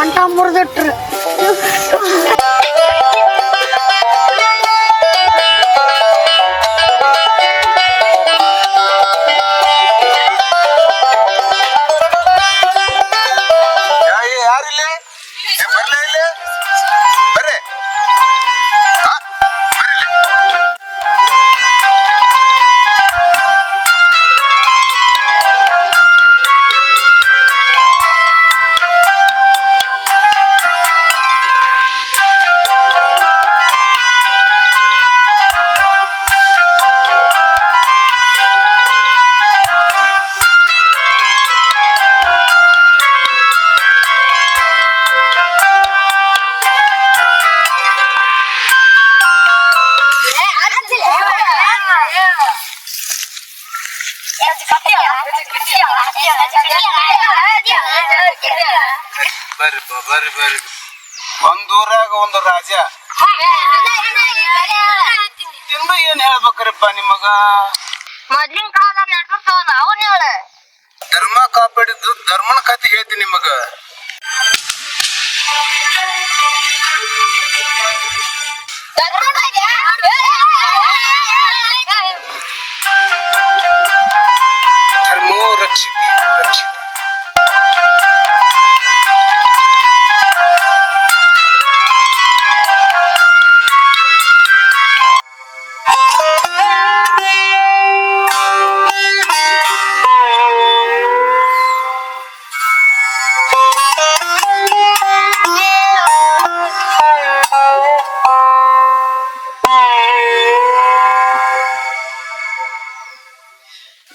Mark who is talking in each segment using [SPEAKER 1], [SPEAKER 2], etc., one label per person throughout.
[SPEAKER 1] ಸೊಂಟ ಮುರಿದಿಟ್ರು.
[SPEAKER 2] ಬರ್ರಿ ಒಂದೂರಾಗ ಒಂದು ರಾಜ ತಿಂದು ಏನ್ ಹೇಳ್ಬೇಕ್ರಪ್ಪ ನಿಮಗ?
[SPEAKER 3] ಮೊದ್ಲಿನ ಕಾಲದಾಗ ನೆಟ್ಬಿಡ್ತಾವಲ್ಲ ಅವನ್ ಹೇಳ.
[SPEAKER 2] ಧರ್ಮ ಕಾಪಾಡಿದ್ದು ಧರ್ಮನ ಕಥೆ ಹೇಳ್ತೀನಿ ನಿಮಗ. ಧರ್ಮೋ ರಕ್ಷಿತಿ ರಕ್ಷಿತಿ.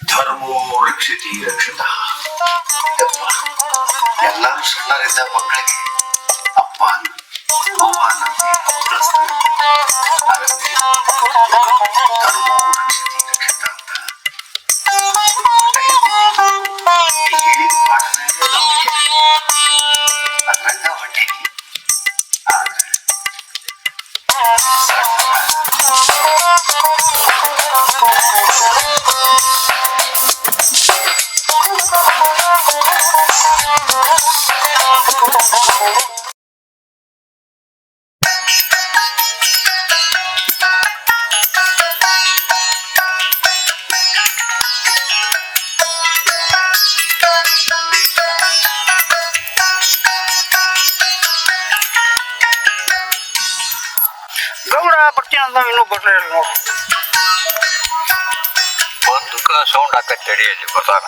[SPEAKER 4] ಧರ್ಮೋ ರಕ್ಷಿತಿ ರಕ್ಷಿತ. ಎಲ್ಲರೂ ಸಣ್ಣರಿದ್ದ ಮಕ್ಕಳಿಗೆ ಅಪ್ಪ ಅವ್ವನ ಕಲಿಸ್ತಾರೆ. ಹಾಗಾಗಿ ಧರ್ಮೋ ರಕ್ಷಿತಿ ರಕ್ಷಿತ ಅಂತ ಹೇಳಿದ ಪಾಠದಲ್ಲಿ ಅದ್ರಂಗ ಹೊಟ್ಟೆಗೆ ಆದ್ರೆ
[SPEAKER 2] ಗೌಡ ಬರ್ತೀನಿ ಅಂತ ಇನ್ನೂ ಬರ್ಲಿಲ್ಲ ನೋಡು.
[SPEAKER 4] ಬಂದಕ್ಕ ಸೌಂಡ್ ಹಾಕತ್ ತಡಿಯಲ್ಲಿ ಬರ್ತಾನ.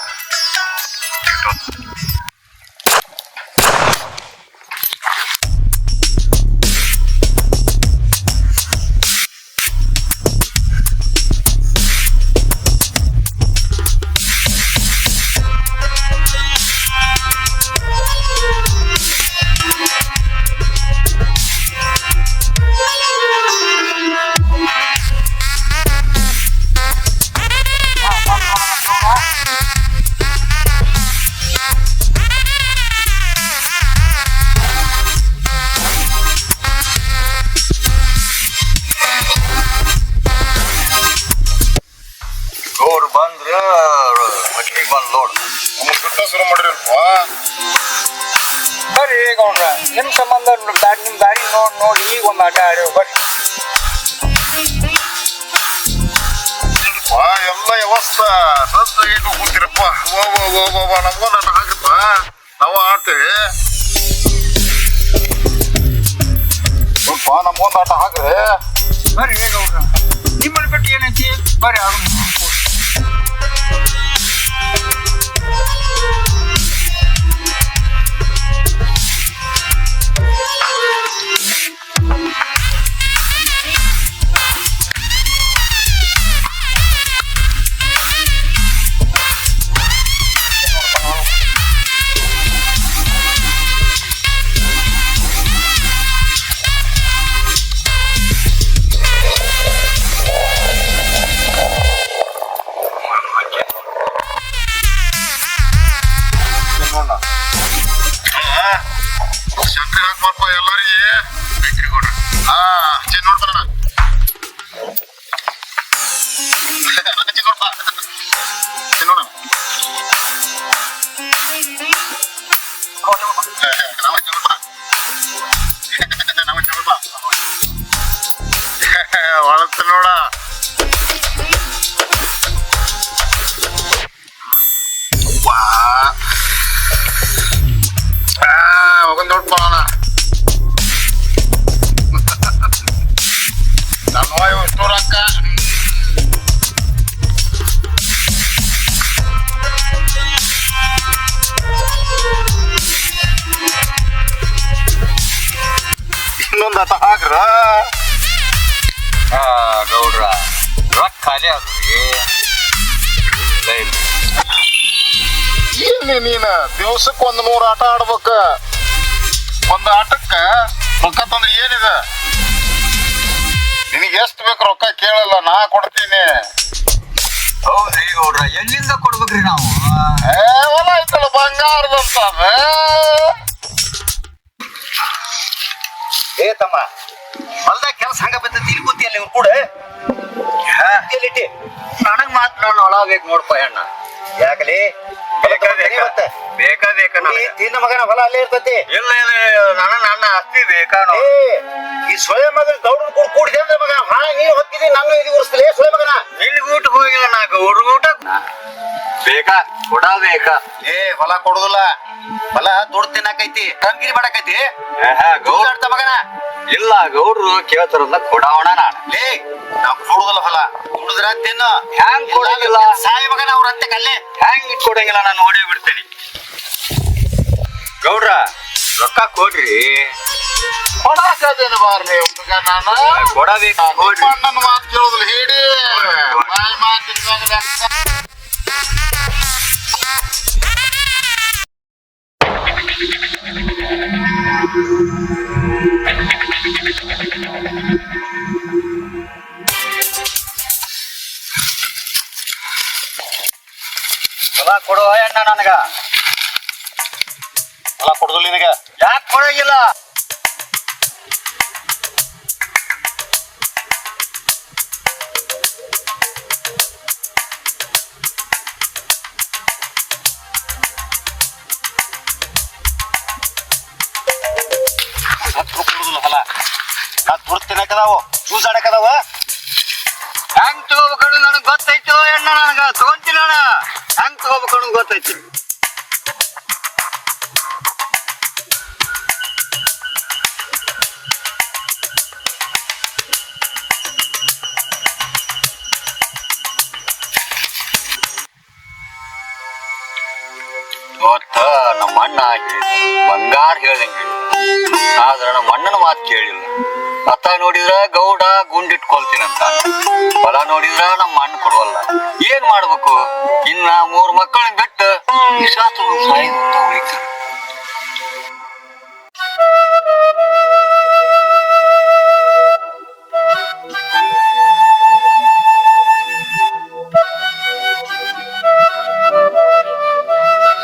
[SPEAKER 4] ಬಂದ್ರ ಮಕ್ಳಿಗೆ ಬಂದ್ ನೋಡ್ ಶುರು ಮಾಡಿರಲ್ಪ.
[SPEAKER 2] ಬರ್ರಿ ಗೌಡ್ರ, ನಿಮ್ ಸಂಬಂಧ ನಿಮ್ ದಾರಿ ನೋಡಿ ಈಗ ಒಂದ್ ಆಟ ಆಡ್ಯವ. ಬರ್ರಿ
[SPEAKER 4] ಎಲ್ಲ ವ್ಯವಸ್ಥೆ ಸಜ್ಜಾಗಿ ಕೂತಿರಪ್ಪ. ನಮ್ಗೊಂದು ಆಟ ಹಾಕಪ್ಪ, ನಾವು ಆಡ್ತೇವೆ. ನಮ್ಗೊಂದು ಆಟ ಹಾಕ್ರಿ.
[SPEAKER 2] ಬರ್ರಿ ಗೌಡ್ರ, ನಿಮ್ಮಲ್ಲಿ ಬಿಟ್ಟು ಏನೈತಿ? ಬರ್ರಿ ಆಗ
[SPEAKER 4] ಶಂಕರ್ ಹಾಕ್ಬಾರಪ್ಪ ಎಲ್ಲರಿಗೆ ಬೇಕ್ರಿ ಕೊಡ್ರಿ. ಚೆನ್ನ ನೋಡ್ತಾನ ನೋಡ್ಪ ಚೆನ್ನೋಣ. ನಾವ ಚೆನ್ನೋಣ ಇಲ್ಲ ಹಾಕ್ರ
[SPEAKER 2] ಗೌಡ್ರ ರೊಕ್ಕ ಖಾಲಿ ಆದ್ರಿ ಇಲ್ಲ ಇಲ್ಲ
[SPEAKER 4] ಎಲ್ಲಿ ನೀನ ದಿವ್ಸಕ್ಕೆ 100 ಆಟ ಆಡ್ಬೇಕ ಒಂದ್ ಆಟಕ್ಕ ರೊಕ್ಕ ತಂದ್ರೆ ಏನಿದೆ ನಿನಗೆ ಎಷ್ಟು ಬೇಕು ರೊಕ್ಕ ಕೇಳಲ್ಲ ನಾ ಕೊಡ್ತೀನಿ
[SPEAKER 2] ಹೌದ್ರಿ ಗೌಡ್ರ ಎಲ್ಲಿಂದ ಕೊಡ್ಬೇಕ್ರಿ ನಾವು
[SPEAKER 4] ಹೊಲ ಐತಲ್ಲ ಬಂಗಾರದಂತ
[SPEAKER 1] ಏ ತಮ್ಮ ಹೊಲ್ದಾಗ ಕೆಲಸ ಹಂಗ ಬರ್ತೈತಿ ಇಲ್ಲಿ ಕೂತಿ ಅಲ್ಲಿ ಕೂಡ ಎಲ್ಲಿಟ್ಟಿ ನನಗ್ ಮಾತ್ರ ನಾನು ಹೊಲ ಬೇಕು ನೋಡ್ಪ ಅಣ್ಣ ಯಾಕಲಿ ತಿನ್ನ ಮಗನ ಹೊಲ ಅಲ್ಲೇ ಇರ್ತೈತಿ
[SPEAKER 2] ಇಲ್ಲ ನನ್ನ ಆಸ್ತಿ ಬೇಕಾ
[SPEAKER 1] ಈ ಸೊಳೆ ಮಗನ ಗೌಡನ್ ಕೂಡ ಕೂಡಿದೆ ಅಂದ್ರೆ ಮಗ ಹಾಳ ನೀನ್ ಹೊತ್ತಿದಿ ನಾನು ಇದು ಉರ್ಸ್ತಿಲ್ಲ ಸೊಳೆ ಮಗನ
[SPEAKER 2] ನಿನ್ ಊಟಕ್ಕೆ ಹೋಗಿಲ್ಲ ನಾ ಗೌಡ್ರ ಊಟ ಬೇಕಾ ಕೊಡ ಬೇಕಾ
[SPEAKER 1] ಹೊಲ ಕೊಡುದಿಲ್ಲ ಹೊಲ ದುಡ್ಡು ತಿನ್ನಕೈತಿ ಕಂಗಿರಿ ಮಾಡಕೈತಿ
[SPEAKER 2] ಗೌಡ
[SPEAKER 1] ಮಗನ
[SPEAKER 2] ಇಲ್ಲ ಗೌಡ್ರು ಕೇಳ್ತಾರಲ್ಲ ಕೊಡೋಣ ನಾನು
[SPEAKER 1] ಲೇ ನಾವ್ ಕೊಡುದಿಲ್ಲ ಹೊಲ ಕುಡಿದ್ರ ತಿನ್ನು
[SPEAKER 2] ಹ್ಯಾಂಗ್ ಕೊಡಂಗಿಲ್ಲ
[SPEAKER 1] ಸಾಯಿ ಮಗನ ಅವ್ರ ಅಂತೆ ಕಲ್ಲೇ
[SPEAKER 2] ಹ್ಯಾಂಗ್ ಕೊಡಂಗಿಲ್ಲ ನಾನು ನೋಡಿ ಬಿಡ್ತೇನೆ ಗೌಡ್ರ ರೊಕ್ಕ ಕೊಡ್ರಿ
[SPEAKER 4] ಕೊಡಾಕದೇನು ಬಾರ್ಲಿ ಹುಡುಗ ನಾನು
[SPEAKER 2] ಕೊಡಬೇಕು ಕೊಡ್ರಿ
[SPEAKER 4] ನನ್ನ ಮಾತು ಕೇಳುದಿಲ್ಲ ಹೇಳಿ ಬಾಯಿ ಮಾತಿನ
[SPEAKER 2] ಹೊಲ ಕೊಡುವ ಅಣ್ಣ ನನಗ
[SPEAKER 4] ಹೊಲ ಕೊಡುದಿಲ್ಲ ನಿನಗ
[SPEAKER 2] ಯಾಕೆ ಕೊಡಂಗಿಲ್ಲ
[SPEAKER 1] ಕೊಡುದಿಲ್ಲ ಹೊಲ ನಾ ದುಡ್ಡು ತಿನ್ನಕದಾವು ಜ್ಯೂಸ್ ಆಡಕದಾವ
[SPEAKER 2] ಹೆಂಗ್ ತಗೋಬೇಕು ನನಗ್ ಗೊತ್ತೈತಿ ಅಣ್ಣ ನನಗ ತಗೊಂತೀನಿ ಅಣ್ಣ ಹೆಂಗ್ ತಗೋಬೇಕು ಗೊತ್ತೈತಿ ಇವತ್ತ ನಮ್ಮ ಅಣ್ಣ ಬಂಗಾರ ಹೇಳ್ದಂಗೆ ಆದ್ರ ನಮ್ಮ ಅಣ್ಣನ ಮಾತು ಕೇಳಿಲ್ಲ ಅತ್ತ ನೋಡಿದ್ರ ಗೌಡ ಗುಂಡಿಟ್ಕೊಳ್ತೀನಂತ ಹೊಲ ನೋಡಿದ್ರ ನಮ್ಮ ಅಣ್ಣ ಕೊಡುವಲ್ಲ ಏನ್ ಮಾಡ್ಬೇಕು ಇನ್ನ 3 ಮಕ್ಕಳನ್ನ ಬಿಟ್ಟು ನಿಶಾತು ಸಾಯ್ದಂತ ಉಳಿತಾನೆ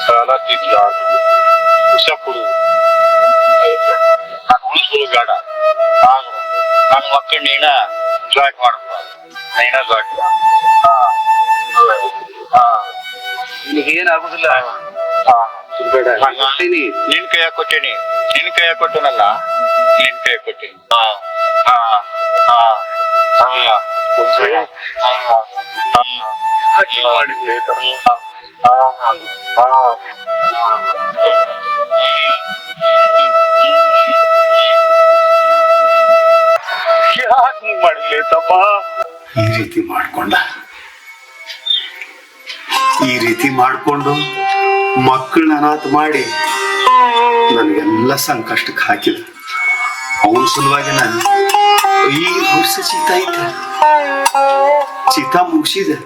[SPEAKER 4] ಸಾಲ ತಿದ್ಲ ವಿಷ ಕೊಡು ನಾನು ಉಳಿಸ್ಬೋದು ಬೇಡ ನಾನು ನನ್ನ ಮಕ್ಕಳ ನೀನ ಜಾಯಿಂಟ್ ಮಾಡಪ್ಪ ನೀನ ಜಾಯಿಂಟ್
[SPEAKER 2] ನಿನಗೇನಾಗುದಿಲ್ಲ
[SPEAKER 4] ನಿನ್ ಕೈಯಾಗ ಕೊಟ್ಟೇನಿ ನಿನ್ ಕೈಯಾಗ ಕೊಟ್ಟನಲ್ಲ ನಿನ್ ಕೈಯಾಗ ಕೊಟ್ಟೇನಿ
[SPEAKER 2] ಯಾಕೆ ಮಾಡಿಲ್ಲ ತಮ್ಮ
[SPEAKER 5] ಈ ರೀತಿ ಮಾಡ್ಕೊಂಡು ಮಕ್ಕಳನ್ನ ಅನಾಥ ಮಾಡಿ ನನಗೆಲ್ಲ ಸಂಕಷ್ಟಕ್ಕೆ ಹಾಕಿದ ಅವನ ಸಲುವಾಗಿ ನಾನು 5 ವರ್ಷ ಚೀತಾ ಮುಗಿಸಿದೆ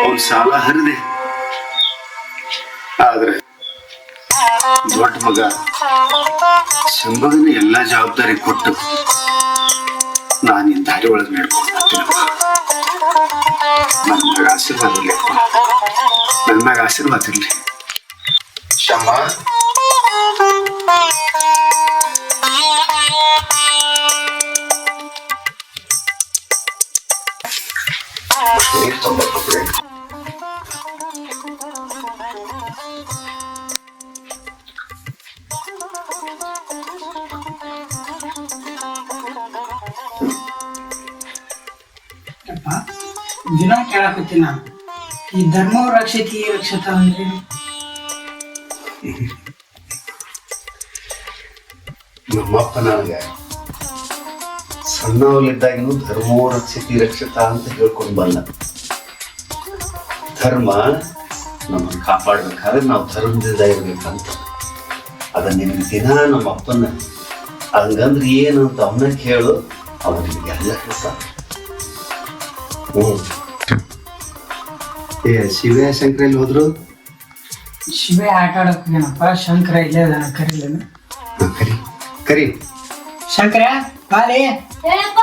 [SPEAKER 5] ಅವನ ಸಾಲ ಹರಿದೆ ಆದ್ರೆ ದೊಡ್ಡ ಮಗ ಶಂಭಗನ ಎಲ್ಲಾ ಜವಾಬ್ದಾರಿ ಕೊಟ್ಟು ನಾನಿನ್ ದಾರಿ ಒಳಗೆ ನಡ್ಕೊಂಡ್ಬಿಡ್ತೀನಪ್ಪ ನನ್ನ ಮ್ಯಾಗ ಆಶೀರ್ವಾದ ಇರ್ಲಿಪ್ಪ ನನ್ನ ಮ್ಯಾಗ ಆಶೀರ್ವಾದ ಇರ್ಲಿ
[SPEAKER 4] ಶಮ್ಮ
[SPEAKER 6] ದಿನ ಕೇಳಕತ್ತೀನಿ ನಾನು ಈ ಧರ್ಮ ರಕ್ಷತಿ ರಕ್ಷತ ಅಂದ್ರೆ
[SPEAKER 5] ನಮ್ಮಪ್ಪ ನನಗೆ ಸಣ್ಣವಲ್ಲಿದ್ದಾಗಿನೂ ಧರ್ಮೋ ರಕ್ಷತಿ ರಕ್ಷತ ಅಂತ ಹೇಳ್ಕೊಂಡು ಬಲ್ಲ ಧರ್ಮ ನಮ್ಮನ್ನು ಕಾಪಾಡ್ಬೇಕಾದ್ರೆ ನಾವು ಧರ್ಮದಿಂದ ಇರ್ಬೇಕಂತ ಅದನ್ನ ನಿಮ್ಗೆ ದಿನ ನಮ್ಮ ಅಪ್ಪನ ಹಂಗಂದ್ರೆ ಏನು ಅಂತ ಅವನ ಕೇಳು, ಅವನಿಗೆ ಎಲ್ಲ ಹೇಳ್ತಾನ. ಏ ಶಿವ ಶಂಕರ ಎಲ್ಲಿ ಹೋದ್ರು?
[SPEAKER 6] ಶಿವ ಆಟ ಆಡಕ್ ಹೋಗ್ಯಾನಪ್ಪ. ಶಂಕರ ಇಲ್ಲೇ ಅದಾನ, ಕರೀಲೇನು?
[SPEAKER 5] ಕರಿ ಕರಿ.
[SPEAKER 6] ಶಂಕರ ಬಾಲೆ.
[SPEAKER 3] ಹೇಳಪ್ಪ.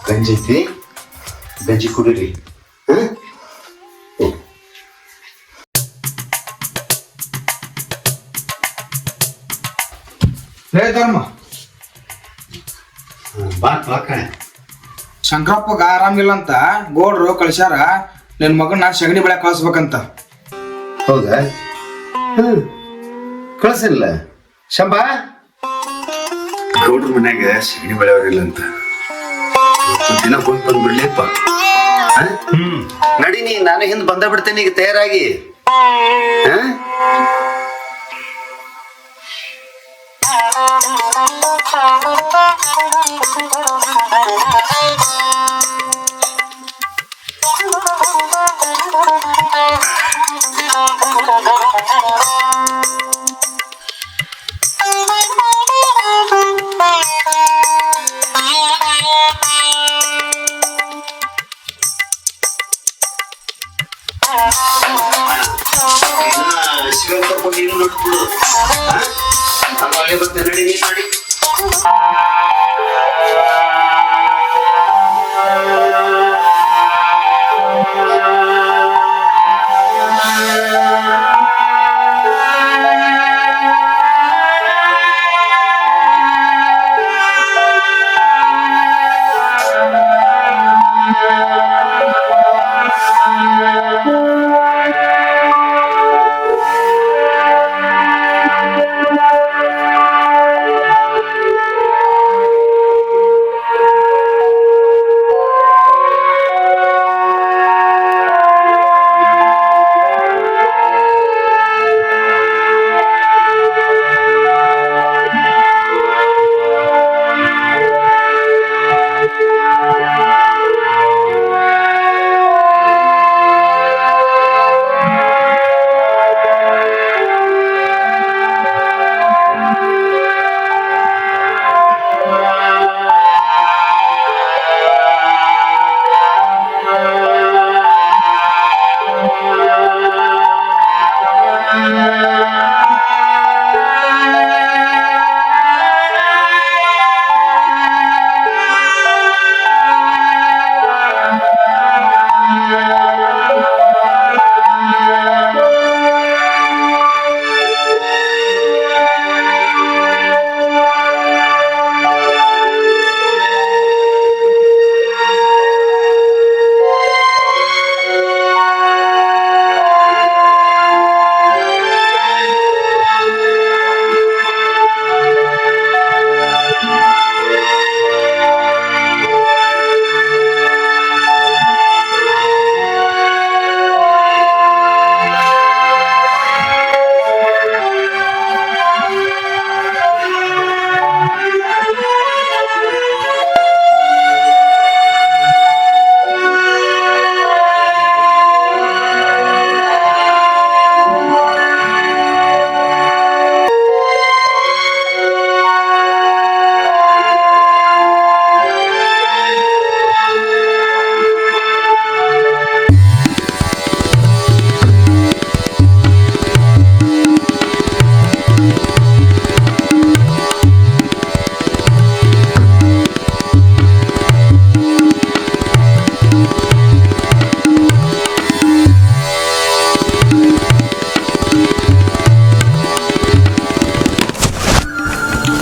[SPEAKER 5] ಗಂಜಿ ಐತಿ, ಗಂಜಿ ಕುಡೀರಿ.
[SPEAKER 7] ಹೇ ಧರ್ಮ,
[SPEAKER 5] ಬಾ ಕಣೆ.
[SPEAKER 7] ಶಂಕರಪ್ಪಗ ಆರಾಮಿಲ್ಲ ಅಂತ ಗೋಡ್ರು ಕಳ್ಸ್ಯಾರ ನಿನ್ ಮಗನ ಸಗಣಿ ಬೆಳೆ ಕಳ್ಸ್ಬೇಕಂತ.
[SPEAKER 5] ಹೌದಾ? ಕಳ್ಸಿಲ್ಲ ಶಂಬಾ. ಗೌಡ್ರ ಮನ್ಯಾಗ ಸಗಣಿ ಬೆಳೆಯವರಿಲ್ಲ ಅಂತ ದಿನ ಹೋಗಿ ಬಂದ್ಬಿಡ್ಲಿಪ್ಪ. ನಡೀನಿ, ನಾನು ಹಿಂದ್ ಬಂದ ಬಿಡ್ತೇನೆ ಈಗ ತಯಾರಾಗಿ. ಶಿವನ್ ಕರ್ಕೊಂಡು ನೀನು ನೋಡ್ಬಿಡು. ನಾನು ಅಲ್ಲೇ ಬರ್ತೇನೆ, ನಡಿ ನೀನ್ ಮಾಡಿ.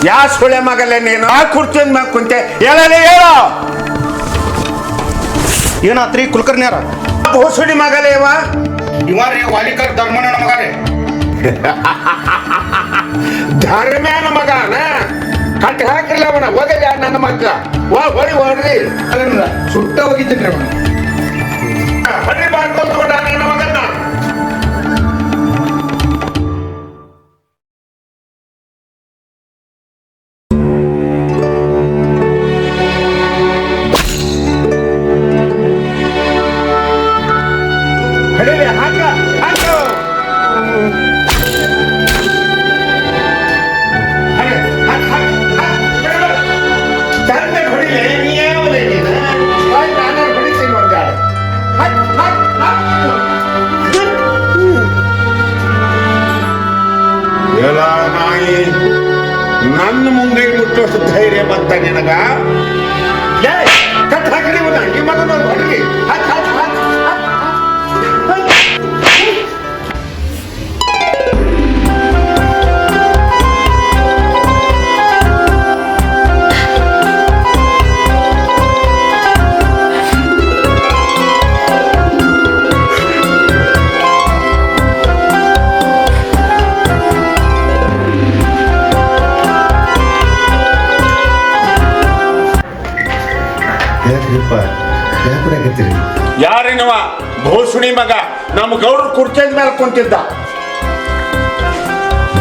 [SPEAKER 8] ಯಾ ಸುಳೆ ಮಗಲೇ ನೀನು? ಆ ಕುರ್ಚಿನ ಮ್ಯಾಗ ಕುಂತೆ ಹೇಳಲಿ ಹೇಳೋ.
[SPEAKER 7] ಏನಾತ್ರಿ ಕುಲಕರ್ಣಿಯಾರ?
[SPEAKER 8] ಭೂಸುಡಿ ಮಗಲೇ ಇವ.
[SPEAKER 7] ಇವಾರಿ ವಾಲಿಕರ್ ಧರ್ಮನ ಮಗಾರೆ.
[SPEAKER 8] ಧರ್ಮ್ಯಾನ ಮಗನ ಕಟ್ಟಿ ಹಾಕಿರ್ಲ ಅವನ ಹೋಗಲ್ಲ ನನ್ನ ಮಗ. ಹೊಡಿ ಹೊಡ್ರಿ
[SPEAKER 7] ಸುಟ್ಟ ಹೋಗಿದ್ದೀನಿ ಅವನು.
[SPEAKER 8] ಹೊಡಿ ಮಾಡ್ಕೊಂಡು ನನ್ನ ಮಗನ. ಹೊಡಿಲಿ ಹಾಕಿ ನಾನು ಬಿಡಿತೀನಿ ಒಂದಾಡು ಎಲ್ಲ ನಾಯಿ ನನ್ನ ಮುಂದೆ ಮುಟ್ಟೋಷ್ಟು ಧೈರ್ಯ ಬಂತ ನಿನಗ ಕಟ್ ಹಾಕಿ ಈ ಮಗನ ಹೊರಗೆ ಯಾರೇನವ ಭೋಸುಡಿ ಮಗ ನಮ್ಮ ಗೌಡ್ರ ಕುರ್ಚದ ಮೇಲೆ ಕುಂತಿದ್ದ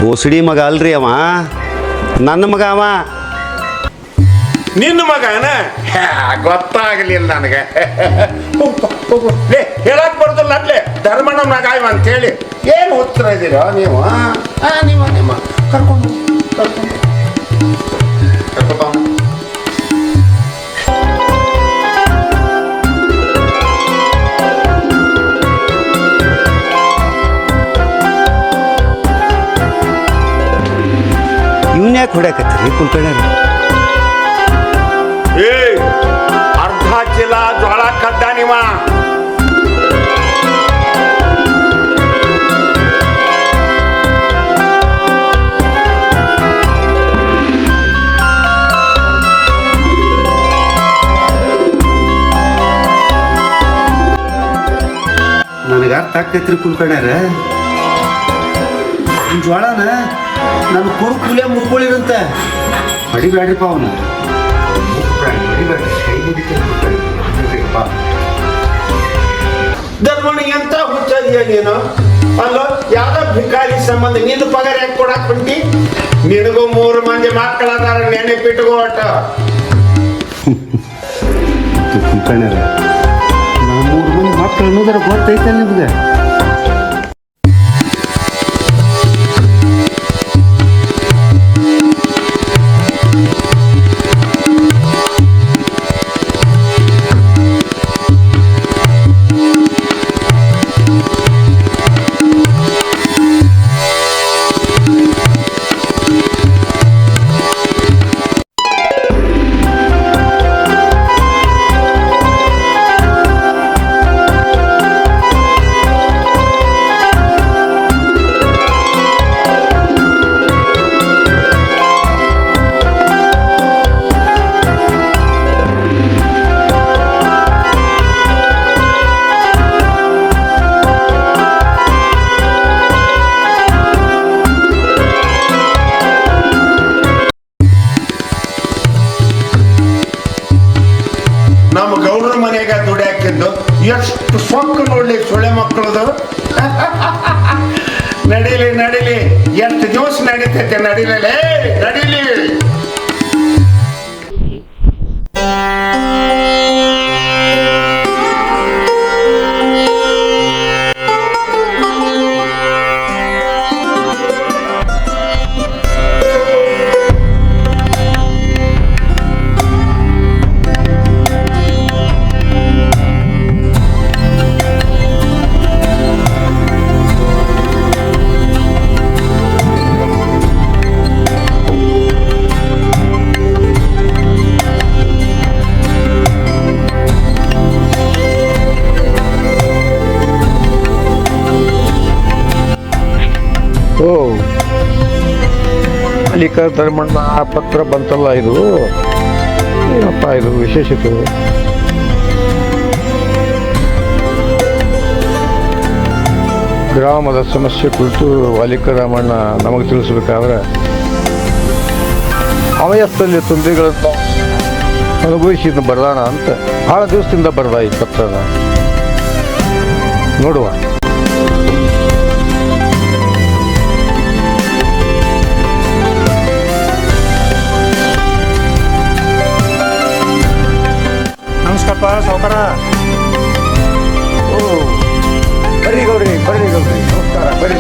[SPEAKER 5] ಬೋಸಡಿ ಮಗ ಅಲ್ರಿ ಅವ ನನ್ನ ಮಗ ಅವ
[SPEAKER 8] ನಿನ್ನ ಮಗನ ಗೊತ್ತಾಗಲಿಲ್ಲ ನನಗೆ ಹೇಳಕ್ ಬರೋದಿಲ್ಲ ಅಲ್ಲೇ ಧರ್ಮಣ್ಣ ಮಗ ಇವ ಅಂತೇಳಿ ಏನು ಉತ್ತರ ಇದ್ದೀರೋ ನೀವು ನಿಮ್ಮ ಕರ್ಕೊಂಡು
[SPEAKER 5] ಇವನ್ ಯಾಕೆ ಹೊಡ್ಯಾಕತ್ತೀರಿ ಕುಲ್ಕರ್ಣ್ಯಾರ
[SPEAKER 8] ಅರ್ಧ ಚೀಲ ಜೋಳ ಕದ್ದ ನೀವ
[SPEAKER 5] ನನಗೆ ಅರ್ಥ ಆಗ್ತೈತ್ರಿ ಕುಲ್ಕರ್ಣ್ಯಾರ ಜ್ವಾಳನ ನನ್ನ ಕೊಡು ಕೂಲೆ ಮುಕ್ಕೊಳ್ಳಿರಂತ ಹೊಡಿಬ್ಯಾಡ್ರಿಪ್ಪ ಅವನು
[SPEAKER 8] ಧರ್ಮಣ್ಣಿಗೆ ಎಂತ ಹುಚ್ಚಿದೀಯ ನೀನು ಅಲ್ಲೋ ಯಾವ್ದೋ ಭಿಕಾರಿ ಸಂಬಂಧ ನಿನ್ನ ಪಗಾರ ಯಾಕೆ ಕೊಡಕ್ ಬಿಟ್ಟಿ ನಿನಗೂ 3 ಮಂದಿ ಮಕ್ಕಳದಾರ ನೆನಪಿಟ್ಕೋ ಒಟ್ಟ
[SPEAKER 5] ಕುಲ್ಕರ್ಣ್ಯಾರ ನಾವು 3 ಮಂದಿ ಮಕ್ಕಳು ಅನ್ನೋದರ ಗೊತ್ತೈತಲ್ಲ ನಿಮ್ಗೆ
[SPEAKER 8] ನಮ್ಮ ಗೌಡ್ರ ಮನೆಯಾಗ ದುಡಿ ಹಾಕಿದ್ದು ಎಷ್ಟು ಸೊಕ್ಕ ನೋಡ್ಲಿ ಸೊಳ್ಳೆ ಮಕ್ಕಳದವರು ನಡೀಲಿ ನಡೀಲಿ ಎಷ್ಟು ದಿವಸ ನಡೀತೈತೆ ನಡೀಲೇ ನಡೀಲಿ
[SPEAKER 9] ಮಾಲೀಕ ಧರ್ಮಣ್ಣ ಆ ಪತ್ರ ಬಂತಲ್ಲ ಇದು ಏನಪ್ಪ ಇದು ವಿಶೇಷತೆ ಗ್ರಾಮದ ಸಮಸ್ಯೆ ಕುರಿತು ವಾಲಿಕ ರಾಮಣ್ಣ ನಮಗೆ ತಿಳಿಸಬೇಕಾದ್ರೆ ಅವಯಸ್ಥಲ್ಲಿ ತೊಂದರೆಗಳನ್ನು ಅನುಭವಿಸಿದ ಬರ್ದಾನ ಅಂತ ಭಾಳ ದಿವಸದಿಂದ ಬರ್ದ ಈ ಪತ್ರನ ನೋಡುವ. ನಮಸ್ಕಾರಪ್ಪ ಸಾವುಕಾರ. ಓ ಬರ್ರಿ ಗೌಡ್ರಿ ನಮಸ್ಕಾರ, ಬರ್ರಿ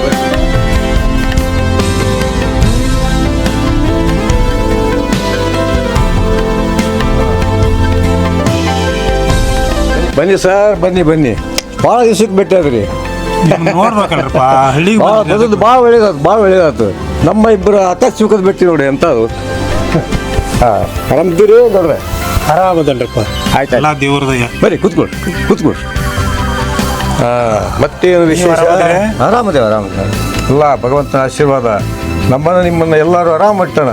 [SPEAKER 9] ಬನ್ನಿ ಸರ್, ಬನ್ನಿ ಬನ್ನಿ. ಭಾಳ ದಿವ್ಸಕ್ಕೆ ಭೇಟಿಯಾದ್ರಿ.
[SPEAKER 10] ನೋಡ್ಬೇಕಲ್ರಪ್ಪ ಹಳ್ಳಿಗೆ
[SPEAKER 9] ಭಾಳ ಒಳ್ಳೇದಾಯ್ತು. ನಮ್ಮ ಇಬ್ಬರು ಆಕಸ್ಮಿಕದ ಭೇಟಿ ನೋಡಿ ಎಂಥದ್ದು. ಹಾಂ, ಆರಾಮಿದ್ದೀರಿ ನೋಡ್ರೆ?
[SPEAKER 10] ಆರಾಮದಲ್ರಪ್ಪ.
[SPEAKER 9] ಆಯ್ತು
[SPEAKER 10] ಎಲ್ಲ ದೇವ್ರದಯ್ಯ.
[SPEAKER 9] ಬರ್ರಿ ಕೂತ್ಕೊಳ್ರಿ. ಮತ್ತೇನು ವಿಶೇಷ? ಆರಾಮದೇವ ಎಲ್ಲ ಭಗವಂತನ ಆಶೀರ್ವಾದ. ನಿಮ್ಮನ್ನ ಎಲ್ಲರೂ ಆರಾಮಿಟ್ಟಣ.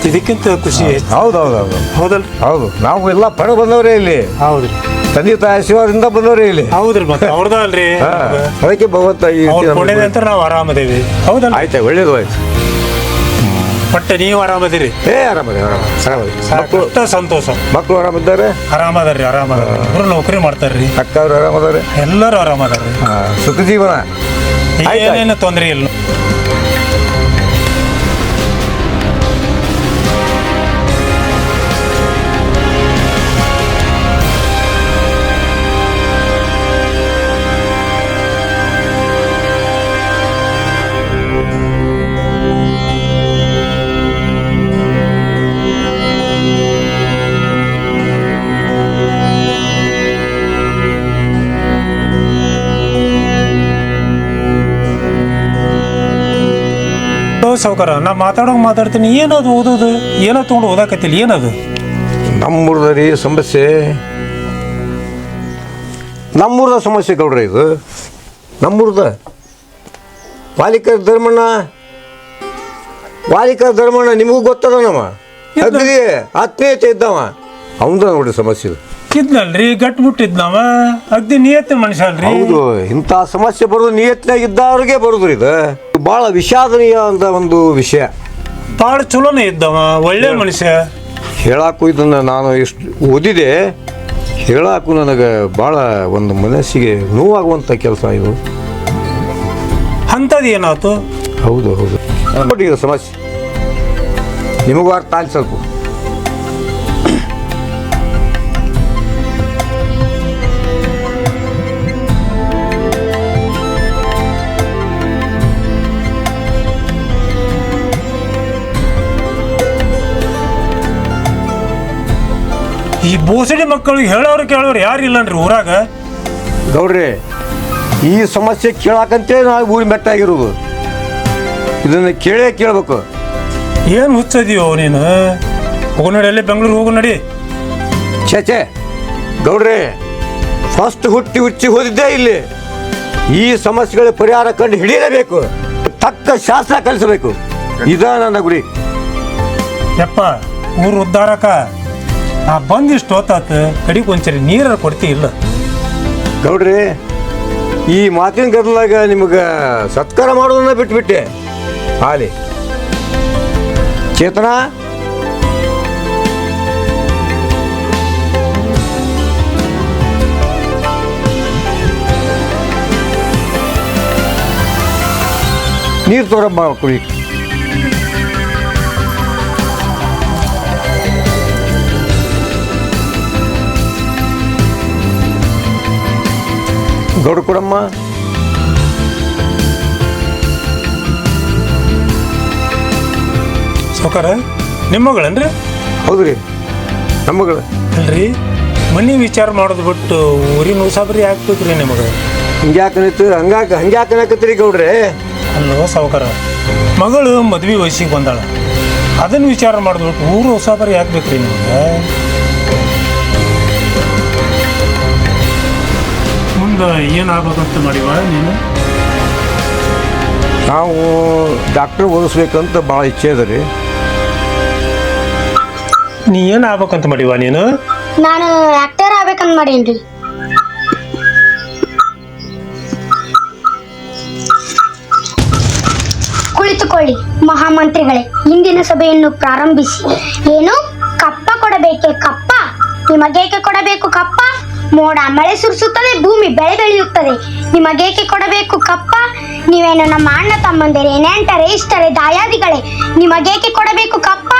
[SPEAKER 10] ಇದಕ್ಕಿಂತ ಖುಷಿ.
[SPEAKER 9] ಹೌದು, ನಾವು ಎಲ್ಲ ಪಡ ಬಂದವ್ರೆ ಇಲ್ಲಿ.
[SPEAKER 10] ಹೌದ್ರಿ,
[SPEAKER 9] ತಂದೆ ತಾಯಿ ಆಶೀರ್ವಾದದಿಂದ ಬಂದವ್ರೆ ಇಲ್ಲಿ.
[SPEAKER 10] ಹೌದ್ರಿ, ಮತ್ತೆ ಅವ್ರದ ಅಲ್ರಿ.
[SPEAKER 9] ಅದಕ್ಕೆ ಭಗವಂತ
[SPEAKER 10] ಅಂತ ನಾವು ಆರಾಮದೇವಿ. ಹೌದಲ್ಲ?
[SPEAKER 9] ಆಯ್ತಾ, ಒಳ್ಳೇದು ಆಯ್ತು.
[SPEAKER 10] ಬಟ್ ನೀವು ಆರಾಮದಿರಿ?
[SPEAKER 9] ಆರಾಮದಿ.
[SPEAKER 10] ಸಂತೋಷ.
[SPEAKER 9] ಮಕ್ಕಳು ಆರಾಮಿದ್ದಾರೆ?
[SPEAKER 10] ಆರಾಮದಾರ್ರಿ. ಇಬ್ರು ನೌಕರಿ ಮಾಡ್ತಾರ್ರಿ.
[SPEAKER 9] ಅಕ್ಕವ್ರು ಆರಾಮದಾರೆ?
[SPEAKER 10] ಎಲ್ಲರೂ ಆರಾಮದಾರ್ರಿ.
[SPEAKER 9] ಸುಖ ಜೀವನ,
[SPEAKER 10] ಏನೇನು ತೊಂದರೆ ಇಲ್ಲ. ಸಾವುಕಾರ, ನಾ ಮಾತಾಡ್ತೀನಿ. ಏನದು ಓದೋದು? ಏನೋ ತೊಗೊಂಡು ಓದಾಕತ್ತಿಲ್ಲ, ಏನದು?
[SPEAKER 9] ನಮ್ಮೂರ್ದ ಸಮಸ್ಯೆ, ನಮ್ಮೂರ್ದ ಸಮಸ್ಯೆ ಗೌಡ್ರ. ಇದು ನಮ್ಮೂರ್ದ ವಾಲಿಕರ ಧರ್ಮಣ್ಣ ನಿಮಗೂ ಗೊತ್ತದ. ನಮ್ಮ ಅಗ್ರಿ ಆತ್ಮೀಯತೆ ಇದ್ದವ, ಅವಂದ ನೋಡ್ರಿ ಸಮಸ್ಯೆ ಇದು.
[SPEAKER 10] ಇದ್ನಲ್ರಿ, ಗಟ್ಬಿಟ್ಟಿದ್ನವ, ಅಗ್ದಿ ನಿಯತ್ತಿನ ಮನುಷ್ಯ ಅಲ್ರಿ.
[SPEAKER 9] ಹೌದು, ಇಂಥ ಸಮಸ್ಯೆ ಬರೋದು ನಿಯತ್ನಾಗ ಇದ್ದವ್ರಿಗೆ ಬರೋದ್ರಿ. ಇದು ಭಾಳ ವಿಷಾದನೀಯ ಅಂತ ಒಂದು ವಿಷಯ.
[SPEAKER 10] ಭಾಳ ಚಲೋನೇ ಇದ್ದವ, ಒಳ್ಳೆ ಮನುಷ್ಯ.
[SPEAKER 9] ಹೇಳಾಕು ಇದನ್ನು ನಾನು ಎಷ್ಟು ಓದಿದೆ, ಹೇಳಾಕು ನನಗೆ ಭಾಳ ಒಂದು ಮನಸ್ಸಿಗೆ ನೋವಾಗುವಂಥ ಕೆಲಸ ಇದು.
[SPEAKER 10] ಅಂಥದ್ದು ಏನಾಯ್ತು?
[SPEAKER 9] ಹೌದು ನೋಡಿ, ಇದು ಸಮಸ್ಯೆ ನಿಮಗೂ ಅರ್ಥ ಆಗಿ ಸ್ವಲ್ಪ.
[SPEAKER 10] ಈ ಬೋಸಡಿ ಮಕ್ಕಳಿಗೆ ಕೇಳೋರು ಯಾರು ಇಲ್ಲನ್ರಿ ಊರಾಗ.
[SPEAKER 9] ಗೌಡ್ರಿ, ಈ ಸಮಸ್ಯೆ ಕೇಳಾಕಂತೇಳಿ ನಾವು ಊರಿ ಮೆಟ್ಟಾಗಿರೋದು. ಇದನ್ನು ಕೇಳಬೇಕು.
[SPEAKER 10] ಏನು ಹುಚ್ಚದೀವೋ ನೀನು? ಹೋಗು ನಡಿ, ಅಲ್ಲೇ ಬೆಂಗಳೂರು ಹೋಗು ನಡಿ.
[SPEAKER 9] ಛೇ ಗೌಡ್ರಿ, ಫಸ್ಟ್ ಹುಚ್ಚಿ ಹೋದಿದ್ದೇ ಇಲ್ಲಿ. ಈ ಸಮಸ್ಯೆಗಳ ಪರಿಹಾರ ಕಂಡು ಹಿಡಿಯಲೇಬೇಕು, ತಕ್ಕ ಶಾಸ್ತ್ರ ಕಲಿಸಬೇಕು. ಇದ ನನ್ನ ಗುರಿ.
[SPEAKER 10] ಯಪ್ಪ, ಊರು ಉದ್ಧಾರಕ ನಾ ಬಂದಿಷ್ಟು ಹೊತ್ತಾತ, ಕಡಿಗೆ ಒಂಚರಿ ನೀರ ಕೊಡ್ತಿ ಇಲ್ಲ.
[SPEAKER 9] ಗೌಡ್ರಿ, ಈ ಮಾತಿನ ಗದಲಾಗ ನಿಮಗೆ ಸತ್ಕಾರ ಮಾಡೋದನ್ನ ಬಿಟ್ಬಿಟ್ಟೆ. ಹಾಲಿ ಚೇತನ, ನೀರು ತೋರಮ್ಮ ಕುಡಿ. ಗೌಡ ಕೊಡಮ್ಮ.
[SPEAKER 10] ಸಾವ್ಕಾರ, ನಿಮ್ಮ ಮಗಳನ್ರಿ?
[SPEAKER 9] ಹೌದ್ರಿ, ನಮ್ಮ ಮಗಳು.
[SPEAKER 10] ಅಲ್ರಿ, ಮನೆ ವಿಚಾರ ಮಾಡೋದು ಬಿಟ್ಟು ಊರಿನ ಉಸಾಬರಿ ಹಾಕ್ಬೇಕ್ರಿ ನಿಮಗೆ.
[SPEAKER 9] ಹಂಗ್ಯಾಕನಿತ್ತು ಹಂಗ್ಯಾಕನಕತ್ತೀರಿ ಗೌಡ್ರೆ?
[SPEAKER 10] ಅಲ್ಲೋ ಸಾವ್ಕಾರ, ಮಗಳು ಮದ್ವೆ ವಯಸ್ಸಿಗೆ ಬಂದಾಳ, ಅದನ್ನು ವಿಚಾರ ಮಾಡೋದು ಬಿಟ್ಟು ಊರು ಉಸಾಬರಿ ಹಾಕ್ಬೇಕ್ರಿ ನಿಮಗೆ. ಮುಂದೆ ಏನಾಗ್ಬೇಕಂತ ಮಾಡಿವ ನೀನು?
[SPEAKER 9] ನಾವು ಡಾಕ್ಟರ್ ಓದಿಸ್ಬೇಕಂತ ಭಾಳ ಇಚ್ಛೆ ಅದ ರೀ.
[SPEAKER 10] ನೀ ಏನು ಆಗ್ಬೇಕಂತ ಮಾಡಿವ ನೀನು?
[SPEAKER 3] ನಾನು ಆಕ್ಟರ್ ಆಗ್ಬೇಕಂತ ಮಾಡೇನ್ರಿ. ಕುಳಿತುಕೊಳ್ಳಿ ಮಹಾಮಂತ್ರಿಗಳೇ, ಇಂದಿನ ಸಭೆಯನ್ನು ಪ್ರಾರಂಭಿಸಿ. ಏನು ಕಪ್ಪ ಕೊಡಬೇಕೆ? ಕಪ್ಪ ನಿಮಗೇಕೆ ಕೊಡಬೇಕು ಕಪ್ಪ? ಮೋಡ ಮಳೆ ಸುರಿಸುತ್ತದೆ, ಭೂಮಿ ಬೆಳೆ ಬೆಳೆಯುತ್ತದೆ, ನಿಮಗೇಕೆ ಕೊಡಬೇಕು ಕಪ್ಪ? ನೀವೇನು ನಮ್ಮ ಅಣ್ಣ ತಮ್ಮಂದಿರೇ, ನೆಂಟರೇ, ಇಷ್ಟರೇ, ದಾಯಾದಿಗಳೇ, ನಿಮಗೇಕೆ ಕೊಡಬೇಕು ಕಪ್ಪ?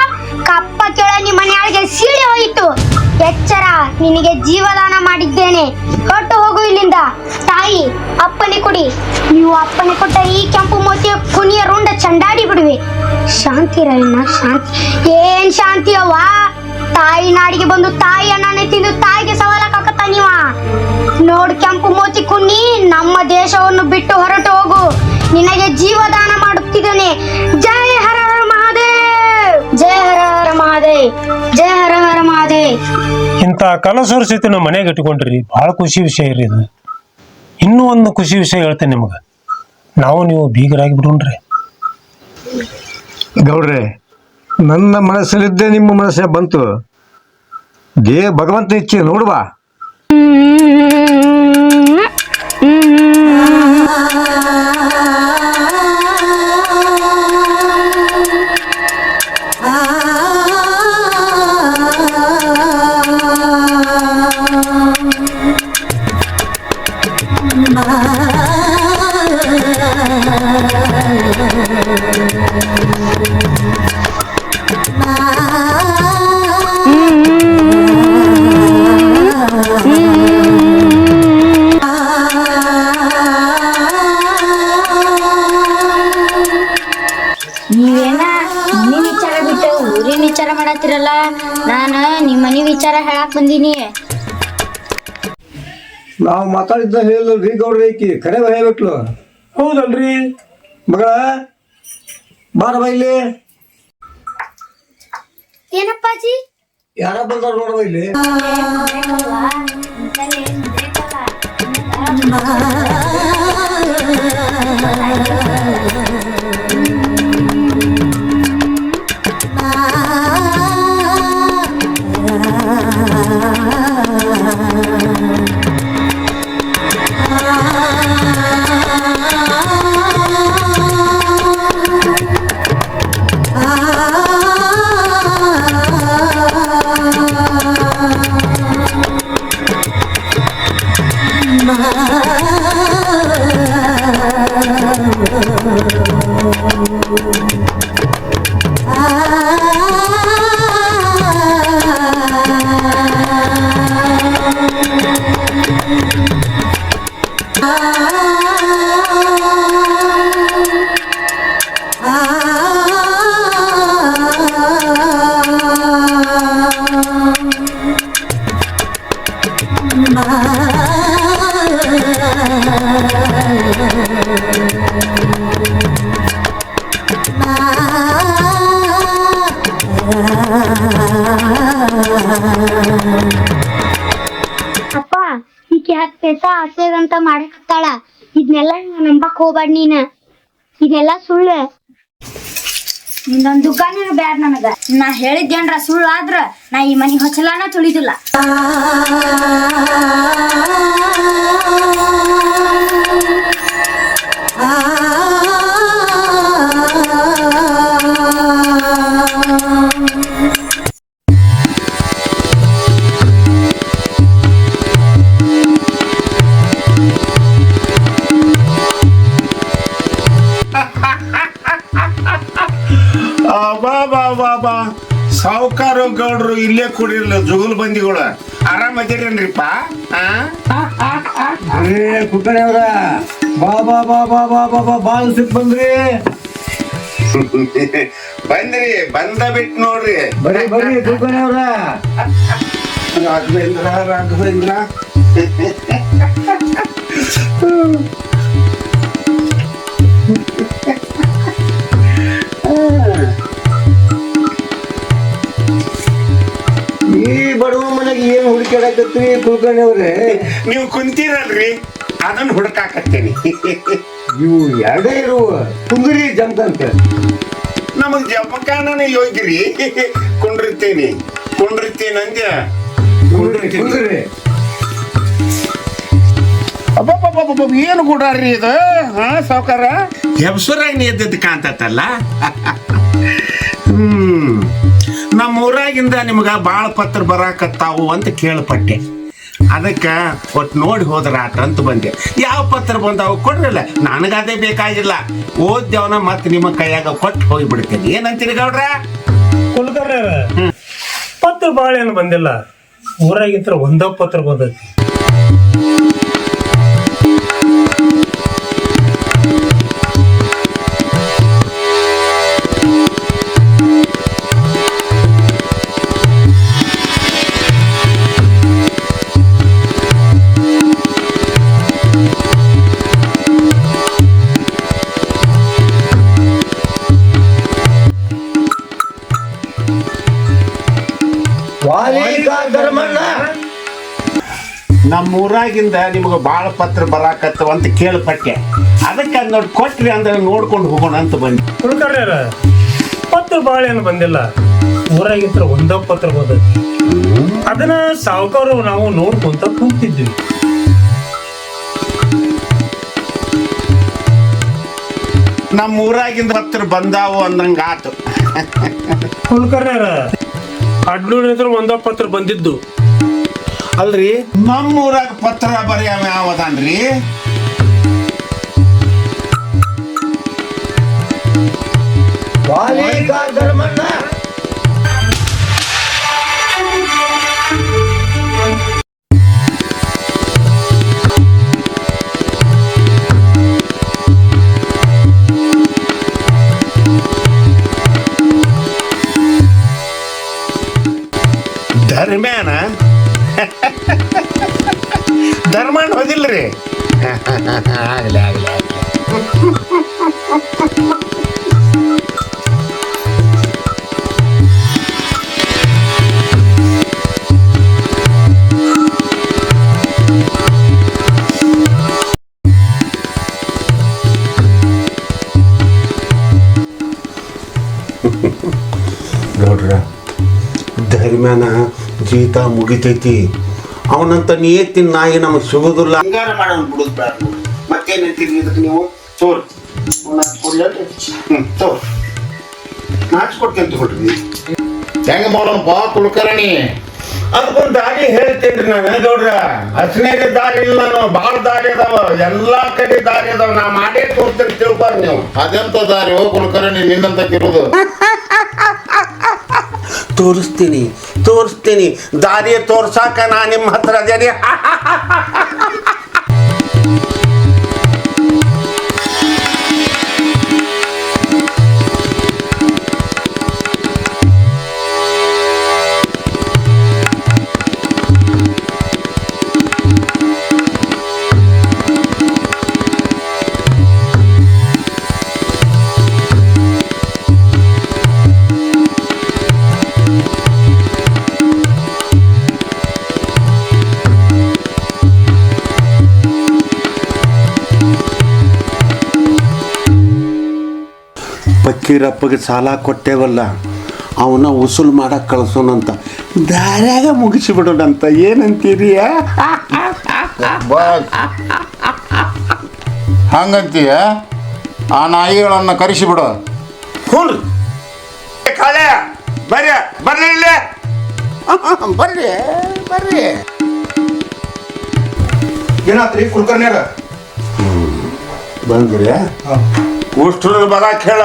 [SPEAKER 3] ಕಪ್ಪ ಕೇಳ ನಿಮ್ಮ ಮನೆಯಾಳಿಗೆ ಸೀಳಿ ಹೋಯಿತು. ಎಚ್ಚರ, ನಿನಗೆ ಜೀವದಾನ ಮಾಡಿದ್ದೇನೆ, ಹೊರಟು ಹೋಗು ಇಲ್ಲಿಂದ. ತಾಯಿ, ಅಪ್ಪನೆ ಕೊಡಿ. ನೀವು ಅಪ್ಪನೆ ಕೊಟ್ಟ ಈ ಕೆಂಪು ಮೋತಿಯ ಕುಣಿಯ ರುಂಡ ಚಂಡಾಡಿ ಬಿಡುವೆ. ಶಾಂತಿ ರಣ್ಣ, ಶಾಂತಿ. ಏನ್ ಶಾಂತಿ ಅವ್ವ? ತಾಯಿ ನಾಡಿಗೆ ಬಂದು ತಾಯಿ ಅನ್ನನೇ ತಿಂದು ತಾಯಿಗೆ ಸವಾಲಾಕತ್ತ ನೀವ ನೋಡ್ ಕೆಂಪು ಮೋತಿ ಕುನ್ನಿ, ನಮ್ಮ ದೇಶವನ್ನು ಬಿಟ್ಟು ಹೊರಟು ಹೋಗು. ನಿನಗೆ ಜೀವದಾನ ಮಾಡುತ್ತಿದ್ದಾನೆ. ಜೈ ಹರ ಹರ ಮಹಾದೇವ್, ಜಯ ಹರ ಹರ ಮಹಾದೇವ್, ಜಯ ಹರ ಹರ ಮಹಾದೇವ್.
[SPEAKER 10] ಇಂಥ ಕಲಸೂರ್ ಸಹಿತ ನಮ್ಮ ಮನೆಗೆ ಇಟ್ಕೊಂಡ್ರಿ, ಭಾಳ ಖುಷಿ ವಿಷಯ ರೀ ಇದು. ಇನ್ನೂ ಒಂದು ಖುಷಿ ವಿಷಯ ಹೇಳ್ತೇನೆ ನಿಮಗೆ. ನಾವು ನೀವು ಬೀಗರಾಗಿ ಬಿಡೋಣ್ರಿ.
[SPEAKER 9] ಗೌಡ್ರೆ, ನನ್ನ ಮನಸ್ಸಲ್ಲಿದ್ದೇ ನಿಮ್ಮ ಮನಸ್ಸೇ ಬಂತು. ಭಗವಂತ ಇಚ್ಛೆ ನೋಡುವ.
[SPEAKER 3] ನೀವೇನ ಮನಿ ವಿಚಾರ ಬಿಟ್ಟು ಊರಿನ ವಿಚಾರ ಮಾಡತ್ತಿರಲ್ಲ. ನಾನು ನಿಮ್ಮ ಮನಿ ವಿಚಾರ ಹೇಳಕ್ ಬಂದೀನಿ.
[SPEAKER 9] ನಾವು ಮಾತಾಡಿದ್ದ ಹೇಳಿದ್ರಿ ಗೌಡ್ರಿ, ಐಕಿ ಕರೆ ಹೇಳ್ಬಿಟ್ಲು.
[SPEAKER 10] ಹೌದಲ್ರಿ
[SPEAKER 9] ಮಗಳ ಬಾರ ಬಾ ಇಲ್ಲಿ.
[SPEAKER 3] ಏನಪ್ಪಾಜಿ?
[SPEAKER 9] ಯಾರ ಬಂದವ್ರು ನೋಡುವ ಇಲ್ಲಿ.
[SPEAKER 3] ಅಪ್ಪ, ಈಕೆ 10 ಪೈಸಾ ಆಸೆಗಂತ ಮಾಡಕತ್ತಾಳ. ಇದನ್ನೆಲ್ಲ ನಂಬಕ್ ಹೋಗ್ಬೇಡ ನೀನ. ಇದೆಲ್ಲ ಸುಳ್ಳು. ನಿಂದೊಂದು ದುಗ್ಗಾನ ಬ್ಯಾಡ ನನಗ. ನಾ ಹೇಳಿದ್ದೇನ್ರ ಸುಳ್ಳು ಆದ್ರ ನಾ ಈ ಮನಿ ಹೊಚ್ಚಲಾನ ತುಳಿದಿಲ್ಲ.
[SPEAKER 8] ಬಾ ಸಾವುಕಾರು ಗೌಡ್ರು ಇಲ್ಲೇ ಕೂಡಿರ್ಲ ಜುಗುಲ್ ಬಂದಿಗಳ. ಆರಾಮದಿರೇನ್ರಿಪ್ಪ?
[SPEAKER 9] ಕುಕ್ಕಣೆ ಅವ್ರ ಬಾ ಬಾ ಬಾ ಬಾ ಬಾ ಬಾ ಬಾ ಬಾಳ ಸಿಕ್ ಬಂದ್ರಿ.
[SPEAKER 8] ಬಂದ್ರಿ, ಬಂದ ಬಿಟ್ಟು ನೋಡ್ರಿ.
[SPEAKER 9] ಬರ್ರಿ ಬರ್ರಿ ಕುಕ್ಕಣೆ ಅವ್ರ.
[SPEAKER 8] ರಾಘವೇಂದ್ರ
[SPEAKER 9] ಈ ಬಡವ ಮನೆಗೆ ಏನ್ ಹುಡುಕಾಡಕತ್ರಿ ಕುಲಕರ್ಣಿ ಅವ್ರೆ?
[SPEAKER 8] ನೀವು ಕುಂತೀರಲ್ರಿ, ಅದನ್ನ ಹುಡುಕಾಕತ್ತೇನಿ.
[SPEAKER 9] ಇವು ಎರಡೇ ಇರುವ ಕುಂದ್ರಿ ಜಂತಂತ.
[SPEAKER 8] ನಮಗ್ ಜಪಕಾನ ಯೋಗ್ರಿ. ಕುಂಡಿರ್ತೇನಿ ಅಂದ್ಯ.
[SPEAKER 9] ಕುಂದ್ರಿ.
[SPEAKER 8] ಅಬ್ಬಬ್ಬಬ್ಬ, ಏನು ಗುಡಾರ್ರಿ ಇದು? ಸಾವುಕಾರ ಹೆಬ್ಸುರಾಗಿ ಎದ್ದದ್ದು ಕಾಣ್ತತ್ತಲ್ಲ. ನಮ್ಮ ಊರಾಗಿಂದ ನಿಮ್ಗ ಬಾಳ ಪತ್ರ ಬರಾಕತ್ತಾವು ಅಂತ ಕೇಳ್ಪಟ್ಟೆ. ಅದಕ್ಕ ಒಟ್ಟು ನೋಡಿ ಹೋದ್ರ ಆಟ ಅಂತ ಬಂದೆ. ಯಾವ ಪತ್ರ ಬಂದಾವು ಕೊಡ್ರಲ್ಲ, ನನಗದೇ ಬೇಕಾಗಿಲ್ಲ. ಓದ್ಯವನ ಮತ್ತೆ ನಿಮ್ಮ ಕೈಯಾಗ ಕೊಟ್ಟು ಹೋಗಿಬಿಡ್ತೇನೆ. ಏನಂತೀರಿ ಗೌಡ್ರ?
[SPEAKER 10] ಕುಲಕರ್ಣಿ ಪತ್ರ ಭಾಳ ಏನು ಬಂದಿಲ್ಲ. ಊರಾಗಿಂತ ಒಂದೋ ಪತ್ರ ಬಂದೈತಿ.
[SPEAKER 8] ನಮ್ಮ ಊರಾಗಿಂದ ನಿಮ್ಗೆ ಭಾಳ ಪತ್ರ ಬರಾಕತ್ತವ ಅಂತ ಕೇಳ್ಪಟ್ಟೆ. ಅದಕ್ಕೆ ಅದ್ ನೋಡಿ ಕೊಟ್ರಿ ಅಂದ್ರೆ ನೋಡ್ಕೊಂಡು ಹೋಗೋಣ ಅಂತ ಬಂದೆ.
[SPEAKER 10] ಕುಲಕರ್ಣ್ಯರ ಪತ್ರ ಭಾಳ ಏನು ಬಂದಿಲ್ಲ, ಊರಾಗಿತ್ರ ಒಂದ ಪತ್ರ ಬಂದ. ಅದನ್ನ ಸಾವುಕಾರು ನಾವು ನೋಡ್ಕೊಂತ ಕೂತಿದ್ವಿ.
[SPEAKER 8] ನಮ್ಮ ಊರಾಗಿಂದ ಪತ್ರ ಬಂದಾವು ಅಂದಂಗ ಆತು.
[SPEAKER 10] ಕುಲಕರ್ಣ್ಯರ ಅಡ್ಲೂರಿನ ಒಂದ ಪತ್ರ ಬಂದಿದ್ದು
[SPEAKER 8] ಅಲ್ರಿ, ನಮ್ಮ ಊರಾಗ ಪತ್ರ ಬರೆಯವ ಯಾವದನ್ರಿ? ಧರ್ಮ್ಯಾನ ಧರ್ಮನ್ ಹೋದಿಲ್ರಿ. ಆಗ್ಲಿ ಆಗ್ಲಿ ಆಗ್ಲಿ. ನೋಡ್ರ, ಧರ್ಮ್ಯಾನ ಜೀತ ಮುಗಿತೈತಿ. ಅವನಂತ ನಿಯತ್ತಿನ ನಾಯಿ ನಮಗೆ ಸಿಗೋದಿಲ್ಲ. ಹಂಗಾರ ಮಾಡೋಣ ಬಿಡುದು ಬೇಡ. ಮತ್ತೇನಂತೀರಿ ಇದಕ್ಕೆ ನೀವು? ತೋರ್ ತೋರ್ ನಾಚ್ಕೊಡ್ತೇನೆ ತಗೊಳ್ರಿ.
[SPEAKER 4] ಹೆಂಗ ಮಾಡೋಣಪ್ಪ ಕುಲಕರ್ಣಿ?
[SPEAKER 8] ಅದಕ್ಕೊಂದು ದಾರಿ ಹೇಳ್ತೇನ್ರಿ ನಾನು ಗೌಡ್ರ. ಅಸನೇಗೆ ದಾರಿ ಇಲ್ಲ, ನಾನು ಭಾಳ ದಾರಿ ಅದಾವ, ಎಲ್ಲಾ ಕಡೆ ದಾರಿ ಅದಾವ. ನಾ ಮಾಡೇ ತೋರ್ತೇನೆ ತಿಳ್ಬಾರ್ದು ನೀವು.
[SPEAKER 4] ಅದೆಂತ ದಾರಿ ಹೋ ಕುಲಕರ್ಣಿ ನಿನ್ನಂತ ಕಿರುದು?
[SPEAKER 8] ತೋರಿಸ್ತೀನಿ ದಾರಿ ತೋರ್ಸಾಕ ನಾ ನಿಮ್ಮ ಹತ್ರ ಅದೇನಿ. ಫಕೀರಪ್ಪಗೆ ಸಾಲ ಕೊಟ್ಟೇವಲ್ಲ, ಅವನ ವಸೂಲ್ ಮಾಡಕ್ಕೆ ಕಳ್ಸೋಣಂತ ದಾರ್ಯಾಗ ಮುಗಿಸಿಬಿಡೋಣಂತ. ಏನಂತೀರಿ?
[SPEAKER 4] ಹಂಗಂತೀಯ? ಆ ನಾಯಿಗಳನ್ನ ಕರೆಸಿಬಿಡು.
[SPEAKER 8] ಹ್ಞೂ ಕಾಳೆ ಬರ್ರಿ ಇಲ್ಲೇ ಬರ್ರಿ.
[SPEAKER 7] ಏನಾತ್ರಿ ಕುಲಕರ್ಣ್ಯರ?
[SPEAKER 8] ಬಂದ್ರಿ? ಉಷ್ಟ್ರ ಬರಕ್ಕೆ ಹೇಳ,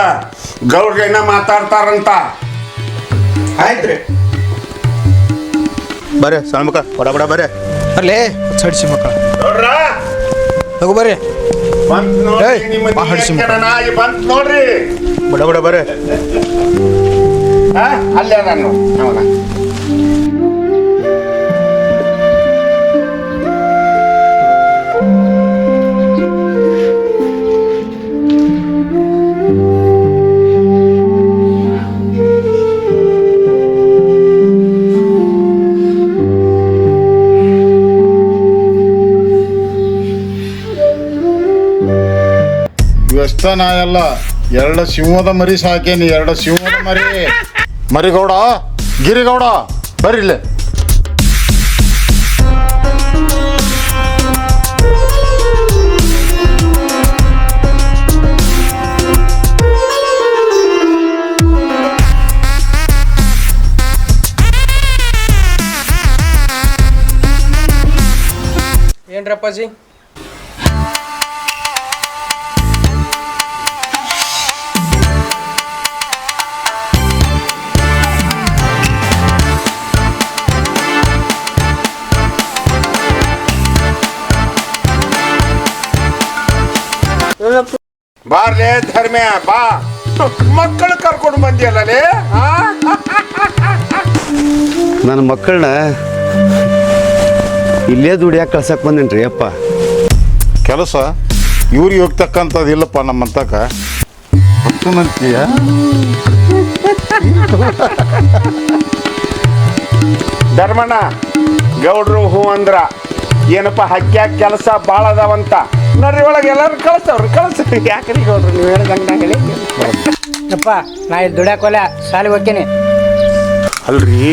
[SPEAKER 8] ಗೌಡ್ರ ಏನ ಮಾತಾಡ್ತಾರಂತ.
[SPEAKER 7] ಆಯ್ತ್ರಿ.
[SPEAKER 1] ಬರ್ರಿ ಸಣ್ಣ ಮಕ್ಕ ಬಡ ಬರ್ರಿ.
[SPEAKER 7] ಅಲ್ಲೇ ಚಡ್ಸಿ ಮಕ್ಕಳ
[SPEAKER 8] ನೋಡ್ರ
[SPEAKER 7] ಹೋಗು ಬರ್ರಿ.
[SPEAKER 8] ಬಂತ್ ನೋಡ್ರಿ, ನಿಮ್ಮ ನಾಯಿ ಬಂತ್ ನೋಡ್ರಿ.
[SPEAKER 1] ಬಡ ಬರ್ರಿ.
[SPEAKER 8] ಅಲ್ಲೇ ನಾನು ಅವನ
[SPEAKER 4] ವ್ಯಸ್ತ ನಾಯಲ್ಲ, ಎರಡು ಸಿಂಹದ ಮರಿ ಸಾಕೇನಿ. ಎರಡು ಸಿಂಹದ ಮರಿ. ಮರಿಗೌಡ, ಗಿರಿಗೌಡ ಬರ್ರಿ ಇಲ್ಲೇ.
[SPEAKER 7] ಏನ್ರಪ್ಪಾಜಿ?
[SPEAKER 8] ಬಾರ್ಲೇ ಧರ್ಮ್ಯ ಬಾ. ಮಕ್ಕಳು ಕರ್ಕೊಂಡು ಬಂದಿಯಲ್ಲೇ.
[SPEAKER 11] ನನ್ನ ಮಕ್ಕಳನ್ನ ಇಲ್ಲೇ ದುಡಿಯಾಕೆ ಕಳ್ಸಕ್ಕೆ ಬಂದೇನ್ರಿ ಅಪ್ಪ.
[SPEAKER 4] ಕೆಲಸ ಇವ್ರಿಗೆ ಹೋಗ್ತಕ್ಕಂಥದ್ದು ಇಲ್ಲಪ್ಪ ನಮ್ಮಂತಕ.
[SPEAKER 8] ಧರ್ಮಣ್ಣ ಗೌಡ್ರು ಹೂ ಅಂದ್ರ ಏನಪ್ಪ ಹಕ್ಕ್ಯಾಗ ಕೆಲಸ ಭಾಳ ಅದಾವಂತ ನಡ್ರಿ ಒಳಗೆ ಎಲ್ಲರೂ ಕಳಿಸ್ತವ್ರಿ ಕಳಿಸ್ರಿ ಯಾಕ್ರಿ ಗೌಡ್ರು ನೀವು ಹೇಳ್ದಂಗೆ
[SPEAKER 6] ಯಪ್ಪ ನಾ ಇಲ್ಲಿ ದುಡ್ಯಾಕೋಲ್ಲ ಶಾಲೆಗೆ ಹೋಗ್ತೀನಿ.
[SPEAKER 8] ಅಲ್ರಿ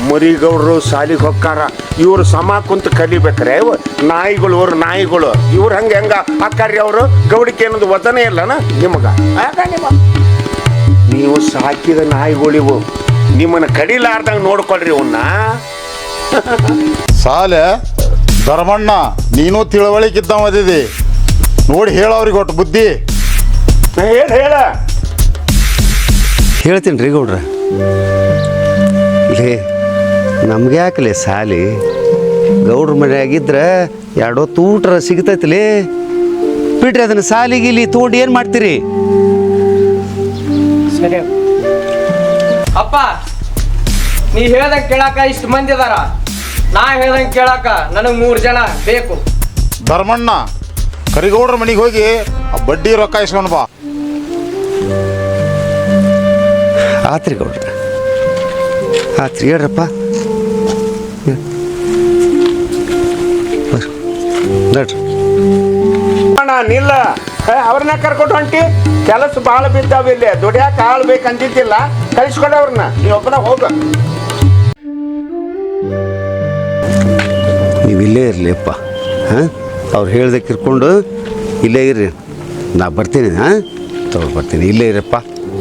[SPEAKER 8] ಮರಿಗೌಡ್ರು ಸಾಲಿಗೆ ಹೊಕ್ಕಾರ ಇವ್ರು ಸಮ ಕುಂತ ಕಲಿಬೇಕ್ರೆ ನಾಯಿಗಳು ಇವ್ರು ನಾಯಿಗಳು ಇವ್ರು ಹೆಂಗ ಅಕ್ಕಾರಿ ಅವರು ಗೌಡಿಕೆ ಅನ್ನೋದು ವಚನ ಇಲ್ಲನ ನಿಮಗ ನೀವು ಸಾಕಿದ ನಾಯಿಗಳಿವು ನಿಮ್ಮನ್ನ ಕಡಿಲಾರ್ದಂಗ ನೋಡ್ಕೊಳ್ರಿ ಅವನ್ನ.
[SPEAKER 4] ಸಾಲೆ ಧರ್ಮಣ್ಣ ನೀನು ತಿಳುವಳಿಕಿದ್ದವದಿದಿ ನೋಡಿ ಹೇಳವ್ರಿಗೆ ಒಟ್ಟು ಬುದ್ಧಿ
[SPEAKER 8] ಹೇಳ
[SPEAKER 11] ಹೇಳ್ತೀನಿ ರೀ ಗೌಡ್ರ. ಲೇ ನಮ್ಗೆ ಯಾಕಲೇ ಸಾಲಿ ಗೌಡ್ರ ಮನೆಯಾಗಿದ್ರೆ ಎರಡೋ ತೂಟ್ರ ಸಿಗ್ತೈತಿಲೇ ಬಿಟ್ರಿ ಅದನ್ನು ಸಾಲಿಗೆ ಇಲ್ಲಿ ತೊಗೊಂಡು ಏನು ಮಾಡ್ತೀರಿ?
[SPEAKER 6] ಸರಿ ಅಪ್ಪ, ನೀ ಹೇಳ್ದಂಗೆ ಕೇಳಾಕ ಇಷ್ಟು ಮಂದಿ ಅದಾರ, ನಾ ಹೇಳ್ದಂಗೆ ಕೇಳಾಕ ನನಗೆ 3 ಜನ ಬೇಕು.
[SPEAKER 4] ಧರ್ಮಣ್ಣ ಕರಿಗೌಡ್ರ ಮನೆಗೆ ಹೋಗಿ ಆ ಬಡ್ಡಿ ರೊಕ್ಕ ಇಸ್ಕೊಂಡು ಬಾ.
[SPEAKER 11] ಆತ್ರಿ ಗೌಡ್ರ ಆತ್ರಿ ಹೇಳ್ರಪ್ಪ ನಡ್ರಿ.
[SPEAKER 8] ನಿಲ್ಲ ಅವ್ರನ್ನ ಕರ್ಕೊಂಡು ಹೊಂಟಿ ಕೆಲಸ ಭಾಳ ಬಿದ್ದಾವ ಇಲ್ಲಿ ದುಡ್ಯಾಕ ಆಳ್ ಬೇಕಂತಿದ್ದಿಲ್ಲ ಕಳಿಸ್ಕೊಡವ್ರನ್ನ ನೀ ಒಬ್ಬನ ಹೋಗ.
[SPEAKER 11] ನೀವು ಇಲ್ಲೇ ಇರಲಿ ಅಪ್ಪ. ಹಾಂ ಅವ್ರು ಹೇಳ್ದೆ ಕಿರ್ಕೊಂಡು ಇಲ್ಲೇ ಇರ್ರಿ, ನಾ ಬರ್ತೀನಿ. ಹಾಂ ತಗೊಂಡು ಬರ್ತೀನಿ, ಇಲ್ಲೇ ಇರಪ್ಪ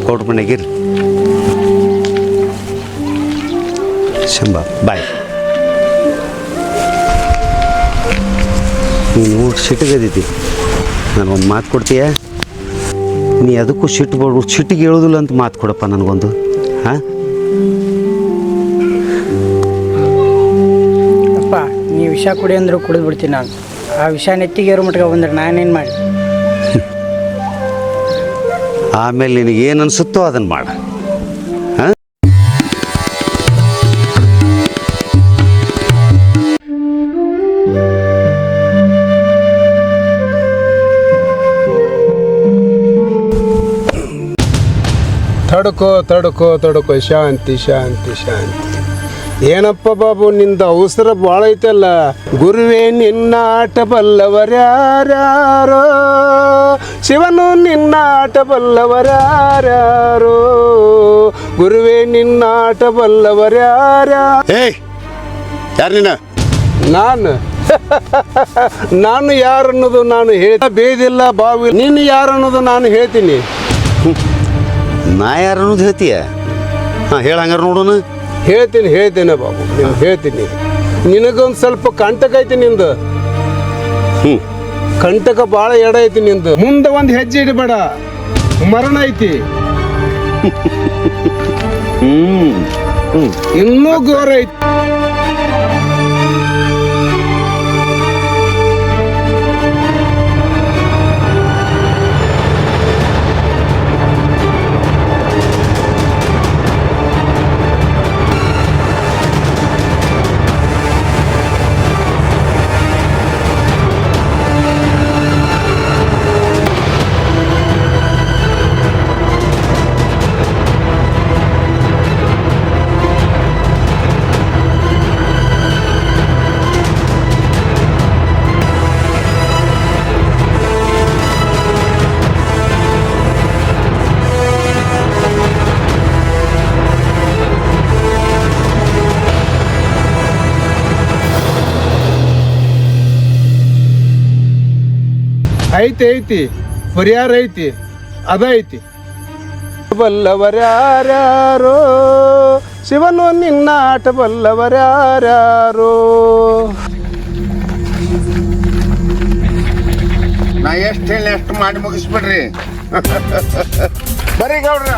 [SPEAKER 11] ಗೌಡ್ರ ಮನೆಗಿರ್ರಿ. ಶಂಬ ಬಾಯ್. ನೀನು ಸಿಟ್ಟಿಗದೈತಿ, ನನಗೊಂದು ಮಾತು ಕೊಡ್ತೀಯ? ನೀ ಅದಕ್ಕೂ ಸಿಟ್ಟಿಗೆ ಹೇಳೋದಿಲ್ಲ ಅಂತ ಮಾತು ಕೊಡಪ್ಪ ನನಗೊಂದು. ಹಾಂ
[SPEAKER 6] ಅಪ್ಪ, ನೀ ವಿಷ ಕುಡಿ ಅಂದರೂ ಕುಡಿದು ಬಿಡ್ತೀನಿ ನಾನು. ಆ ವಿಷ ನೆತ್ತಿಗೆ ಏರೋ ಮಟ್ಟ ಬಂದ್ರೆ ನಾನೇನು ಮಾಡಿ?
[SPEAKER 11] ಆಮೇಲೆ ನಿನಗೆ ಏನು ಅನಿಸುತ್ತೋ ಅದನ್ನು ಮಾಡ. ಹಾಂ
[SPEAKER 12] ತಡ್ಕೋ ಶಾಂತಿ ಶಾಂತಿ ಶಾಂತಿ. ಏನಪ್ಪ ಬಾಬು ನಿಂದ ಅವಸರ ಭಾಳ ಐತಲ್ಲ. ಗುರುವೇ ನಿನ್ನ ಆಟ ಬಲ್ಲವರ್ಯಾರ್ಯಾರೋ, ಶಿವನು ನಿನ್ನ ಆಟ ಬಲ್ಲವರ್ಯಾರ್ಯಾರೋ, ಗುರುವೇ ನಿನ್ನ ಆಟ ಬಲ್ಲವರ್ಯಾರ್ಯಾ.
[SPEAKER 11] ಏಯ್ ಯಾರು ನೀನು?
[SPEAKER 12] ನಾನು ಯಾರು ಅನ್ನೋದು ನಾನು ಹೇಳ್ತಾ ಬೇದಿಲ್ಲ ಬಾವಿ. ನೀನು ಯಾರು ಅನ್ನೋದು ನಾನು ಹೇಳ್ತೀನಿ.
[SPEAKER 11] ನಾ ಯಾರು ಅನ್ನೋದು ಹೇಳ್ತೀಯ? ಹಾಂ ಹೇಳಂಗಾರ ನೋಡೋಣ.
[SPEAKER 12] ಹೇಳ್ತೀನಿ ಬಾಬು, ನೀನು ಹೇಳ್ತೀನಿ. ನಿನಗೊಂದು ಸ್ವಲ್ಪ ಕಂಟಕ ಐತಿ ನಿಂದು. ಕಂಟಕ ಭಾಳ ಎಡ ಐತಿ ನಿಂದು. ಮುಂದೆ ಒಂದು ಹೆಜ್ಜೆ ಇಡಬೇಡ, ಮರಣ ಐತಿ. ಇನ್ನೂ ಘೋರ ಐತಿ. ಐತಿ ಪರಿಹಾರ ಐತಿ, ಅದ ಐತಿ. ಬಲ್ಲವರ್ಯಾರ್ಯಾರೋ, ಶಿವನು ನಿನ್ನ ಆಟ ಬಲ್ಲವರ್ಯಾರ್ಯಾರೋ.
[SPEAKER 8] ನಾ ಎಷ್ಟು ಹೇಳಿ ಎಷ್ಟು ಮಾಡಿ ಮುಗಿಸ್ಬಿಡ್ರಿ. ಬರೀ ಗೌಡ್ರ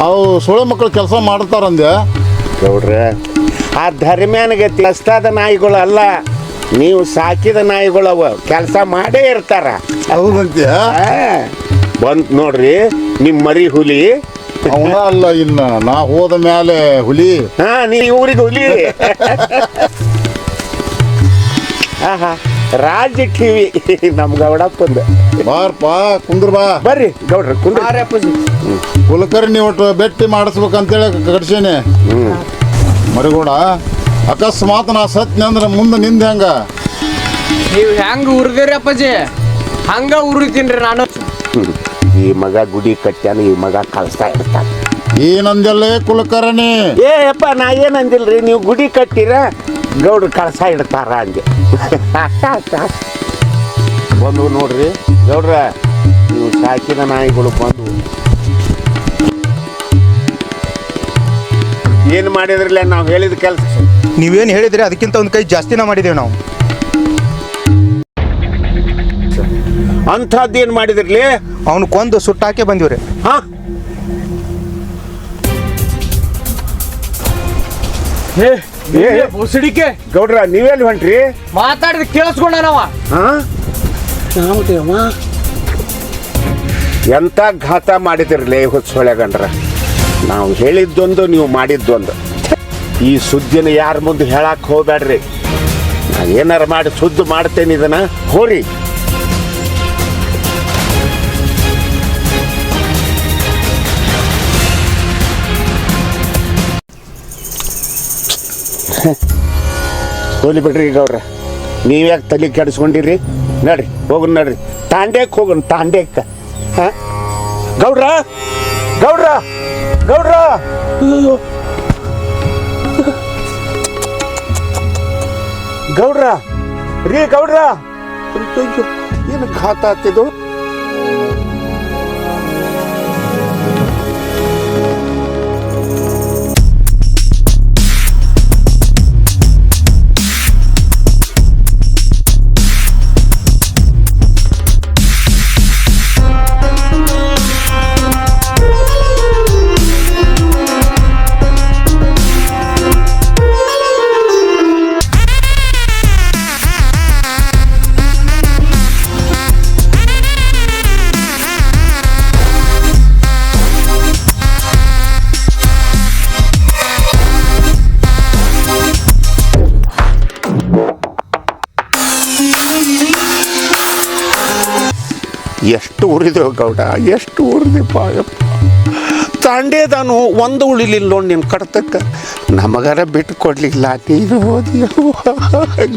[SPEAKER 4] ಅವು ಸುಳೆ ಮಕ್ಕಳು ಕೆಲಸ ಮಾಡ್ತಾರಂದೆ.
[SPEAKER 8] ಗೌಡ್ರ ಆ ಧರ್ಮ್ಯಾನಿಗೆ ಕಷ್ಟದ ನಾಯಿಗಳು ಅಲ್ಲ, ನೀವು ಸಾಕಿದ ನಾಯಿಗಳು ಅವ ಕೆಲಸ ಮಾಡೇ ಇರ್ತಾರ.
[SPEAKER 4] ಹೌದಂತೀಯ?
[SPEAKER 8] ಬಂತ್ ನೋಡ್ರಿ ನಿಮ್ಮ ಮರಿ ಹುಲಿ.
[SPEAKER 4] ಅವನ ಅಲ್ಲ, ಇನ್ನ ನಾ ಹೋದ ಮೇಲೆ ಹುಲಿ.
[SPEAKER 8] ಹಾ, ನೀ ಊರಿಗೆ ಹುಲಿ. ಆಹಾ, ರಾಜ ಟಿವಿ ನಮ್ ಗೌಡಪ್ಪಂದ.
[SPEAKER 4] ಬಾರ್ಪ ಕುಂದ್ರ ಬಾ.
[SPEAKER 8] ಬರ್ರಿ ಗೌಡ್ರ ಕುಂದ್ರ.
[SPEAKER 4] ಕುಲಕರ್ಣಿ ಒಟ್ಟು ಭೇಟಿ ಮಾಡಿಸ್ಬೇಕಂತೇಳಿ ಕಡ್ಸೇನೆ. ಮರಿಗೌಡ, ಅಕಸ್ಮಾತ್ ನಾ ಸತ್ನೆ ಅಂದ್ರೆ ಮುಂದೆ ನಿಂದ ಹೆಂಗ?
[SPEAKER 6] ನೀವು ಹೆಂಗ ಉರ್ದಿರಿ ಅಪ್ಪಾಜಿ ಹಂಗ ಉರಿತೀನ್ರಿ ನಾನು.
[SPEAKER 8] ಈ ಮಗ ಗುಡಿ ಕಟ್ಟ್ಯಾನ, ಈ ಮಗ ಕಳ್ಸ್ತಾ ಇರ್ತಾನ.
[SPEAKER 4] ಏನಂದಲ್ಲೇ ಕುಲಕರ್ಣಿ?
[SPEAKER 8] ಏ ಅಪ್ಪ, ನಾ ಏನಂದಿಲ್ರಿ, ನೀವು ಗುಡಿ ಕಟ್ಟಿರ ಗೌಡ್ರು ಕಳ್ಸ ಇಡ್ತಾರ ಅಂದೆ. ಬಂದು ನೋಡ್ರಿ ಗೌಡ್ರ, ನೀವು ಸಾಕಿದ ನಾಯಿಗಳು ಬಂದು ಏನು ಮಾಡಿದ್ರಲ್ಲ ನಾವು ಹೇಳಿದ ಕೆಲಸ.
[SPEAKER 12] ನೀವೇನು ಹೇಳಿದ್ರಿ ಅದಕ್ಕಿಂತ ಒಂದು ಕೈ ಜಾಸ್ತಿನ ಮಾಡಿದೇವೆ ನಾವು.
[SPEAKER 8] ಅಂಥದ್ದೇನು ಮಾಡಿದ್ರಲಿ?
[SPEAKER 12] ಅವನು ಕೊಂದು ಸುಟ್ಟಾಕೆ ಬಂದಿವ್ರಿ.
[SPEAKER 8] ಹಾ,
[SPEAKER 6] ಬುಸಡಿಕೆ
[SPEAKER 8] ಗೌಡ್ರ ನೀವೆಲ್ಲಿ ಹೊಂಟ್ರಿ?
[SPEAKER 6] ಮಾತಾಡಿದ ಕೇಳಿಸ್ಕೊಂಡ ನಾವ.
[SPEAKER 8] ಹಾ, ಎಂತ ಘಾತ ಮಾಡಿದಿರ್ಲಿ ಹುಚ್ಚೊಳೆಗಂಡ್ರ. ನಾವು ಹೇಳಿದ್ದೊಂದು, ನೀವು ಮಾಡಿದ್ದೊಂದು. ಈ ಸುದ್ದಿನ ಯಾರ ಮುಂದೆ ಹೇಳಕ್ ಹೋಗ್ಬೇಡ್ರಿ. ನಾ ಏನಾರ ಮಾಡಿ ಸುದ್ದಿ ಮಾಡ್ತೇನೆ ಇದನ್ನ. ಹೋರಿ ಹೋಲಿ ಬಿಡ್ರಿ ಗೌಡ್ರ, ನೀವ್ಯಾಕೆ ತಲೆ ಕೆಡಿಸ್ಕೊಂಡಿರಿ? ನಡ್ರಿ ಹೋಗೋಣ, ನಡ್ರಿ ತಾಂಡ್ಯಕ್ಕೆ ಹೋಗೋಣ, ತಾಂಡ್ಯಕ್ಕೆ. ಹಾ ಗೌಡ್ರ, ಗೌಡ್ರ, ಗೌಡ್ರ, ಗೌಡ್ರ ರೀ, ಗೌಡ್ರ, ಏನು ಘಾತ ಆಗ್ತಿದ್ದು? ಎಷ್ಟು ಉರಿದೇವು ಗೌಡ, ಎಷ್ಟು ಉರಿದೆಪ್ಪ. ತಾಂಡೇದಾನು ಒಂದು ಉಳಿಲಿಲ್ಲ ನೋಡಿ ನಿನ್ನ ಕಡ್ತಕ್ಕೆ. ನಮಗಾರ ಬಿಟ್ಟು ಕೊಡ್ಲಿಲ್ಲ, ನೀನು ಹೋದಿ.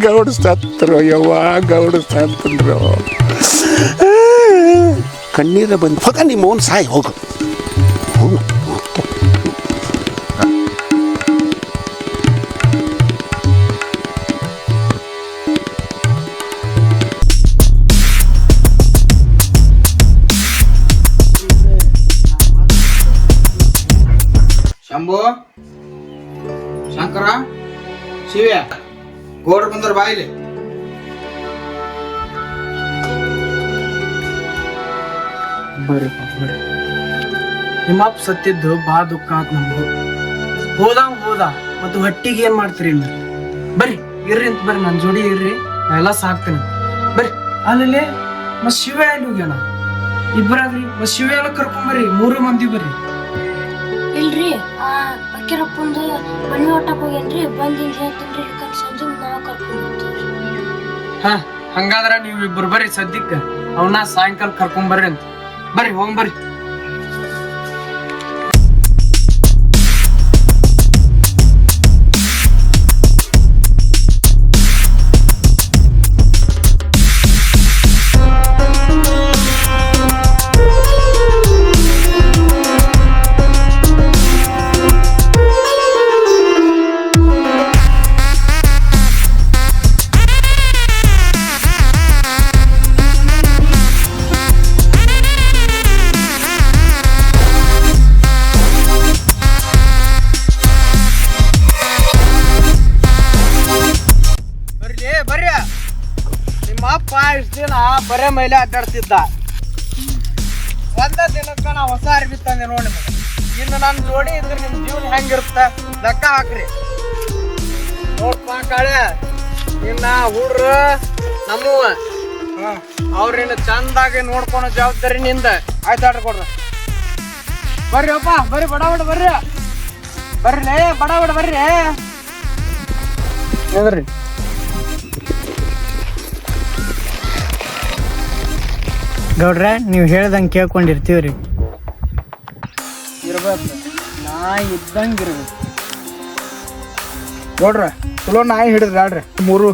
[SPEAKER 8] ಗೌಡ ಸತ್ರು ಯವ್ವ, ಗೌಡ ಸತ್ರು. ಕಣ್ಣೀರ ಬಂದು ಹೋಗ, ನಿಮ್ಮ ಅವನು ಸಾಯಿ ಹೋಗು.
[SPEAKER 7] ಶಂಭು, ಶಂಕರ, ಶಿವ್ಯ, ಗೋಡ್ರು ಬಂದ್ರ ಬಾಯಿಲಿ. ಬರ್ರಿ ಬರ್ರಿ. ನಿಮ್ಮಪ್ಪ ಸತ್ತಿದ್ದು ಬಾ ದುಃಖ ಆತ್ ನಮ್ದು. ಹೋದ ಮತ್ತು ಹೊಟ್ಟಿಗೆ ಏನ್ ಮಾಡ್ತೀರಿ? ಬರ್ರಿ ಇರ್ರಿ ಅಂತ ಬರ್ರಿ, ನನ್ನ ಜೋಡಿ ಇರ್ರಿ, ನಾ ಎಲ್ಲ ಸಾಕ್ತೀನಿ. ಬರ್ರಿ. ಅಲ್ಲಿ ಮತ್ ಶಿವ ಎಲ್ಲಿ ಹೋಗ್ಯಾನ? ಇಬ್ಬರಾದ್ರಿ, ಮತ್ ಶಿವ ಎಲ್ಲ ಕರ್ಕೊಂಬರ್ರಿ, 3 ಮಂದಿ ಬರ್ರಿ.
[SPEAKER 3] ಇಲ್ರಿ, ಅಕ್ಕಿರಪ್ಪಂದು ಮನಿ ಹೊಟ್ಟಕ್ ಹೋಗ್ಯಾನ್ರಿ, ಬಂದಿಲ್ರಿ ಅಂತಂದ್ರಿ. ಸಂಜೆ ನಾವ್ ಕರ್ಕೊಂಡ್ ಬರ್ತೀವ್ರಿ.
[SPEAKER 6] ಹಾ, ಹಂಗಾದ್ರ ನೀವ್ ಇಬ್ಬರು ಬರ್ರಿ, ಸದ್ಯಕ್ಕ ಅವನ್ನ ಸಾಯಂಕಾಲ ಕರ್ಕೊಂಬರ್ರಿ ಅಂತ. ಬರ್ರಿ, ಹೋಗ್ಬರ್ರಿ. ಇಷ್ಟ ದಿನ ಬರೇ ಮೈಲೆ ಅಡ್ಡಾಡ್ತಿದ್ದ. ಒಂದ ದಿನಕ್ಕ ನಾ ಹೊಸ ಅರ್ಬಿ ತಂದೆ ನೋಡಿ. ಇನ್ನು ನನ್ನ ಜೋಡಿ ಇದ್ರೆ ನಿಮ್ ಜೀವನ ಹೆಂಗಿರುತ್ತ ಲೆಕ್ಕ ಹಾಕ್ರಿ. ನೋಡ್ಪಾ ಕಾಳೆ, ಇನ್ನ ಹುಡ್ರು ನಮ್ಮವ ಅವ್ರಿನ್ನ ಚಂದಾಗಿ ನೋಡ್ಕೊಳೋ ಜವಾಬ್ದಾರಿ ನಿಂದ. ಆಯ್ತು ಆರ್ಡ್ರ್ ಕೊಡ್ರ. ಬರ್ರಿ ಅಪ್ಪ, ಬರ್ರಿ ಬಡ ಬಡ ಬರ್ರಿ, ಬರ್ರಿ ಬಡ ಬಡ ಬರ್ರಿ. ಎದ್ರಿ
[SPEAKER 7] ಗೌಡ್ರೆ, ನೀವು ಹೇಳ್ದಂಗೆ ಕೇಳ್ಕೊಂಡಿರ್ತೀವ್ರಿ. ಇರ್ಬೇಕು, ನಾಯಿ ಇದ್ದಂಗೆ ಇರ್ಬೇಕು. ನೋಡ್ರ ಚಲೋ ನಾಯಿ ಹಿಡಿದ್ರಿ ಆಡ್ರಿ 3.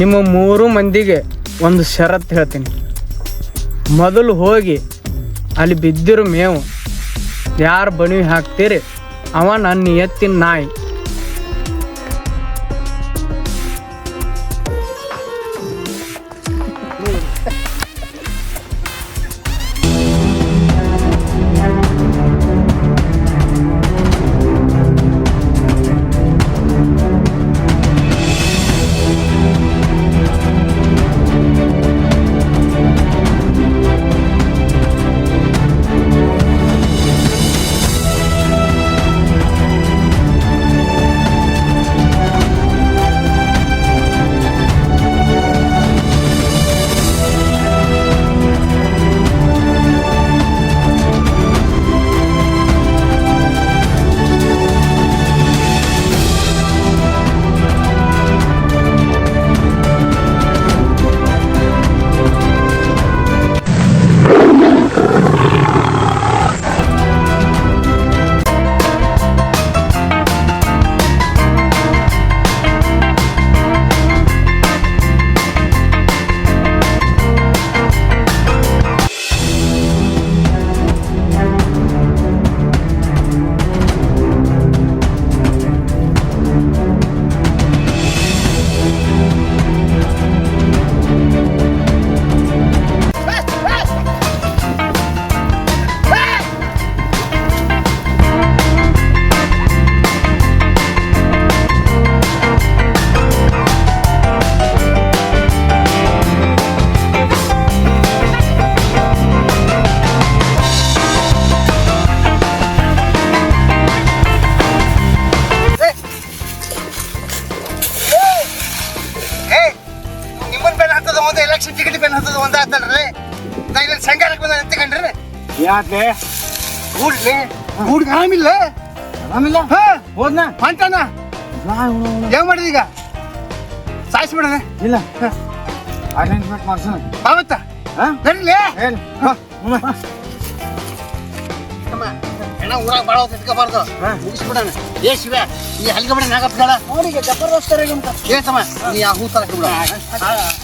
[SPEAKER 7] ನಿಮ್ಮ 3 ಮಂದಿಗೆ ಒಂದು ಷರತ್ತು ಹೇಳ್ತೀನಿ. ಮೊದಲು ಹೋಗಿ ಅಲ್ಲಿ ಬಿದ್ದಿರೋ ಮೇವು ಯಾರು ಬಣವಿ ಹಾಕ್ತೀರಿ ಅವ ನನ್ನ ಎತ್ತಿನ ನಾಯಿ.
[SPEAKER 1] ಎಲೆಕ್ಷನ್ ಟಿಕೆಟ್ ಬೆನ್ ಹತ್ತದ ಒಂದ ಆತಲ್ರಿ. ನಾ ಇಲ್ಲಿ ಸಂಘಾರಕ್ಕೆ ಬಂದ ನಿಂತ್ಕೊಂಡ್ರಿ.
[SPEAKER 12] ಯಾಕೆ
[SPEAKER 1] ಕೂಡ್ಲಿ ಕೂಡ್ಗೆ ಆರಾಮಿಲ್ಲ.
[SPEAKER 12] ಆರಾಮಿಲ್ಲ ಹೋದ್ನ
[SPEAKER 1] ಹೊಂಟಾನ. ಹೆಂಗ್ ಮಾಡಿದ ಈಗ? ಸಾಯಿಸ್ಬಿಡಣ.
[SPEAKER 12] ಇಲ್ಲ ಅರೇಂಜ್ಮೆಂಟ್ ಮಾಡ್ಸೋಣ.
[SPEAKER 1] ಆವತ್ತ ಬರ್ಲಿ ಹೆಣ ಊರಾಗ ಬಾಳ ತಿಟ್ಕೋಬಾರ್ದು. ಮುಗಿಸ್ಬಿಡಣ. ಏ ಶಿವ, ನೀ ಹಲ್ಗೆ ಬಿಡ ನಾಗಪ್ಪಳ ಅವನಿಗೆ ಜಬರ್ದಸ್ತ್ ಏ ತಮ್ಮ, ನೀ ಆ ಹೂ ತರಕ್ಕೆ ಬಿಡ.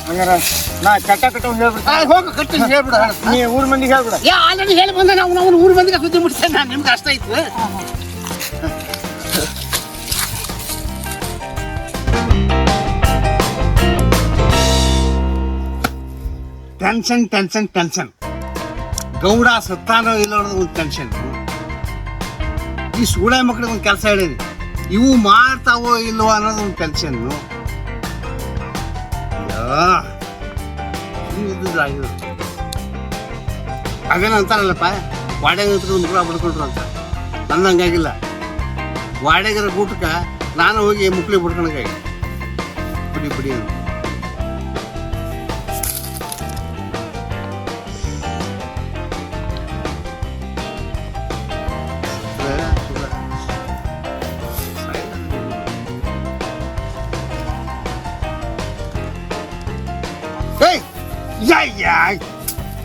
[SPEAKER 12] ಹಂಗಾರ ನಾ ಕಟ್ಟ ಹೇಳ್ಬಿಡ.
[SPEAKER 1] ಹೋಗ ಕಟ್ಟಿ ಹೇಳ್ಬಿಡ.
[SPEAKER 12] ನೀ ಊರ್ ಮಂದಿಗೆ ಹೇಳ್ಬಿಡ.
[SPEAKER 1] ಯಾ ಆಲ್ರೆಡಿ ಹೇಳಿ ಬಂದ. ನಾವು ಊರ್ ಮಂದಿಗೆ ಸುದ್ದಿ ಮುಟ್ತೇನೆ. ನಾನು ನಿಮ್ಗೆ ಅಷ್ಟ ಇತ್ತು. Tension tension tension. ಗೌಡ ಸತ್ತಾನೋ ಇಲ್ಲ ಅನ್ನೋದು ಒಂದು ಟೆನ್ಷನ್. ಈ ಸೂಳೆ ಮಕ್ಕಳಿಗೆ ಒಂದು ಕೆಲಸ ಹೇಳಿನಿ, ಇವು ಮಾಡ್ತಾವೋ ಇಲ್ವೋ ಅನ್ನೋದು ಒಂದು ಟೆನ್ಷನ್ನು. ಅವೇನ ಅಂತಾರಲ್ಲಪ್ಪ, ವಾಡ್ಯಾಗ ಒಂದು ಕೂಡ ಬಡ್ಕೊಂಡ್ರು ಅಂತ. ನನ್ನ ಹಂಗಾಗಿಲ್ಲ. ವಾಡ್ಯಾಗರ ಊಟಕ್ಕೆ ನಾನು ಹೋಗಿ ಮುಕ್ಳಿ ಬಿಡ್ಕೊಂಡಾಗ ಬಿಡಿ ಬಿಡಿ ಅಂತ.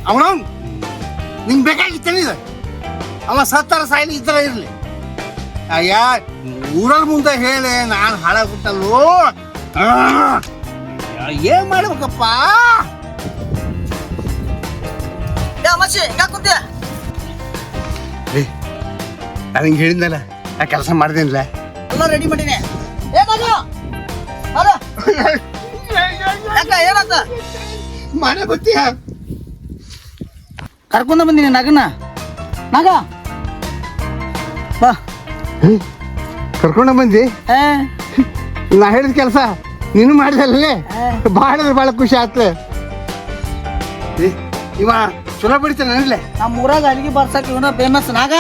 [SPEAKER 1] ಅವನ ನಿಂಗೆ ಬೇಕಾಗಿತ್ತೇನೆ ಇದು. ಅವ ಸತ್ತರ ಸಾಯಿಲಿ ಈ ಥರ ಇರಲಿ. ಅಯ್ಯ ಊರಲ್ಲಿ ಮುಂದೆ ಹೇಳಿ ನಾನು ಹಾಳಾಗ್ಬಿಟ್ಟಲ್ಲೋ. ಏನ್ ಮಾಡ್ಬೇಕಪ್ಪ? ನಾನು ಹಿಂಗೆ ಹೇಳಿದ್ನಲ್ಲ, ಆ ಕೆಲಸ ಮಾಡ್ದೇನಿಲ್ಲ.
[SPEAKER 6] ಎಲ್ಲ ರೆಡಿ ಮಾಡೀನಿ. ಏನಾತ
[SPEAKER 1] ಮನೆ ಗೊತ್ತೀಯ?
[SPEAKER 6] ಕರ್ಕೊಂಡ ಬಂದೀನಿ ನಗನ. ನಗ ಬಾ
[SPEAKER 1] ಕರ್ಕೊಂಡ ಬಂದಿ ನಾ ಹೇಳಿದ ಕೆಲಸ ನೀನು ಮಾಡಿದಲ್ಲೇ ಭಾಳ ಖುಷಿ ಆಯ್ತು. ಇವ ಚಲೋ ಬಿಡ್ತಾನೆ ನನ್ಲೆ
[SPEAKER 6] ನಮ್ಮ ಊರಾಗ ಅಲ್ಲಿಗೆ ಬರ್ಸಕ್ ಇವನ ಫೇಮಸ್ ನಾಗ.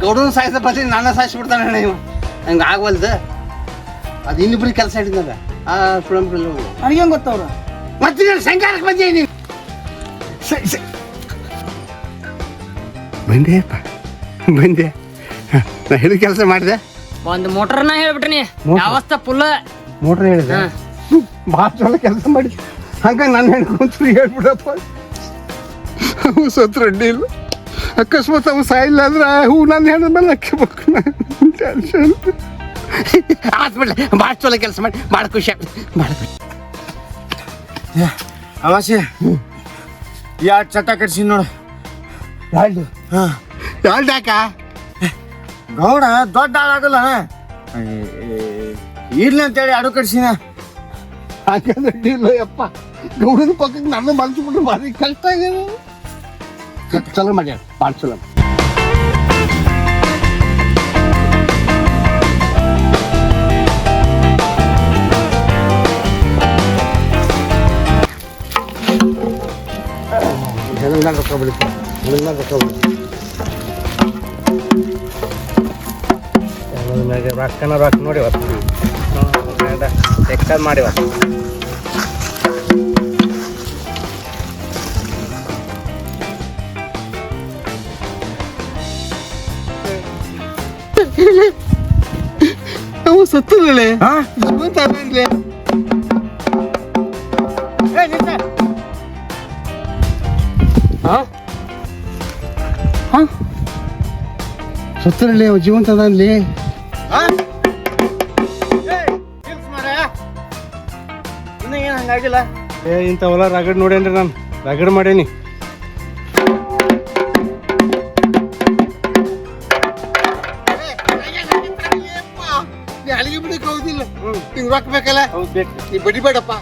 [SPEAKER 1] ಗೌಡನ ಸಾಯಿಸ ಬರ್ತೀನಿ ನನ್ನ ಸಾಯಿಸ್ಬಿಡ್ತಾನೆ ಅಣ್ಣ ಇವ. ಹಂಗೆ ಆಗವಲ್ದು. ಅದು ಇನ್ನಿಬ್ರಿಗೆ ಕೆಲಸ ಹಿಡಿದಾಗ ಆ ಸುಳಂಬ್ರಲ್ಲಿ
[SPEAKER 6] ನನಗೆ ಗೊತ್ತವ್ರು
[SPEAKER 1] ಮತ್ತೆ ನಾನು ಸಂಗಾರಕ್ಕೆ ಬಂದೆ ನೀವು ಬಂದೆಯಪ್ಪ ಬಂದೆ. ನಾ ಹೇಳಿದ ಕೆಲಸ ಮಾಡಿದೆ.
[SPEAKER 6] ಒಂದು ಮೋಟರ್ನ ಹೇಳ್ಬಿಟ್ರಿ ಯಾವಸ್ತ ಫುಲ್
[SPEAKER 1] ಮೋಟ್ರ್ ಹೇಳಿದೆ ಭಾಳ ಚಲೋ ಕೆಲಸ ಮಾಡಿ. ಹಂಗಾಗಿ ನಾನು ಹೇಳ್ಕೊಂತ ಹೇಳ್ಬಿಡಪ್ಪ. ಅವು ಸತ್ರ ಅಡ್ಡಿ ಇಲ್ಲ. ಅಕಸ್ಮಾತ್ ಅವು ಸಾಯಿಲ್ಲ ಅಂದ್ರೆ ಹೂ ನಾನು ಹೇಳಿದ ಮೇಲೆ ಹಾಕಿಬೇಕು. ಟೆನ್ಷನ್ ಆತ್ಬಿಡ್ಲೆ. ಭಾಳ ಚಲೋ ಕೆಲಸ ಮಾಡಿ ಭಾಳ ಖುಷಿ ಆಗ್ತದೆ. ಭಾಳ ಖುಷಿ
[SPEAKER 12] ಅಮಾಸೆ ಎರಡು ಚಟ ಕಟ್ಸಿ ನೋಡು.
[SPEAKER 1] ಯಾಳ್ದು ಯಾಳ್ದು ಯಾಕ
[SPEAKER 12] ಗೌಡ ದೊಡ್ಡ ಆಳಾಗಲ್ಲ ಇರ್ಲಿ ಅಂತೇಳಿ ಅಡು ಕಟ್ಸಿನ.
[SPEAKER 1] ಹಾಗಾದ್ರೆ ಅಡ್ಡಿ ಇಲ್ಲ ಯಪ್ಪ. ಗೌಡನ ಪಕ್ಕಕ್ಕೆ ನನ್ನ ಮನ್ಸು ಬಿಟ್ಟು ಭಾರಿ ಕಷ್ಟ ಆಗ್ಯದ. ಚಲೋ ಮಾಡ್ಯಾರ ಭಾಳ ಚಲೋ. ರೊಕ್ಕ ಬಿಡುತ್ತೆ
[SPEAKER 6] ರೊಕ್ಕನ ರೊಕ್ಕ ನೋಡಿ ಚೆಕ್ ಮಾಡಿ
[SPEAKER 1] ಅವು ಸತ್ತಲೇ ಜೀವಂತ ಅಲ್ಲೇ ಸತ್ತರಲ್ಲಿ ಅವ ಜೀವಂತ ಅದಲ್ಲಿ.
[SPEAKER 6] ಇನ್ನ ಏನ್ ಹಂಗಾಗಿಲ್ಲ.
[SPEAKER 1] ಇಂಥವೆಲ್ಲ ರಗಡ್ ನೋಡೇನ್ರಿ ನಾನು. ರಗಡ್ ಮಾಡೇನಿ. ಅಲ್ಲಿಗೆ ಬಿಡಕ್ಕೆ ಹೋಗುದಿಲ್ಲ. ಹಿಂಗ್ ರೊಕ್ಕ ಬೇಕಲ್ಲ. ನೀ ಬಡಿ ಬೇಡಪ್ಪ.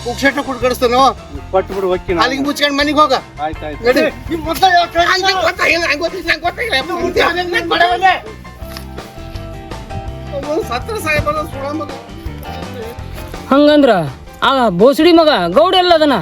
[SPEAKER 1] ಪುಕ್ಷಟ ಕೊಟ್ಟು ಕಳಿಸ್ತಾನೋ ಕೊಟ್ಟು ಬಿಡು. ಹೋಗಿ ಅಲ್ಲಿಗೆ ಮುಚ್ಕೊಂಡು ಮನೆಗೆ ಹೋಗ. ಸತ್ರ ಸಾಹೇಬ
[SPEAKER 6] ಹಂಗಂದ್ರ ಆ ಬೋಸಡಿ ಮಗ ಗೌಡ ಎಲ್ಲ ಅದನ.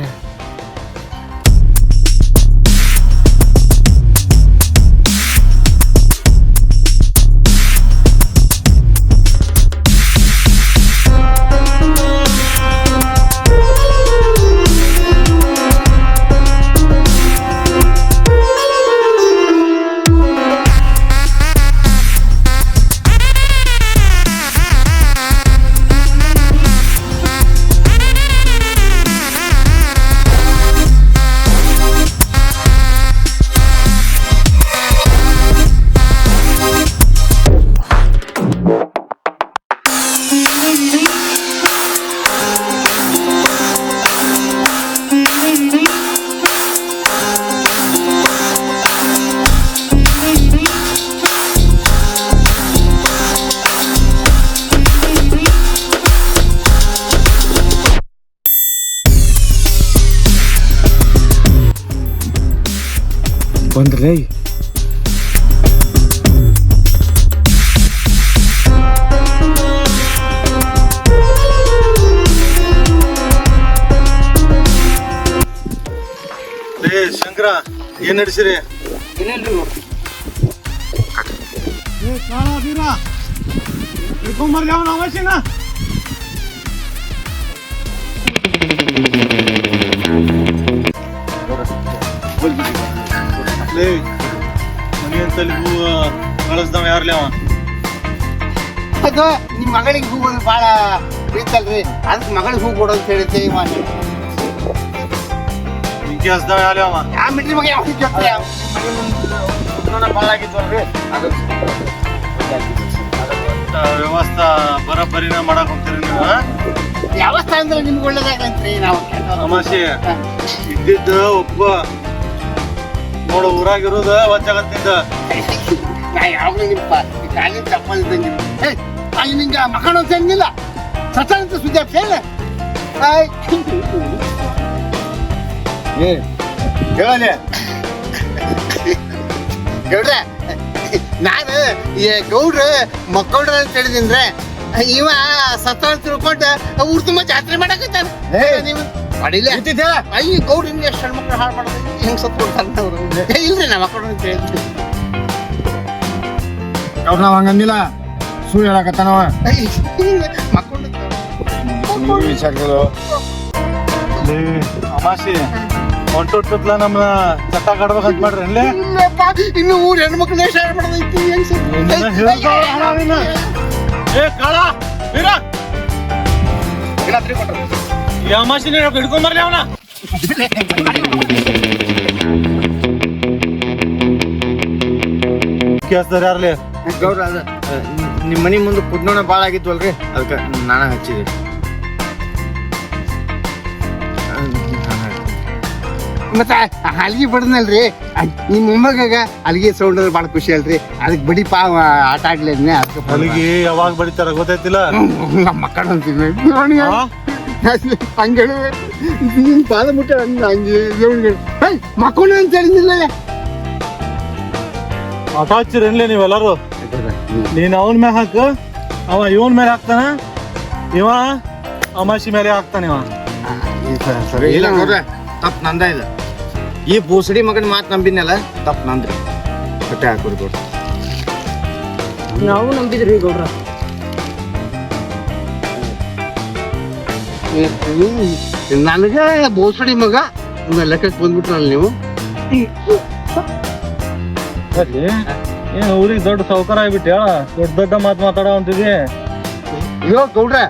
[SPEAKER 12] ಬಂದ್ರೇ
[SPEAKER 1] ಶಂಕರ ಏನ್ ನಡೆಸಿರಿ? ಕಳಿಸ್ದವ ಯಾರ್ಲಿ ಅವ? ಅದು ನಿಮ್ಮ ಮಗಳಿಗೆ ಹೂ ಭಾಳ ಪ್ರೀತಲ್ರಿ, ಅದಕ್ಕೆ ಮಗಳಿಗೆ ಹೂ ಕೊಡೋದು ಅಂತ ಹೇಳಿದ್ದೆ. ಹಸ್ದವ ಯಾರ್ಲಿ ಅವ? ಯಾವ ಮಿಟ್ರಿ ಮಗ ಯಾವ ಭಾಳ ಆಗಿದ್ವಲ್ರಿ, ಅದು ವ್ಯವಸ್ಥೆ ಬರೋಬ್ಬರಿನ ಮಾಡಕ್ ಹೋಗ್ತೀರಿ ನೀವು. ವ್ಯವಸ್ಥೆ ಅಂದ್ರೆ ನಿಮ್ಗೆ ಒಳ್ಳೇದಾಗಂತ್ರಿ ನಾವು
[SPEAKER 12] ತಮಾಷೆ ಇದ್ದಿದ್ದ ಒಬ್ಬ ನೋಡು ಊರಾಗಿರೋದ ಒಚ್ಚಾಗತ್ತಿಂದ
[SPEAKER 1] ನಾ ಯಾವಾಗಲೂ ನಿಮ್ಮ ಕಾಲಿನ ಚಪ್ಪಲ್ ಇದ್ದಂಗೆ ಅಲ್ಲಿ ನಿಂಗೆ ಮಕ್ಕಳು ಅಂತ ಏನಿಲ್ಲ ಸತ್ತಾನಂತ ಸುದ್ದಿ ಹೇಳ
[SPEAKER 12] ಹೇಳಲೆ
[SPEAKER 1] ಗೌಡ್ರ ನಾನು ಈ ಗೌಡ್ರ ಮಕ್ಕಳ್ರ ಅಂತ ಹೇಳಿದ್ರೆ ಇವ ಸತ್ತಾನ ತಿಳ್ಕೊಂಡು ಊರ್ ತುಂಬ ಜಾತ್ರೆ ಮಾಡಕತ್ತಾನ ನೀವು ಮಾಡಿಲ್ಲ ಅಯ್ಯ ಗೌಡ್ರಿಂದ ಎಷ್ಟು ಹೆಣ್ಮಕ್ಳು ಹಾಳು ಮಾಡೋದು ಹೆಂಗ್ ಸತ್ತು ಕೊಡ್ತಾರ ಅವ್ರು ಇಲ್ರಿ ನಾ ಮಕ್ಕಳು ಅಂತ ಹೇಳ್ತೀವಿ
[SPEAKER 12] ಅವ್ರು ನಾವ್ ಹಂಗಂದಿಲ್ಲ ಸುಳ್ಳು ಹೇಳಕತ್ತಾನವ ವಿಚಾರಗಳು ಅಮಾಸಿ ಹೊಂಟೊಟ್ಟತ್ಲ ನಮ್ಮ ಚಟ್ಟ ಕಾಡ್ಬೇಕಂತ ಮಾಡ್ರಿ ಅಲ್ಲೇ
[SPEAKER 1] ಇನ್ನು ಊರ್ ಹೆಣ್ಮಕ್ಳು ಎಷ್ಟು ಹಾಳು ಮಾಡೋದೈತಿ ಹೆಂಗ್
[SPEAKER 12] ಏ ಕಾಳ ವೀರ ಈ ಅಮಾಸಿನ ಹಿಡ್ಕೊಂಡ್ ಬರ್ಲಿ ಅವನ ಕೇಳಿಸ್ದಾರ ಯಾರ್ಲಿ
[SPEAKER 6] ಗೌಡ್ರ ಅದ ನಿಮ್ಮ ಮನೆ ಮುಂದೆ ಕುದ್ನೋಣ ಭಾಳ ಆಗಿದ್ವಲ್ರಿ ಅದಕ್ಕೆ ನಾನು ಹಚ್ಚಿದೆ
[SPEAKER 1] ಮತ್ತ ಹಲ್ಗಿ ಬಡದ್ನಲ್ರಿ ನಿಮ್ಮ ಮೊಮ್ಮಗ ಹಲ್ಗಿ ಸೌಂಡ್ ಭಾಳ ಖುಷಿ ಅಲ್ರಿ ಅದಕ್ಕೆ ಬಡಿ ಆಟ ಆಡ್ಲಿ ಅದಕ್ಕೆ
[SPEAKER 12] ಹೊಲಿಗೆ ಯಾವಾಗ ಬಡಿತಾರ ಗೊತ್ತಾಯ್ತಿಲ್ಲ
[SPEAKER 1] ನಮ್ಮ ಮಕ್ಕಳು ಅಂತೀನಿ ಹಂಗೇಳು ಪಾದ ಮುಟ್ಟ ಹಂಗೆ ಮಕ್ಕಳು ಅಂತ ಹೇಳಿದ್ನಿಲ್ಲ
[SPEAKER 12] ಆಟ ಹಚ್ಚಿರನ್ಲೇ ನೀವೆಲ್ಲರೂ ನೀನ್ ಅವನ ಮೇಲೆ ಹಾಕ ಅವ ಇವನ್ ಮೇಲೆ ಹಾಕ್ತಾನ ಇವ ಅಮಾಸಿ ಮೇಲೆ ಹಾಕ್ತಾನ ಇವ
[SPEAKER 6] ಇಲ್ಲ ನೋಡ್ರ ತಪ್ಪು ನಂದ ಇದು ಈ ಬೂಸಡಿ ಮಗನ ಮಾತು ನಂಬಿದ್ನಲ್ಲ ತಪ್ಪು ನಂದ್ರಿ ಹೊಟ್ಟೆ ಹಾಕೋರಿ ಗೌಡ್ರ
[SPEAKER 7] ನಾವು ನಂಬಿದ್ರಿ ಗೌಡ್ರ
[SPEAKER 1] ನನಗೆ ಬೋಸಡಿ ಮಗ ಲೆಕ್ಕಕ್ಕೆ ಬಂದ್ಬಿಟ್ರಲ್ಲ ನೀವು
[SPEAKER 12] ಏನ್ ಊರಿಗೆ ದೊಡ್ಡ ಸೌಕರ ಆಗ್ಬಿಟ್ಟ ದೊಡ್ಡ ದೊಡ್ಡ ಮಾತು ಮಾತಾಡೋ ಅಂತಿದಿ
[SPEAKER 1] ಅಯ್ಯೋ ಗೌಡ್ರ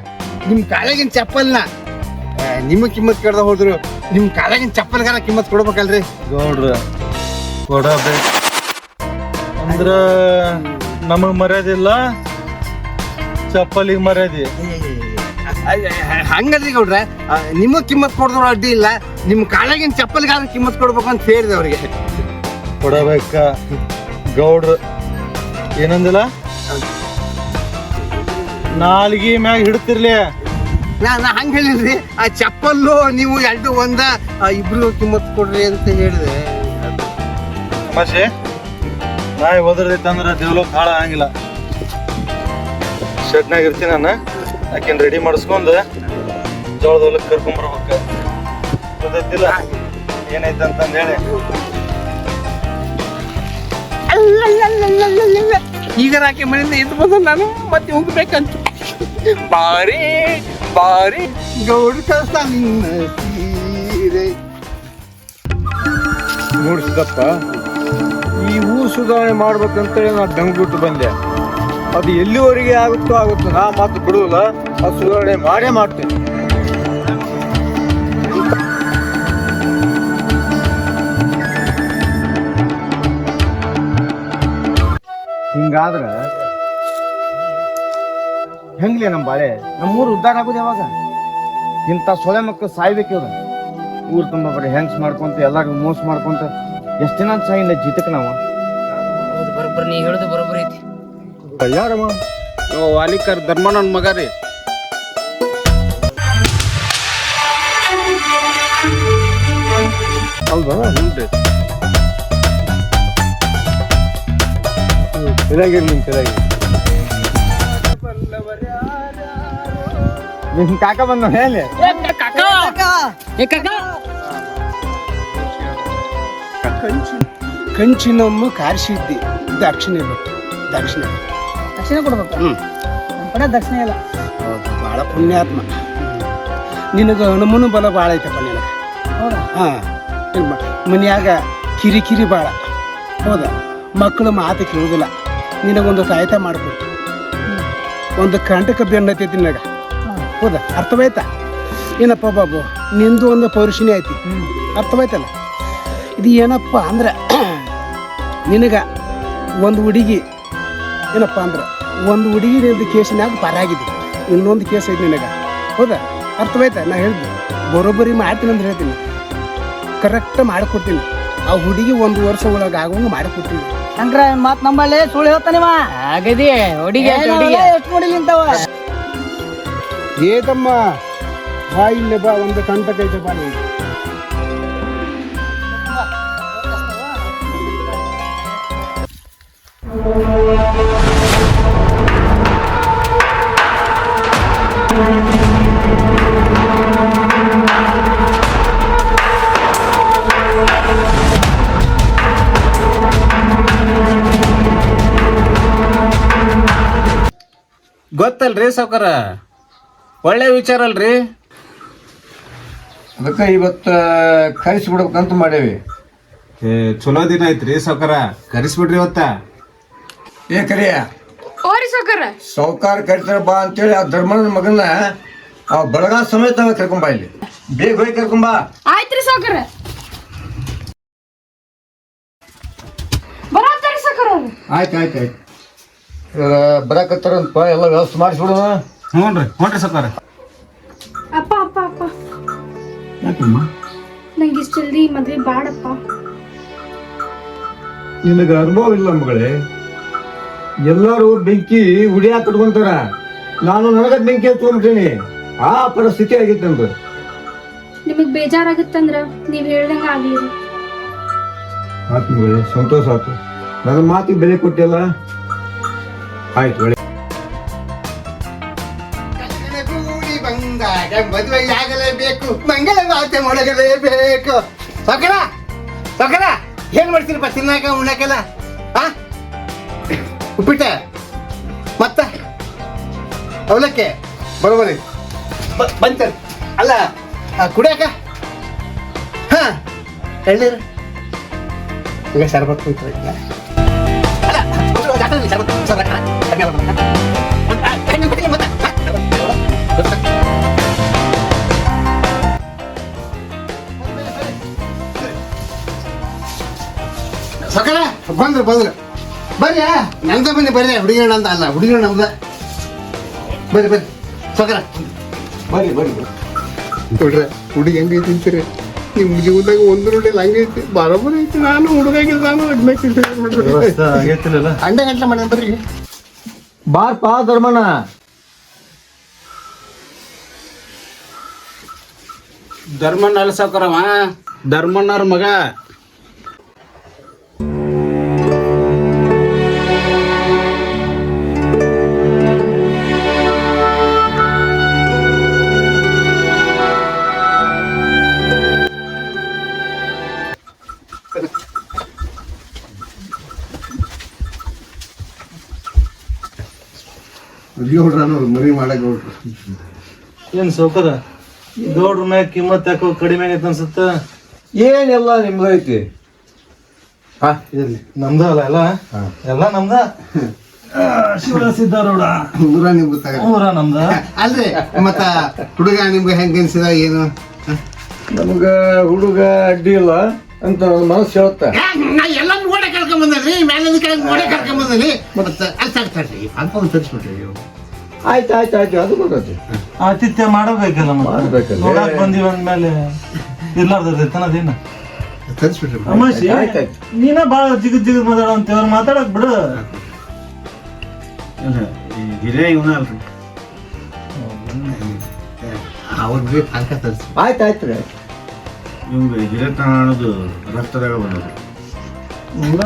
[SPEAKER 1] ನಿಮ್ ಕಾಲಾಗಿನ ಚಪ್ಪಲ್ನ ನಿಮ್ಮ ಕಿಮ್ಮತ್ ಕೇಳ್ದ ಹೋದ್ರು ನಿಮ್ ಕಾಲಾಗಿನ ಚಪ್ಪಲ್ಗಾರ ಕಿಮ್ಮತ್ ಕೊಡ್ಬೇಕಲ್ರಿ
[SPEAKER 12] ಗೌಡ್ರ ಕೊಡಬೇಕು ಅಂದ್ರ ನಮಗ್ ಮರ್ಯಾದೆ ಇಲ್ಲ ಚಪ್ಪಲಿಗೆ ಮರ್ಯಾದೆ
[SPEAKER 1] ಹಂಗಲ್ರಿ ಗೌಡ್ರ ನಿಮಗ್ ಕಿಮ್ಮತ್ ಕೊಡ್ದವ್ರು ಅಡ್ಡಿ ಇಲ್ಲ ನಿಮ್ ಕಾಲಾಗಿನ ಚಪ್ಪಲ್ಗಾರ ಕಿಮ್ಮತ್ ಕೊಡ್ಬೇಕು ಅಂತ ಹೇಳಿದೆ ಅವ್ರಿಗೆ
[SPEAKER 12] ಕೊಡಬೇಕ ಗೌಡ್ರ ಏನಂದಿಲ್ಲ ನಾಲ್ಗಿ ಮ್ಯಾಗ ಹಿಡ್ತಿರ್ಲಿ
[SPEAKER 1] ನಾ ಹಂಗ ಹೇಳಿಲ್ರಿ ಆ ಚಪ್ಪಲ್ಲು ನೀವು ಎರಡು ಒಂದ ಇಬ್ರು ಕಿಮ್ಮತ್ ಕೊಡ್ರಿ ಅಂತ ಹೇಳಿದೆ
[SPEAKER 12] ತಮಾಷೆ ನಾಯಿ ಒದರ್ದೈತಂದ್ರ ದೇವ್ಲೋಕ್ ಹಾಳ ಆಗಂಗಿಲ್ಲ ಶೆಡ್ನಾಗ ಇರ್ತೀನಿ ನಾನು ಆಕಿನ್ ರೆಡಿ ಮಾಡಿಸ್ಕೊಂಡ್ ಜೋಳದ ಹೊಲಕ್ಕೆ ಕರ್ಕೊಂಬರ್ಬೇಕ ಗೊತ್ತೈತಿಲ್ಲ ಏನೈತಂತಂದ್ ಹೇಳಿ
[SPEAKER 1] ಈಗ ಆಕೆ ಮನೆಯಿಂದ ಎದ್ದು ಬಂದು ನಾನು ಮತ್ತೆ ಹೋಗ್ಬೇಕಂತ ಬಾರಿ ಬಾರಿ ಗೌಡ ಕಳ್ಸ ನಿನ್ನ ಸೀರೆ
[SPEAKER 6] ನೋಡಿಸಿದಪ್ಪ ಈ ಊರು ಸುಧಾರಣೆ ಮಾಡ್ಬೇಕಂತೇಳಿ ನಾ ಬೆಂಗ್ಬಿಟ್ಟು ಬಂದೆ ಅದು ಎಲ್ಲಿವರೆಗೆ ಆಗುತ್ತೋ ನಾ ಮಾತು ಬಿಡುವುದಿಲ್ಲ ಅದು ಸುಧಾರಣೆ ಮಾಡೇ ಮಾಡ್ತೀನಿ ಹಿಂಗಾದ್ರ ಹೆಂಗ್ಲಿ ನಮ್ಮ ಬಾಳೆ ನಮ್ಮೂರು ಉದ್ಧಾರ ಆಗೋದು ಯಾವಾಗ ಇಂಥ ಸೊಳೆ ಮಕ್ಕಳು ಸಾಯ್ಬೇಕಿವ್ರ ಊರು ತುಂಬ ಬರೀ ಹೆಂಗ್ಸ್ ಮಾಡ್ಕೊಂತ ಎಲ್ಲಾರು ಮೋಸ ಮಾಡ್ಕೊಂತ ಎಷ್ಟು ದಿನ ಸಾಯಿಲ್ಲ ಜಿತಕ್ ನಾವು
[SPEAKER 7] ಬರೋಬ್ಬರಿ ನೀ ಹೇಳುದು ಬರೋಬ್ಬರಿ ಐತಿ
[SPEAKER 12] ಯಾರಮ್ಮ
[SPEAKER 6] ವಾಲಿಕರ್ ಧರ್ಮಣ್ಣನ ಮಗ ರೀ
[SPEAKER 12] ಹೌದಾ
[SPEAKER 6] ಹ್ಞೂ
[SPEAKER 12] ಚೆನ್ನಾಗಿರ್ಲಿ ಚೆನ್ನಾಗಿ
[SPEAKER 6] ನಿಮ್ ಕಾಕ ಬಂದ ಹೇಳಿ
[SPEAKER 1] ಕಂಚಿನಮ್ಮ ಕಾರಿಸಿದ್ದಿ ದಕ್ಷಿಣೆ ಬಿಟ್ಟು ದಕ್ಷಿಣೆ
[SPEAKER 7] ದಕ್ಷಿಣ ಕೊಡ್ಬೇಕು ನಮ್ಮ ಕಡೆ ದಕ್ಷಿಣ ಇಲ್ಲ
[SPEAKER 1] ಹೌದು ಭಾಳ ಪುಣ್ಯಾತ್ಮ ನಿನಗೆ ಹನುಮನು ಬಲ ಭಾಳ ಐತಪ್ಪ ನಿನಗೆ
[SPEAKER 7] ಹೌದಾ
[SPEAKER 1] ಹಾಂ ಮನ್ಯಾಗ ಕಿರಿಕಿರಿ ಭಾಳ ಹೌದಾ ಮಕ್ಕಳು ಮಾತು ಕೇಳುವುದಿಲ್ಲ ನಿನಗೊಂದು ತಾಯ್ತ ಮಾಡಿಕೊಟ್ಟು ಒಂದು ಕಂಟಕ ಬೆನ್ನತ್ತೈತಿ ನಿನಗ ಹೌದಾ ಅರ್ಥವಾಯ್ತಾ ಏನಪ್ಪ ಬಾಬು ನಿಂದು ಒಂದು ಪೌರುಷಿನಿ ಐತಿ ಅರ್ಥವಾಯ್ತಲ್ಲ ಇದು ಏನಪ್ಪ ಅಂದ್ರೆ ನಿನಗ ಒಂದು ಹುಡುಗಿ ಏನಪ್ಪ ಅಂದ್ರೆ ಒಂದು ಹುಡುಗಿ ನಿಂದು ಕೇಸಿನಾಗ ಪಾರಾಗಿದೆ ಇನ್ನೊಂದು ಕೇಸ್ ಐತಿ ನಿನಗ ಹೌದಾ
[SPEAKER 6] ಅರ್ಥವಾಯ್ತಾ? ನಾ ಹೇಳಿದ್ದೆ ಬರೋಬ್ಬರಿ ಮಾಡ್ತೀನಿ ಅಂತ ಹೇಳ್ತೀನಿ, ಕರೆಕ್ಟ್ ಮಾಡಿಕೊಡ್ತೀನಿ. ಆ ಹುಡುಗಿ 1 ವರ್ಷ ಒಳಗೆ ಆಗುವಂಗೆ ಮಾಡಿಕೊಡ್ತೀನಿ.
[SPEAKER 7] ಶಂಕರ ಮಾತ್ ನಂಬಲ್ಲಿ ಸುಳ್ಳು ಹೇಳ್ತಾನಿವ ಆಗದಿ ಹುಡುಗಿ ಎಷ್ಟು ನೋಡಿ ನಿಂತವ
[SPEAKER 6] ಏತಮ್ಮ ಬಾ ಇಲ್ಲೇ ಬಾ, ಒಂದು ಕಂಟಕೈತೆ ಬಾ ನೀನು.
[SPEAKER 11] ಗೊತ್ತಲ್ರಿ ಸಾವ್ಕಾರ, ಒಳ್ಳೆ ವಿಚಾರ ಅಲ್ರಿ.
[SPEAKER 9] ಅದಕ್ಕೆ ಇವತ್ತು ಕಳಿಸ್ಬಿಡ್ಬೇಕಂತ ಮಾಡೇವಿ.
[SPEAKER 11] ಚಲೋ ದಿನ ಐತ್ರಿ ಸಾವ್ಕಾರ, ಕರೆಸ್ಬಿಡ್ರಿ ಇವತ್ತ.
[SPEAKER 9] ಏ ಕರಿಯ
[SPEAKER 3] ಓರಿ ಸಾವ್ಕಾರ.
[SPEAKER 9] ಸಾವ್ಕಾರ ಕರಿತಾರ ಬಾ ಅಂತೇಳಿ ಆ ಧರ್ಮನ ಮಗನ ಆ ಬಳಗ ಸಮೇತ ಕರ್ಕೊಂಬ, ಇಲ್ಲಿ ಬೇಗ ಹೋಗಿ ಕರ್ಕೊಂಬ.
[SPEAKER 3] ಆಯ್ತ್ರಿ ಸಾವ್ಕಾರ. ಬರಾತಾರಿ ಸಾವ್ಕಾರ.
[SPEAKER 9] ಆಯ್ತು ಬರಾಕತ್ತಾರಂತ ಎಲ್ಲ ವ್ಯವಸ್ಥೆ ಮಾಡಿಸ್ಬಿಡೋಣ.
[SPEAKER 11] ಹ್ಞೂ ರೀ ಸಾವ್ಕಾರ.
[SPEAKER 3] ಅಪ್ಪ ಅಪ್ಪ ಅಪ್ಪ, ನಂಗೆ ಇಷ್ಟ ಜಲ್ದಿ ಮದ್ವೆ ಬಾಡಪ್ಪ.
[SPEAKER 9] ನಿನಗೆ ಅನುಭವ ಇಲ್ಲ ಮಗಳೇ. ಎಲ್ಲರೂ ಬೆಂಕಿ ಉಡಿಯಾಕ ಕಟ್ಕೊಂತಾರ, ನಾನು ನನಗ ಬೆಂಕಿ ಹತ್ಕೊಂಡ್ಬಿಟ್ಟೀನಿ. ಆ ಪರಿಸ್ಥಿತಿ ಆಗಿತ್ತು ನಮ್ದು.
[SPEAKER 3] ನಿಮಗ್ ಬೇಜಾರಾಗುತ್ತಂದ್ರ ನೀವ್ ಹೇಳ್ದಂಗ ಆಗ್ಲಿ.
[SPEAKER 9] ಆಯ್ತು ಮಗಳೇ, ಸಂತೋಷ ಆಯ್ತು. ನನ್ನ ಮಾತಿಗೆ ಬೆಲೆ ಕೊಟ್ಟಿಲ್ಲ. ಆಯ್ತು ಒಳ್ಳೆ.
[SPEAKER 1] ಬಂದಾಗ ಮದುವೆಯಾಗಲೇಬೇಕು, ಮಂಗಳ ಮಾತೆ ಮೊಳಗಲೇಬೇಕು. ಸಕಲ ಸಕಲ ಏನ್ ಮಾಡ್ತೀರಪ್ಪ ತಿನ್ನಾಕ ಉಣ್ಣಾಕೆಲ್ಲ? ಉಪ್ಪಿಟ್ಟ ಮತ್ತ ಅವಲಕ್ಕಿ ಬರೋಬರಿ ಬಂತಾರೆ ಅಲ್ಲ ಕುಡಿಯಾಕ. ಹಾ ಎಳ್ಳೀರು ಈಗ ಶರ್ಬತ್ ಕುಯ್ತು. ಸಕಲ ಬಂದ್ರು ಬರ್ರಿ, ನಂದ ಬನ್ನಿ ಬರ್ರಿ. ಹುಡುಗಿನ ನಂದ ಅಲ್ಲ, ಹುಡುಗಿನ ನಮ್ದ. ಬರ್ರಿ ಸಕಲ ಬರ್ರಿ. ನೋಡ್ರಿ ಹುಡುಗಿ ಹೆಂಗೈತಿ ತಿಂತೀರಿ? ನಿಮ್ ಜೀವನದಾಗ ಒಂದು ನೋಡಿಲ್ಲ ಹಂಗೈತಿ, ಬರೋಬ್ಬರ ಐತಿ. ನಾನು ಹುಡುಗಾಗಿಲ್ಲ, ನಾನು ಅಡ್ಮೆ ಅಂಡೆ ಗಂಟ್ಲೆ ಮಾಡಿ ಬರ್ರಿ.
[SPEAKER 9] ಬಾರ್ಪ ಧರ್ಮಣ್ಣ.
[SPEAKER 11] ಧರ್ಮಣ್ಣ ಅಲ್ಲ ಸಾವ್ಕಾರವ, ಧರ್ಮಣ್ಣವ್ರ ಮಗ.
[SPEAKER 1] ಮರಿ ಮಾಡಕ್ ನೋಡ್ರಿ.
[SPEAKER 12] ಏನ್ ಸೌಕರ ಗೌಡ್ರ ಮ್ಯಾಗ ಕಿಮ್ಮತ್ ಯಾಕೋ ಕಡಿಮೆ ಆಗೈತೆ ಅನ್ಸುತ್ತ.
[SPEAKER 9] ಏನೆಲ್ಲ ನಿಮ್ದೈತಿ?
[SPEAKER 12] ಇರ್ಲಿ, ನಮ್ದ ಅಲ್ಲ ಎಲ್ಲ ನಮ್ದ. ಶಿವ ಸಿದ್ದಾರೂಢ
[SPEAKER 1] ಊರ ನಿಮ್ಗೆ ಗೊತ್ತಾಗ
[SPEAKER 12] ಊರ ನಮ್ದ
[SPEAKER 1] ಅಲ್ರಿ. ಮತ್ತ ಹುಡುಗ ನಿಮ್ಗೆ ಹೆಂಗ ಅನ್ಸಿದ ಏನು?
[SPEAKER 9] ನಮಗ ಹುಡುಗ ಅಡ್ಡಿ ಇಲ್ಲ ಅಂತ ಮನಸ್ಸು ಹೇಳುತ್ತ.
[SPEAKER 1] ನಾ ಎಲ್ಲ ಓಡೆ ಕರ್ಕೊಂಡ್ ಬಂದ್ರಿ, ಮ್ಯಾಲಿಂದ ಕೆಳಗೆ ಓಡೆ ಕರ್ಕೊಂಡ್ ಬಂದ್ರಿ. ಮತ್ತೆ ಅಲ್ಲಿ ಅಲ್ಪ ತರಿಸ್ಬಿಟ್ರಿ ನೀವು.
[SPEAKER 9] ಆಯ್ತು ಅದು ಗೊತ್ತೈತಿ.
[SPEAKER 12] ಆತಿಥ್ಯ ಮಾಡಬೇಕಲ್ಲ,
[SPEAKER 9] ಮಾಡ್ಬೇಕಲ್ಲ.
[SPEAKER 12] ನೋಡಕ್ ಬಂದಿವ ಅಂದ್ಮೇಲೆ ಇರ್ಲಾರ್ದೇನ
[SPEAKER 1] ತರಿಸ್ಬಿಟ್ರಿ.
[SPEAKER 12] ಅಮಾಶಿ ನೀನ ಬಾಳ ಜಿಗದ್ ಮಾತಾಡೋ ಅಂತೇವ್ರ ಮಾತಾಡಕ್ ಬಿಡು.
[SPEAKER 1] ಹಿರಿಯ ಇವನ ಅಲ್ರಿ, ಅವ್ರಿಗೆ ಪಾಕ ತರಿಸಿ.
[SPEAKER 9] ಆಯ್ತು ರೀ.
[SPEAKER 1] ನಿಮ್ಗೆ ಹಿರಿಯತನ ಅನ್ನೋದು ರಕ್ತದಾಗ ಬಂದದ್ದು.
[SPEAKER 12] ಊರ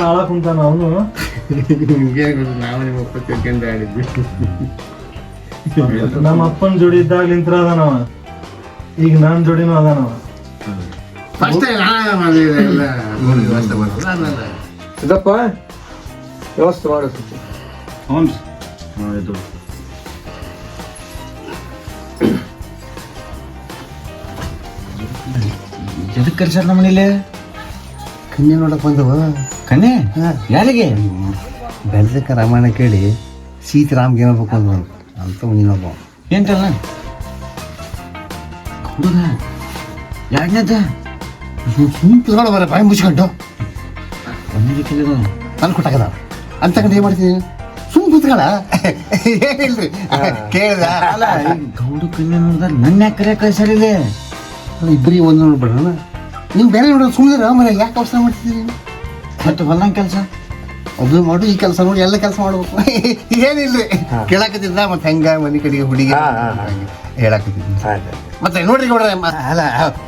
[SPEAKER 12] ಆಳಕ್ ಕುಂತಾನ ಅವನು.
[SPEAKER 1] ನಿಮ್ಗೆ ನಾವು ನಿಮ್ಮ ಅಪ್ಪ ತಿಳ್ಕೊಂಡು ಆಡಿದ್ವಿ.
[SPEAKER 12] ನಮ್ಮ ಅಪ್ಪನ ಜೋಡಿ ಇದ್ದಾಗ್ಲಿಂತ್ರ ಅದಾನವ, ಈಗ ನನ್ನ ಜೋಡಿನೂ ಅದಾನವ.
[SPEAKER 1] ಫಸ್ಟ್ ವ್ಯವಸ್ಥೆ ಮಾಡ್ತಾರೆ.
[SPEAKER 9] ಇದಪ್ಪ ವ್ಯವಸ್ಥೆ ಮಾಡಿಸ್ತಿ.
[SPEAKER 1] ಇದು
[SPEAKER 11] ಎದಕ್ಕೆ ಕರ್ಸಾರ ನಮ್ಮ ಮನೇಲಿ?
[SPEAKER 1] ಕನ್ಯೆ ನೋಡಕ್ ಬಂದವ.
[SPEAKER 11] ಕನ್ನೆ ಯಾರಿಗೆ?
[SPEAKER 1] ಬೆಳೆದಕ್ಕೆ ರಾಮಾಯಣ ಕೇಳಿ ಸೀತಾರಾಮ್ಗೆ ಏನಾಗಬೇಕು ಅಂದ ಅಂತ ನೀನೊಬ್ಬ
[SPEAKER 11] ಎಂತಲ್ಲ ಹುಡುಗ ಯಾಡ್ನದ
[SPEAKER 1] ಸುಮ್ಮನೆ ಬರ ಬಾಯಿ ಮುಚ್ಕೊಂಡು
[SPEAKER 11] ಒಂದೇ
[SPEAKER 1] ನಾನು ಕೊಟ್ಟಾಗದ ಅಂತ ಏನು ಮಾಡ್ತೀನಿ? ಸುಮ್ಮನೆ ಕೂತ್ಗಳ ಏನಿಲ್ರಿ ಕೇಳ್ದ
[SPEAKER 5] ಅಲ್ಲ ಈಗ ಗೌಡ ಕನ್ಯಾ ನೋಡಿದ್ರೆ ನನ್ನ ಯಾಕೆ ಕಳ್ಸಾರಿದೆ
[SPEAKER 1] ಇಬ್ಬರಿಗೆ ಒಂದು ನೋಡ್ಬಿಡೋಣ ನೀವು ಬೇರೆ ನೋಡೋದು ಸುಮ್ಮನೆ ಮನೆ ಯಾಕೆ ಅವಸರ ಮಾಡ್ತಿದ್ದೀರಿ
[SPEAKER 5] ಮತ್ತೆ ಹೊಲ್ದಂಗೆ ಕೆಲಸ
[SPEAKER 1] ಅದು ಮಾಡು ಈ ಕೆಲಸ ನೋಡಿ ಎಲ್ಲ ಕೆಲಸ ಮಾಡ್ಬೇಕು ಏನಿಲ್ರಿ ಕೇಳಾಕತ್ತಿದ್ದ ಮತ್ತೆ ಹೆಂಗ ಮನೆ ಕಡೆಗೆ ಹುಡುಗಿ ಹೇಳಾಕತ್ತಿದ್ದ ಮತ್ತೆ ನೋಡ್ರಿ ಗೌಡ್ರ ಅಲ್ಲ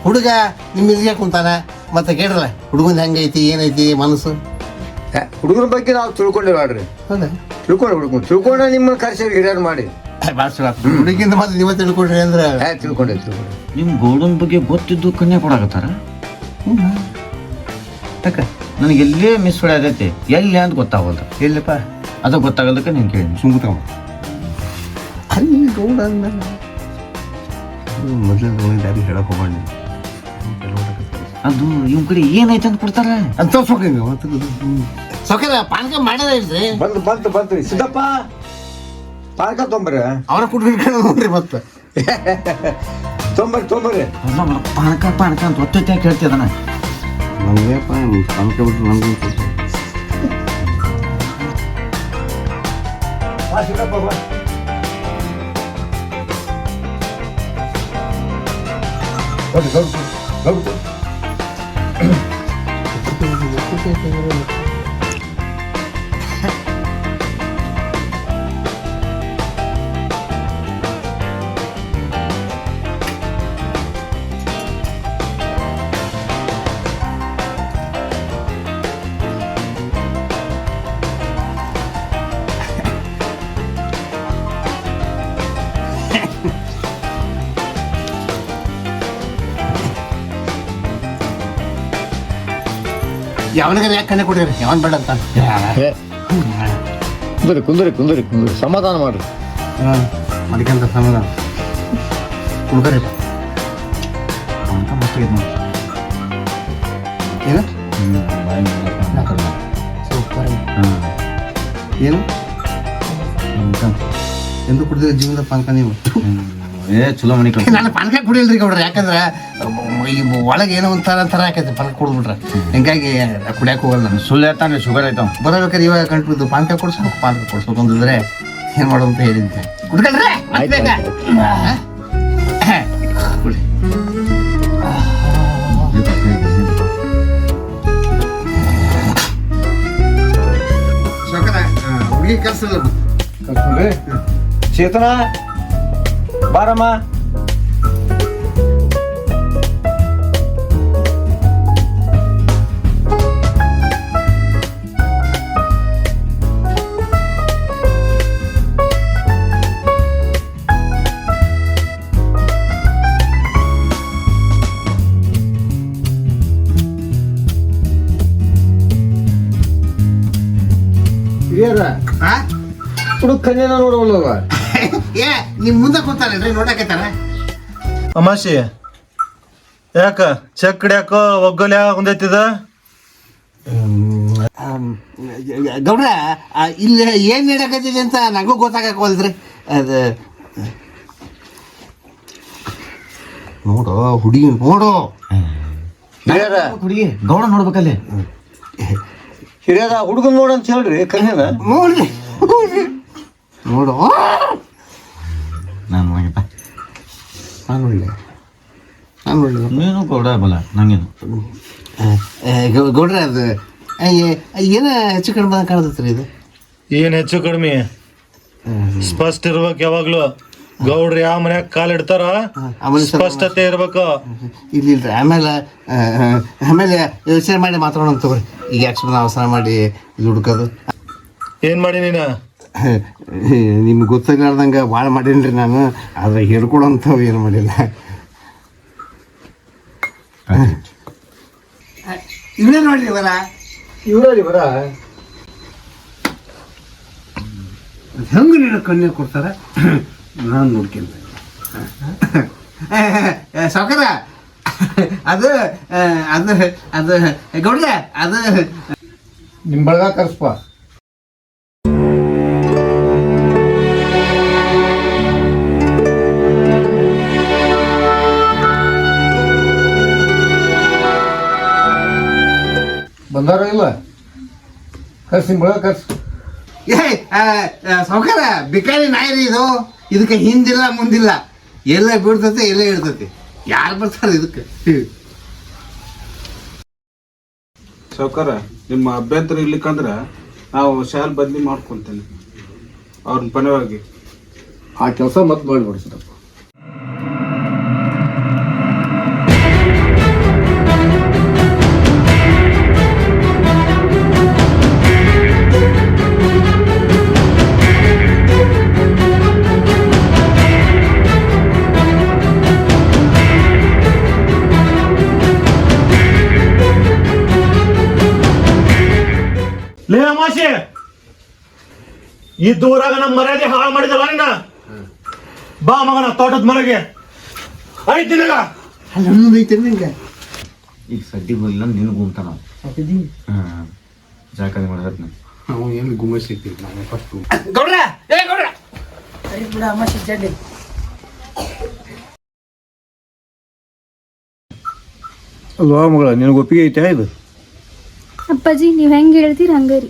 [SPEAKER 1] ಹುಡುಗ ನಿಮ್ಮ ಇದ್ಗೆ ಕುಂತಾನ ಮತ್ತೆ ಕೇಳ್ರಲ್ಲ ಹುಡುಗಂದು ಹೆಂಗೈತಿ ಏನೈತಿ ಮನಸ್ಸು
[SPEAKER 9] ಹುಡುಗರ ಬಗ್ಗೆ ನಾವು ತಿಳ್ಕೊಂಡಿರೋಡ್ರಿ
[SPEAKER 1] ಹೌದಾ
[SPEAKER 9] ತಿಳ್ಕೊಂಡ ನಿಮ್ಮ ಕರ್ಸಿ ಹಿರಿಯರು ಮಾಡಿ
[SPEAKER 1] ಹುಡುಗಿಂದ ಮತ್ತೆ ನೀವೇ ತಿಳ್ಕೊಡ್ರಿ ಅಂದ್ರೆ
[SPEAKER 9] ತಿಳ್ಕೊಂಡೆ
[SPEAKER 5] ನಿಮ್ಮ ಗೌಡನ ಬಗ್ಗೆ ಗೊತ್ತಿದ್ದು ಕನ್ಯಾ ಕೊಡಾಕತ್ತಾರ ಯಾಕ ನನಗೆ ಎಲ್ಲೇ ಮಿಸ್ ಹೊಡ್ಯದೈತಿ ಎಲ್ಲಿ ಅಂತ ಗೊತ್ತಾಗೋದು
[SPEAKER 1] ಇಲ್ಲಪ್ಪ
[SPEAKER 5] ಅದು ಗೊತ್ತಾಗೋದಕ್ಕೆ ನೀನು ಕೇಳಿ
[SPEAKER 1] ಸುಮ್ಕ ಅಲ್ಲಿ ಗೌಡ ಮೊದಲೇ ದಾರಿ ಹೇಳಕ್ ಹೋಗೋಣ
[SPEAKER 5] ಅದು ಇವ್ ಕಡೆ ಏನೈತೆ ಅಂತ ಕೊಡ್ತಾರ
[SPEAKER 1] ಅಂತ ಸೌಕರ್ಯ ಪಾನಕ ಮಾಡೋದ ಇಲ್ರಿ
[SPEAKER 9] ಬಂತು ಸಿದ್ದಪ್ಪ ಪಾನಕ ತೊಂಬರ್ರಿ
[SPEAKER 1] ಅವರ ಕುಟ್ಕೊಂಡು ನೋಡ್ರಿ ಮತ್ತೆ
[SPEAKER 9] ತೊಂಬರ್ರಿ
[SPEAKER 5] ಪಾನಕ ಅಂತ ಒತ್ತೊತ್ತೆ ಕೇಳ್ತಿದಾನ
[SPEAKER 1] ನಮಗೆ ಪಾನಕ ಬಿಟ್ಟು ನಮ್ಗೆ ಯಾವನಿಗಾರ ಯಾಕೆ ಕಣ್ಣೆ ಕೊಡಿರಿ ಯಾವನ್ ಬೇಡ ಅಂತ
[SPEAKER 9] ಕುಂದ್ರಿ ಸಮಾಧಾನ ಮಾಡ್ರಿ
[SPEAKER 1] ಅದಕ್ಕಂತ ಸಮಾಧಾನ ಹುಡುಗರಿ ಏನು ಏನು ಎಂದು ಕುಡಿದ್ರೆ ಜೀವನದ ಪಾನಕ ನೀವು
[SPEAKER 5] ಚಲೋ ಮನಿ
[SPEAKER 1] ನಾನು ಪಾನಕ ಕುಡಿಯಲ್ರಿ ಗೌಡ್ರ ಯಾಕಂದ್ರೆ ಈ ಒಳಗೆ ಏನೋ ಒಂಥರ ಆಕೈತಿ ಪಾನಕ ಕುಡಿದ್ಬಿಟ್ರೆ ಹಿಂಗಾಗಿ ಕುಡಿಯಕ್ಕೆ ಹೋಗಲ್ಲ ನಾನು
[SPEAKER 5] ಸುಳ್ಳು ಹೇಳ್ತಾನೆ ಶುಗರ್ ಐತಾವ
[SPEAKER 1] ಬರಬೇಕಾದ್ರೆ ಇವಾಗ ಕಂಟ್ಬಿದ್ದು ಪಾನಕ ಕೊಡ್ಸ್ಬೇಕು ಅಂದಿದ್ರೆ ಏನ್ ಮಾಡೋದು ಅಂತ ಹೇಳಿದ್ದೆ ಕುಡ್ಕಲ್ರಿ ಕುಡಿ ಹುಡುಗಿ ಕಲ್ಸಲ್ಲ
[SPEAKER 9] ಚೇತನ ಬಾರಮ್ಮ ಹುಡುಗ ಕನ್ಯಾನ ನೋಡವಲ್ಲವ
[SPEAKER 1] ಏ ನಿಮ್ ಮುಂದೆ ಕೂತಾರಲ್ರಿ ನೋಡಕತ್ತಾರ
[SPEAKER 12] ಅಮಾಶಿ ಯಾಕ ಚಕ್ಕಡಿ ಯಾಕೋ ಒಗ್ಗಲ್ಯಾ ಹೊಂದೈತಿದ
[SPEAKER 1] ಗೌಡ್ರ ಇಲ್ಲಿ ಏನ್ ನಡಕತ್ತಿದೆ ಅಂತ ನಂಗೂ ಗೊತ್ತಾಗಲ್ರಿ ಅದ ನೋಡು ಹುಡುಗಿ ನೋಡು
[SPEAKER 5] ಹುಡುಗಿ ಗೌಡ ನೋಡ್ಬೇಕಲ್ಲಿ
[SPEAKER 9] ಹಿರಿಯರ ಹುಡುಗನ್ ನೋಡಂತ ಹೇಳ್ರಿ ಕನ್ಯಾನ
[SPEAKER 1] ನೋಡ್ರಿ ನೋಡು
[SPEAKER 5] ನಾನು ನೋಡಪ್ಪ
[SPEAKER 1] ನಾನು ಒಳ್ಳೆ
[SPEAKER 5] ನೀನು ಗೌಡ ಬಲ ನಂಗೇನು
[SPEAKER 1] ಗೌಡ್ರ ಅದು ಏನ ಹೆಚ್ಚು ಕಡಿಮೆ ಕಾಣತೈತ್ರಿ ಇದು
[SPEAKER 12] ಏನ್ ಹೆಚ್ಚು ಕಡಿಮೆ ಸ್ಪಷ್ಟ ಇರ್ಬೇಕು ಯಾವಾಗ್ಲೂ ಗೌಡ್ರಿ ಯಾವ ಮನ್ಯಾಗ ಕಾಲಿಡ್ತಾರ ಸ್ಪಷ್ಟತೆ ಇರ್ಬೇಕು
[SPEAKER 1] ಇಲ್ಲಿಲ್ರಿ ಆಮೇಲೆ ಯೋಚನೆ ಮಾಡಿ ಮಾತಾಡೋಣ ತಗೋರಿ ಈಗ ಯಾಕೆ ಸುಮ್ಮನೆ ಅವಸರ ಮಾಡಿ ಇಲ್ಲಿ ಹುಡುಕೋದು
[SPEAKER 12] ಏನ್ ಮಾಡಿ ನೀನ
[SPEAKER 1] ನಿಮ್ಗೆ ಗೊತ್ತಾಗ್ಲಾರ್ದಂಗೆ ಭಾಳ ಮಾಡೀನಿ ನಾನು ಆದ್ರೆ ಹೇಳ್ಕೊಡೋಂಥವು ಏನು ಮಾಡಿಲ್ಲ ಇವೇ ನೋಡ್ರಿ ಬರ
[SPEAKER 9] ಇವ್ರಿ ಬರ
[SPEAKER 1] ಹೆಂಗೆ ನೀನು ಕನ್ಯೆ ಕೊಡ್ತಾರ ನಾನು ನೋಡ್ಕೊಂಡೆ ಸಾವ್ಕಾರ ಅದು ಅದು ಅದು ಗೌಡ್ರ ಅದು
[SPEAKER 9] ನಿಮ್ಮ ಬಳಗ ಕರ್ಸ್ಪ ಬಂದಾರ ಇಲ್ಲ ಕರ್ಸಿ ನಿಮ್ಮ ಬಳಗ ಕರ್ಸ್
[SPEAKER 1] ಸಾವುಕಾರ ಬಿಕಾರಿ ನಾಯಿ ರೀ ಇದು. ಇದಕ್ಕೆ ಹಿಂದಿಲ್ಲ ಮುಂದಿಲ್ಲ, ಎಲ್ಲ ಬಿಡ್ತತೆ ಎಲ್ಲ ಇರ್ತತಿ. ಯಾರು ಬರ್ತಾರೆ ಇದಕ್ಕೆ?
[SPEAKER 12] ಸಾವುಕಾರ ನಿಮ್ಮ ಅಭ್ಯಂತರ ಇರ್ಲಿಕ್ಕಂದ್ರೆ ನಾವು ಶಾಲೆ ಬದಲಿ ಮಾಡ್ಕೊಂತೇನೆ ಅವ್ರನ್ನ ಪರವಾಗಿ.
[SPEAKER 1] ಆ ಕೆಲಸ ಮತ್ತೆ ಮಾಡಿಬಿಡಿ ಸರ್.
[SPEAKER 12] ಲೇ ಅಮಾಶೆ, ಈ ದೂರಾಗ ನಮ್ಮ ಮರ್ಯಾದೆ ಹಾಳು ಮಾಡಿದಲ್ಲ ನಿನ್ನ. ಬಾ ಮಗನ ತೋಟದ ಮನೆಗೆ ಐತಿ ನಿನಗ.
[SPEAKER 1] ನಿಂಗೆ
[SPEAKER 5] ಈಗ ಸಡ್ಡಿ ಹೋಗಿಲ್ಲ ನಿನಗೂ ಅಂತ ನಾವು ಜಾಕಲಿ ಮಾಡಿದ್ರೆ
[SPEAKER 1] ನಾವು ಏನು ಗುಮ್ಮಸಿರ್ತೀವಿ ನಾವು ಫಸ್ಟು.
[SPEAKER 7] ಗೌಡ್ರ ಏ ಗೌಡ್ರ ಸರಿ ಬಿಡ ಅಮಾಶಿ ಜಡ್ಡಿ.
[SPEAKER 9] ಅಲ್ವಾ ಮಗಳ, ನಿನಗೆ ಒಪ್ಪಿಗೆ ಐತೆ ಇದು?
[SPEAKER 3] ಅಪ್ಪಾಜಿ ನೀವು ಹೆಂಗೆ ಹೇಳ್ತೀರಿ ಹಂಗರಿ.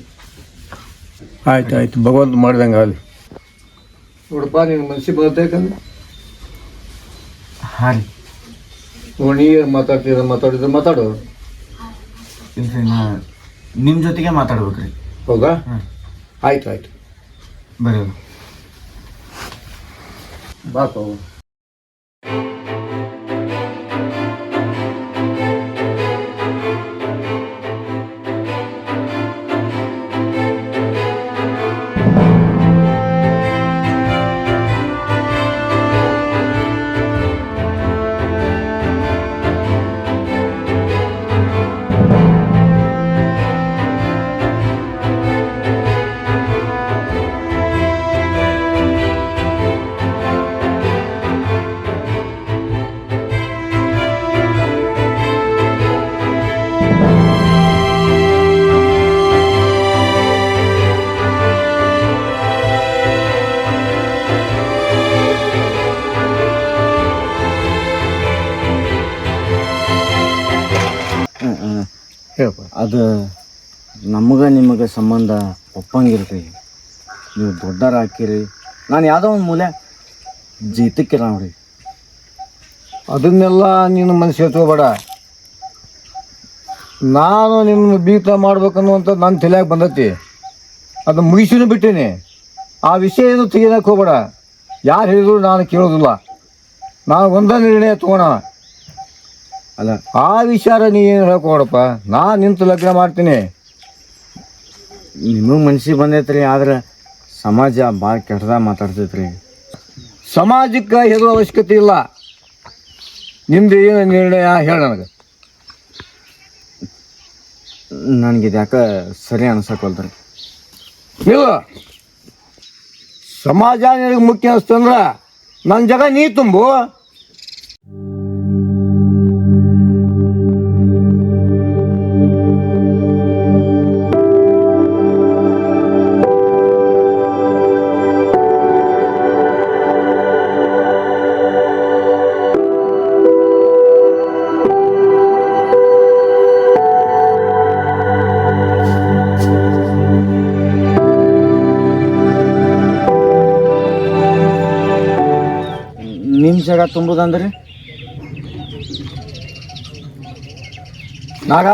[SPEAKER 9] ಆಯ್ತು ಆಯ್ತು, ಭಗವಂತ ಮಾಡ್ದಂಗೆ ಆಗಲಿ. ನೋಡಪ್ಪ, ನಿನ್ನ ಮನಸ್ಸಿಗೆ ಬರ್ತೈತಂದ್ರೆ
[SPEAKER 5] ಹಾಂ ರೀ.
[SPEAKER 9] ನೋಡಿ ಮಾತಾಡಿದ್ರೆ ಮಾತಾಡು.
[SPEAKER 5] ಇಲ್ಲ ನಾ ನಿಮ್ಮ ಜೊತೆಗೆ ಮಾತಾಡ್ಬೇಕ್ರಿ.
[SPEAKER 9] ಹೌದಾ? ಆಯ್ತು ಆಯ್ತು,
[SPEAKER 5] ಬರೀ
[SPEAKER 9] ಬಾಪ.
[SPEAKER 5] ಅದು ನಮಗೆ ನಿಮಗೆ ಸಂಬಂಧ ಒಪ್ಪಂಗಿರ್ರಿ. ನೀವು ದೊಡ್ಡರ ಹಾಕಿರಿ, ನಾನು ಯಾವುದೋ ಒಂದು ಮೂಲೆ ಜೀತಕ್ಕೆ ನೋಡ್ರಿ.
[SPEAKER 9] ಅದನ್ನೆಲ್ಲ ನೀನು ಮನಸ್ಸಿಗೆ ಹಚ್ಕೋಬೇಡ. ನಾನು ನಿನ್ನ ಬೀತ ಮಾಡ್ಬೇಕನ್ನುವಂಥದ್ದು ನನ್ನ ತಲೆಯಾಗ ಬಂದೈತಿ. ಅದು ಮುಗಿಸಿನೂ ಬಿಟ್ಟೀನಿ. ಆ ವಿಷಯ ಏನು ತೆಗಿಯೋಕೆ ಹೋಗ್ಬೇಡ. ಯಾರು ಹೇಳಿದ್ರು ನಾನು ಕೇಳೋದಿಲ್ಲ. ನಾನು ಒಂದೇ ನಿರ್ಣಯ ತೊಗೋಣ.
[SPEAKER 5] ಅಲ್ಲ,
[SPEAKER 9] ಆ ವಿಚಾರ ನೀ ಏನು ಹೇಳ್ಕೊಡಪ್ಪ. ನಾನು ನಿಂತು ಲಗ್ನ ಮಾಡ್ತೀನಿ.
[SPEAKER 5] ನಿಮಗೆ ಮನ್ಸಿಗೆ ಬಂದೈತ್ರಿ, ಆದ್ರೆ ಸಮಾಜ ಭಾಳ ಕೆಟ್ಟದಾಗ ಮಾತಾಡ್ತೈತ್ರಿ.
[SPEAKER 9] ಸಮಾಜಕ್ಕೆ ಹೆದರೋ ಅವಶ್ಯಕತೆ ಇಲ್ಲ. ನಿಮ್ದು ಏನು ನಿರ್ಣಯ ಹೇಳ ನನಗೆ.
[SPEAKER 5] ನನಗಿದು ಯಾಕೆ ಸರಿ ಅನ್ಸಕ್ವಲ್ದ್ರಿ.
[SPEAKER 9] ಇಲ್ಲ, ಸಮಾಜ ನಿನಗೆ ಮುಖ್ಯ ಅನಿಸ್ತಂದ್ರೆ ನನ್ನ ಜಾಗ ನೀ ತುಂಬು.
[SPEAKER 5] ನಿಮ್ಮ ಜಾಗ ತುಂಬುದಂದ್ರಿ
[SPEAKER 9] ನಾಗ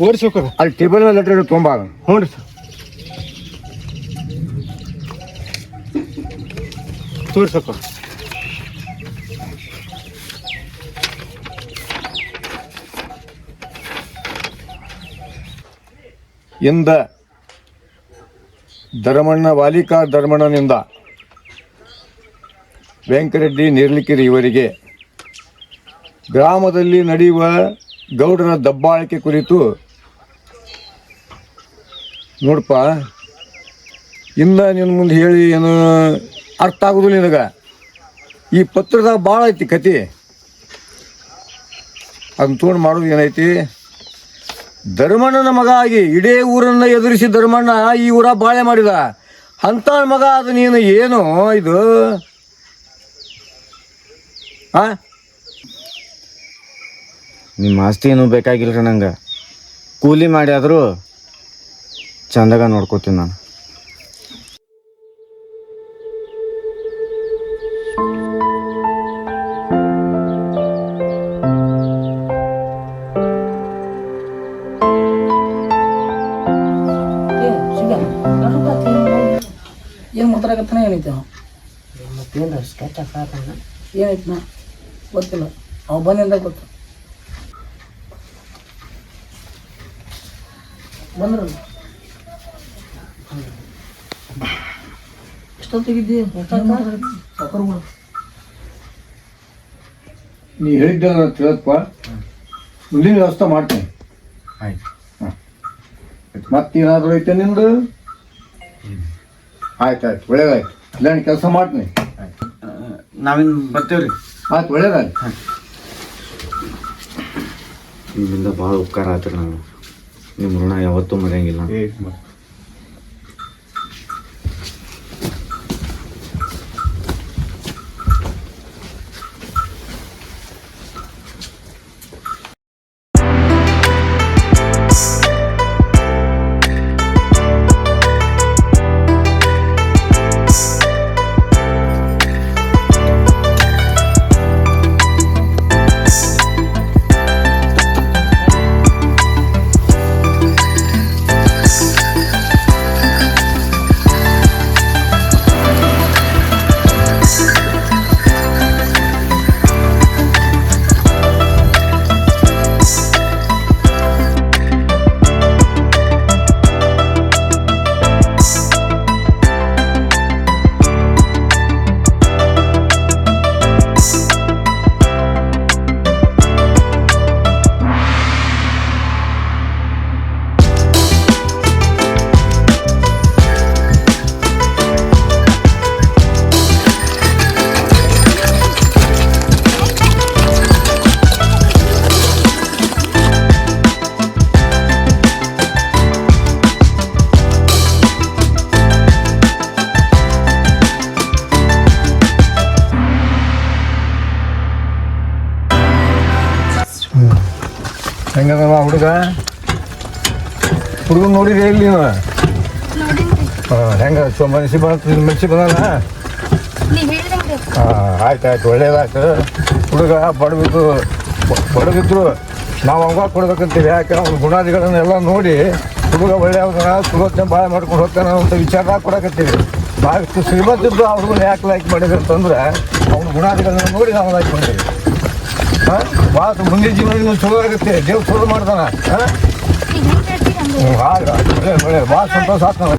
[SPEAKER 9] ಓಡಿಸೋಕದ ಅಲ್ಲಿ ಟೇಬಲ್ ಮೇಲೆ ಲೆಟರ್ ತುಂಬ. ಹ್ಞೂ ರೀ ಸರ್, ತೋರಿಸೋಕ. ಇಂದ ಧರ್ಮಣ್ಣ ವಾಲಿಕಾ ಧರ್ಮಣ್ಣನಿಂದ ವೆಂಕರೆಡ್ಡಿ ನೇರ್ಲಿಕೆರೆ ಇವರಿಗೆ ಗ್ರಾಮದಲ್ಲಿ ನಡೆಯುವ ಗೌಡರ ದಬ್ಬಾಳಿಕೆ ಕುರಿತು ನೋಡಪ್ಪ, ಇನ್ನ ನಿನ್ನ ಮುಂದೆ ಹೇಳಿ ಏನು ಅರ್ಥ ಆಗೋದಿಲ್ಲ ನಿನಗೆ. ಈ ಪತ್ರದಾಗ ಭಾಳ ಐತಿ ಕತೆ. ಅದನ್ನ ತೊಗೊಂಡು ಮಾಡೋದು ಏನೈತಿ, ಧರ್ಮಣ್ಣನ ಮಗ ಆಗಿ ಇಡೀ ಊರನ್ನು ಎದುರಿಸಿ ಧರ್ಮಣ್ಣ ಈ ಊರ ಬಾಳೆ ಮಾಡಿದ ಅಂತ ಮಗ ಅದು ನೀನು ಏನು ಇದು
[SPEAKER 5] ನಿಮ್ಮ ಆಸ್ತಿ ಏನೂ ಬೇಕಾಗಿಲ್ಲ ರೀ ನಂಗೆ. ಕೂಲಿ ಮಾಡಿ ಆದರೂ ಚಂದಾಗ ನೋಡ್ಕೋತೀನಿ ನಾನು.
[SPEAKER 7] ಏನು ಮಾತಾಡಕತ್ತಾನ ಏನೈತೆ ಏನೈತೆ ನಾ ಗೊತ್ತಿಲ್ಲ. ಅವ ಬಂದಿಂದ ಗೊತ್ತು ಬಂದ್ರಲ್ಲ ಎಷ್ಟೊತ್ತಿಗಿದ್ದಿ ಸಾಕರ್ಗಳು
[SPEAKER 9] ನೀ ಹೇಳಿದ್ದೆಲ್ಲ ನಾನು ತಿಳಿದಪ್ಪ, ಮುಂದಿನ ವ್ಯವಸ್ಥೆ ಮಾಡ್ತೀನಿ.
[SPEAKER 5] ಆಯ್ತು.
[SPEAKER 9] ಮತ್ತೇನಾದರೂ ಐತೆ ನಿಂದು? ಆಯ್ತು ಒಳ್ಳೇದಾಯ್ತು. ಇಲ್ಲ ಕೆಲಸ ಮಾಡ್ತೀನಿ.
[SPEAKER 5] ನಾವಿನ್ನು ಬರ್ತೇವ್ರಿ.
[SPEAKER 9] ಆಯ್ತು ಒಳ್ಳೇದಾಯ್ತು.
[SPEAKER 5] ನಿಮ್ಮಿಂದ ಭಾಳ ಉಪಕಾರ ಆತ್ರಿ. ನಾನು ನಿಮ್ಮ ಋಣ ಯಾವತ್ತೂ ಮರೆಯಂಗಿಲ್ಲ.
[SPEAKER 9] ಹೆಂಗದವ ಹುಡುಗ ನೋಡಿದ್ರೆ ಇಲ್ಲಿ ನೀವು? ಹಾಂ ಹೆಂಗ ಮನಸ್ಸಿ ಬಂದಲ್ಲ? ಹಾಂ ಆಯ್ತು ಒಳ್ಳೇದಾಯ್ತು. ಹುಡುಗ ಬಡವಿದ್ರು ನಾವು ಅವಾಗ ಕೊಡ್ಬೇಕಂತೀವಿ. ಯಾಕೆ ಅವ್ನ ಗುಣಾದಿಗಳನ್ನೆಲ್ಲ ನೋಡಿ ಹುಡುಗ ಒಳ್ಳೆಯವ್ರನ್ನ ಸುಲೋಚನೆ ಭಾಳ ಮಾಡ್ಕೊಂಡು ಹೋಗ್ತಾನೆ ಅಂತ ವಿಚಾರ ಕೊಡಕತ್ತೀವಿ. ಭಾಳ ಶ್ರೀಮಂತಿದ್ದು ಆ ಹುಡುಗನ ಯಾಕೆ ಲೈಕ್ ಮಾಡಿದ್ರು ಅಂತಂದ್ರೆ ಅವ್ನ ಗುಣಾದಿಗಳನ್ನ ನೋಡಿ ನಾವು ಲೈಕ್ ಮಾಡಿದ್ದೀವಿ. ಹಾಂ ಭಾಳ ಮುಂದಿನ ಜೀವನ ಚಲೋ ಆಗುತ್ತೆ. ದೇವ್ರು ಚಲೋ ಮಾಡ್ತಾನೆ. ಹಾಂ ಒಳ್ಳೆ ಭಾಳ ಸಂತೋಷ ಆಗ್ತಾನೆ.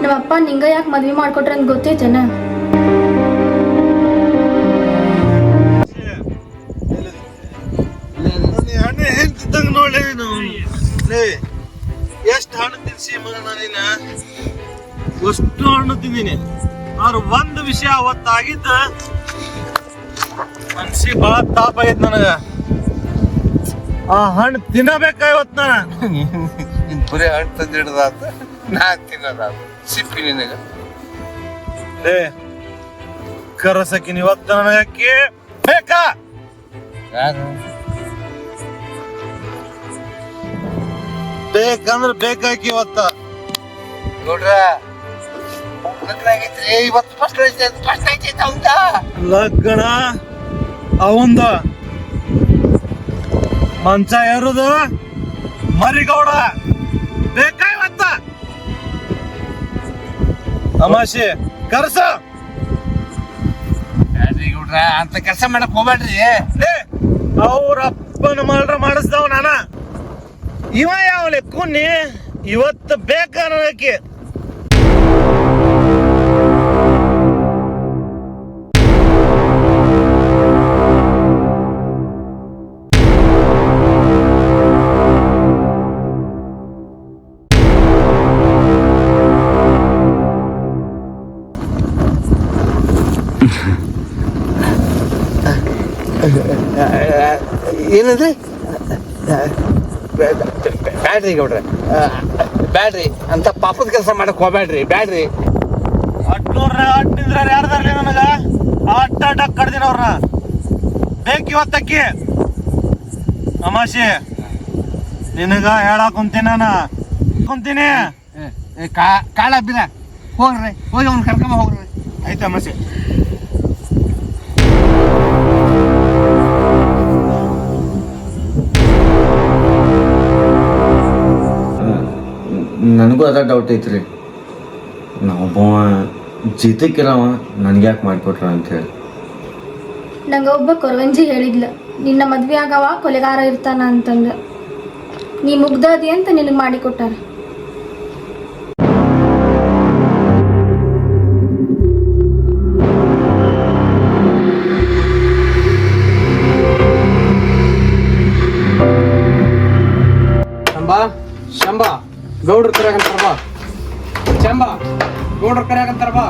[SPEAKER 3] ನಮ್ಮಪ್ಪ ನಿಂಗ ಯಾಕೆ ಮದ್ವೆ ಮಾಡ್ಕೊಟ್ರ ಅಂತ ಗೊತ್ತೈತೇನ?
[SPEAKER 12] ಹಣ್ಣು ಹೆಂತಿದ್ದಂಗ ನೋಡಿ ಎಷ್ಟು ಹಣ್ಣು ತಿನ್ಸಿ ಮಗನ ನೀನ. ಅಷ್ಟು ಹಣ್ಣು ತಿಂದೀನಿ. ಆದ್ರೆ ಒಂದು ವಿಷಯ ಅವತ್ತಾಗಿದ್ದ ಮನ್ಸಿಗೆ ಭಾಳ ತಾಪ ಆಗೈತೆ ನನಗ. ಆ ಹಣ್ಣು ತಿನ್ನಬೇಕ ಇವತ್ತು ನಾನು.
[SPEAKER 1] ಬರೀ ಹಣ್ಣು ತಂದು ಹಿಡ್ದಾತ, ನಾ ತಿನ್ನೋದಾತ ಸಿಪ್ಪಿ ನಿನಗ.
[SPEAKER 12] ಕರಸಕಿನ ಇವತ್ತು ನನಗೆ ಬೇಕಾ?
[SPEAKER 1] ಯಾರು
[SPEAKER 12] ಬೇಕಂದ್ರೆ ಬೇಕಾಕಿ ಇವತ್ತ.
[SPEAKER 1] ನೋಡ್ರ ಇವತ್ತು ಫಸ್ಟ್ ಐತೆ ಹೌದಾ?
[SPEAKER 12] ಲಗ್ನ ಅವಂದ ಮಂಚ ಏರುದು ಮರಿಗೌಡ ಬೇಕಾ ಇವತ್ತ? ತಮಾಷೆ ಕರ್ಸ.
[SPEAKER 1] ಗೌಡ್ರ ಅಂತ ಕೆಲಸ ಮಾಡಕ್ ಹೋಗ್ಬೇಡ್ರಿ.
[SPEAKER 12] ಅವ್ರ ಅಪ್ಪನ ಮಲ್ರ ಮಾಡಿಸ್ದವ್ ನಾನ. ಇವ ಯಾವ ಲೆಕ್ಕುನ್ನಿ ಇವತ್ತು ಬೇಕಾ ನನಗೆ?
[SPEAKER 1] ಏನಂದ್ರೆ ಬ್ಯಾಡ್ರಿ ಗೌಡ್ರೆ, ಬ್ಯಾಡ್ರಿ ಅಂತ ಪಾಪದ ಕೆಲಸ ಮಾಡಕ್ ಹೋಗ್ಬ್ಯಾಡ್ರಿ, ಬ್ಯಾಡ್ರಿ.
[SPEAKER 12] ಅಟ್ನೂರ್ನ ಅಟ್ಟಿದ್ರೆ ಯಾರ್ದಾರ್ಲಿ ನನಗ ಅಟ್ಟ ಕಡ್ದಿನವ್ರನ್ನ ಬೇಕಿವತ್ತಕ್ಕಿ ಅಮಾಶಿ ನಿನಗ ಹೇಳಕ್ ಕುಂತೀನಿ.
[SPEAKER 1] ಕಾಳ ಬಿರ ಹೋಗ್ರಿ, ಹೋಗಿ ಅವ್ನು ಕರ್ಕೊಂಬ ಹೋಗ್ರಿ.
[SPEAKER 12] ಆಯ್ತಾ ಅಮಾಶಿ?
[SPEAKER 5] ನನಗೂ ಅದ ಡೌಟ್ ಐತ್ರಿ, ನಾವೊಬ್ಬವ ಜೀತಕ್ಕಿರವ ನನಗೆ ಯಾಕೆ ಮಾಡಿಕೊಟ್ರ ಅಂತ ಹೇಳಿ.
[SPEAKER 3] ನಂಗೆ ಒಬ್ಬ ಕೊರವಂಜಿ ಹೇಳಿದ್ಲ, ನಿನ್ನ ಮದ್ವೆ ಆಗವ ಕೊಲೆಗಾರ ಇರ್ತಾನ ಅಂತಂದ. ನೀ ಮುಗ್ದದಿ ಅಂತ ನಿನಗೆ ಮಾಡಿಕೊಟ್ಟಾರ.
[SPEAKER 6] ಶಂಬ ಗೌಡ್ರ ಕರೆಯಾಕಂತಾರ ಬಾ. ಶಂಬ ಗೌಡ್ರ ಕರೆಯಾಕಂತಾರ ಬಾ.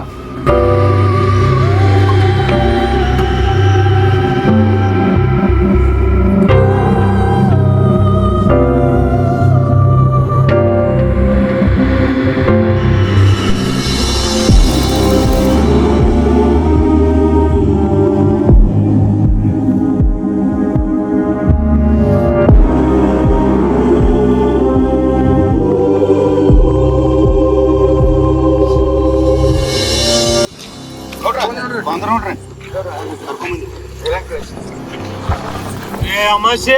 [SPEAKER 12] ಏ ಅಮಾಶೆ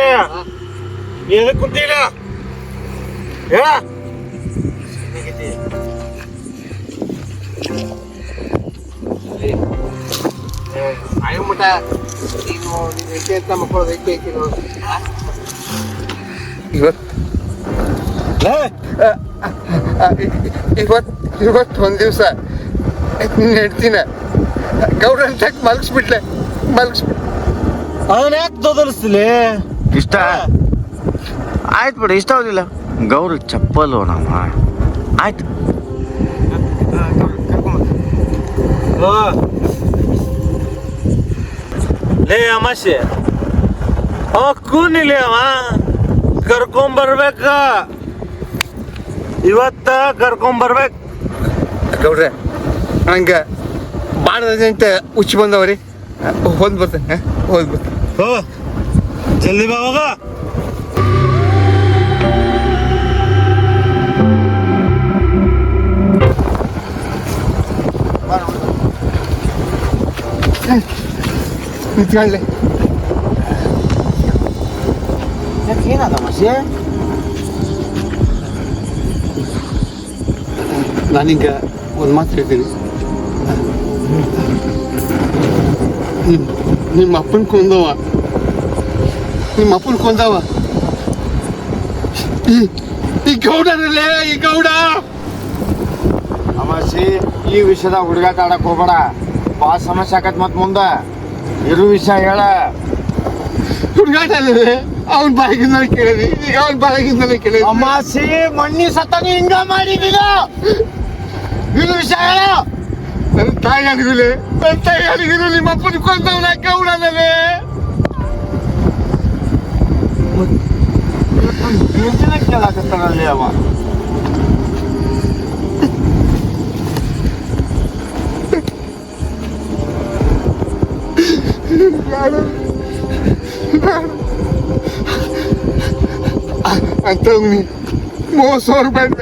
[SPEAKER 12] ಎದಕ್ ಕುಂತೀನ ಹೇಳ.
[SPEAKER 1] ಮಠ ನೀನು ಹೆಂಡತಿ ಅಂತ ಮಕ್ಕಳು ಐತಿ ಇವತ್ತು ಒಂದು ದಿವಸ ಹೆಂಡ್ತಿನ ಗೌಡ್ರ ಅಂತ ಮಲಗಿಸ್ಬಿಟ್ಲೆ.
[SPEAKER 12] ಅವನ್ ಯಾಕೆ ದೊದಲಿಸ್ಲಿ?
[SPEAKER 5] ಇಷ್ಟ ಆಯ್ತು ಬಿಡು, ಇಷ್ಟ ಆಗೋದಿಲ್ಲ. ಗೌರಿ ಚಪ್ಪಲು ನಮ್ಮ ಆಯ್ತು.
[SPEAKER 12] ಲೇ ಅಮಾಶೆ, ಅವ ಕೂನಿಲಿ, ಅವ ಕರ್ಕೊಂಬರ್ಬೇಕ, ಇವತ್ತ ಕರ್ಕೊಂಬರ್ಬೇಕು.
[SPEAKER 1] ಗೌಡ್ರೆ ನಂಗೆ ಭಾಳ ಅರ್ಜೆಂಟ್ ಹುಚ್ಚಿ ಬಂದವ್ರಿ, ಹೋದ್ ಬರ್ತೇನೆ
[SPEAKER 12] ಹೋ ಜಲ್ದಿ ಬಾ ಹೋಗ.
[SPEAKER 1] ನಿಂತ್ಕೊಳ್ಳಿ.
[SPEAKER 5] ಏನಾದ ಮಸಿ?
[SPEAKER 1] ನಾನೀಗ ಒಂದು ಮಾತು ಹೇಳ್ತೀನಿ. ನಿಮ್ಮ ಅಪ್ಪನ ಕೊಂದವ ಈ ಗೌಡರಲ್ಲೇ, ಈ ಗೌಡ.
[SPEAKER 5] ಅಮಾಸಿ, ಈ ವಿಷಯದ ಹುಡುಗಾಟ ಆಡಕ್ ಹೋಗ್ಬೇಡ, ಭಾಳ ಸಮಸ್ಯೆ ಆಕತ್ ಮತ್ ಮುಂದ. ಇರು ವಿಷಯ ಹೇಳ.
[SPEAKER 1] ಹುಡುಗಾಟ ಅವನ ಬಾಯಿಗಿಂದಲೇ ಕೇಳಿದ್ವಿ, ಈಗ ಅವನ ಬಾಯಿಗಿಂದಲೇ ಕೇಳಿದ್ವಿ.
[SPEAKER 5] ಅಮಾಸಿ, ಮಣ್ಣಿ ಸತ್ತಾಗ ಹಿಂಗ ಮಾಡಿದೀಗ. ಇರು ವಿಷಯ ಹೇಳ.
[SPEAKER 1] ನನ್ನ ತಾಯಿ ಅಡಿಗಿರು ನಿಮ್ಮ ಅಪ್ಪನ ಕೊಂದವನ ಗೌಡನಲ್ಲೇ.
[SPEAKER 5] ಕೇಳಾಕತ್ತಾನಲ್ಲಿ ಅವ.
[SPEAKER 1] ಅಂಥವ್ನಿ ಮೋಸ ಹೋಗ್ಬೇಡ,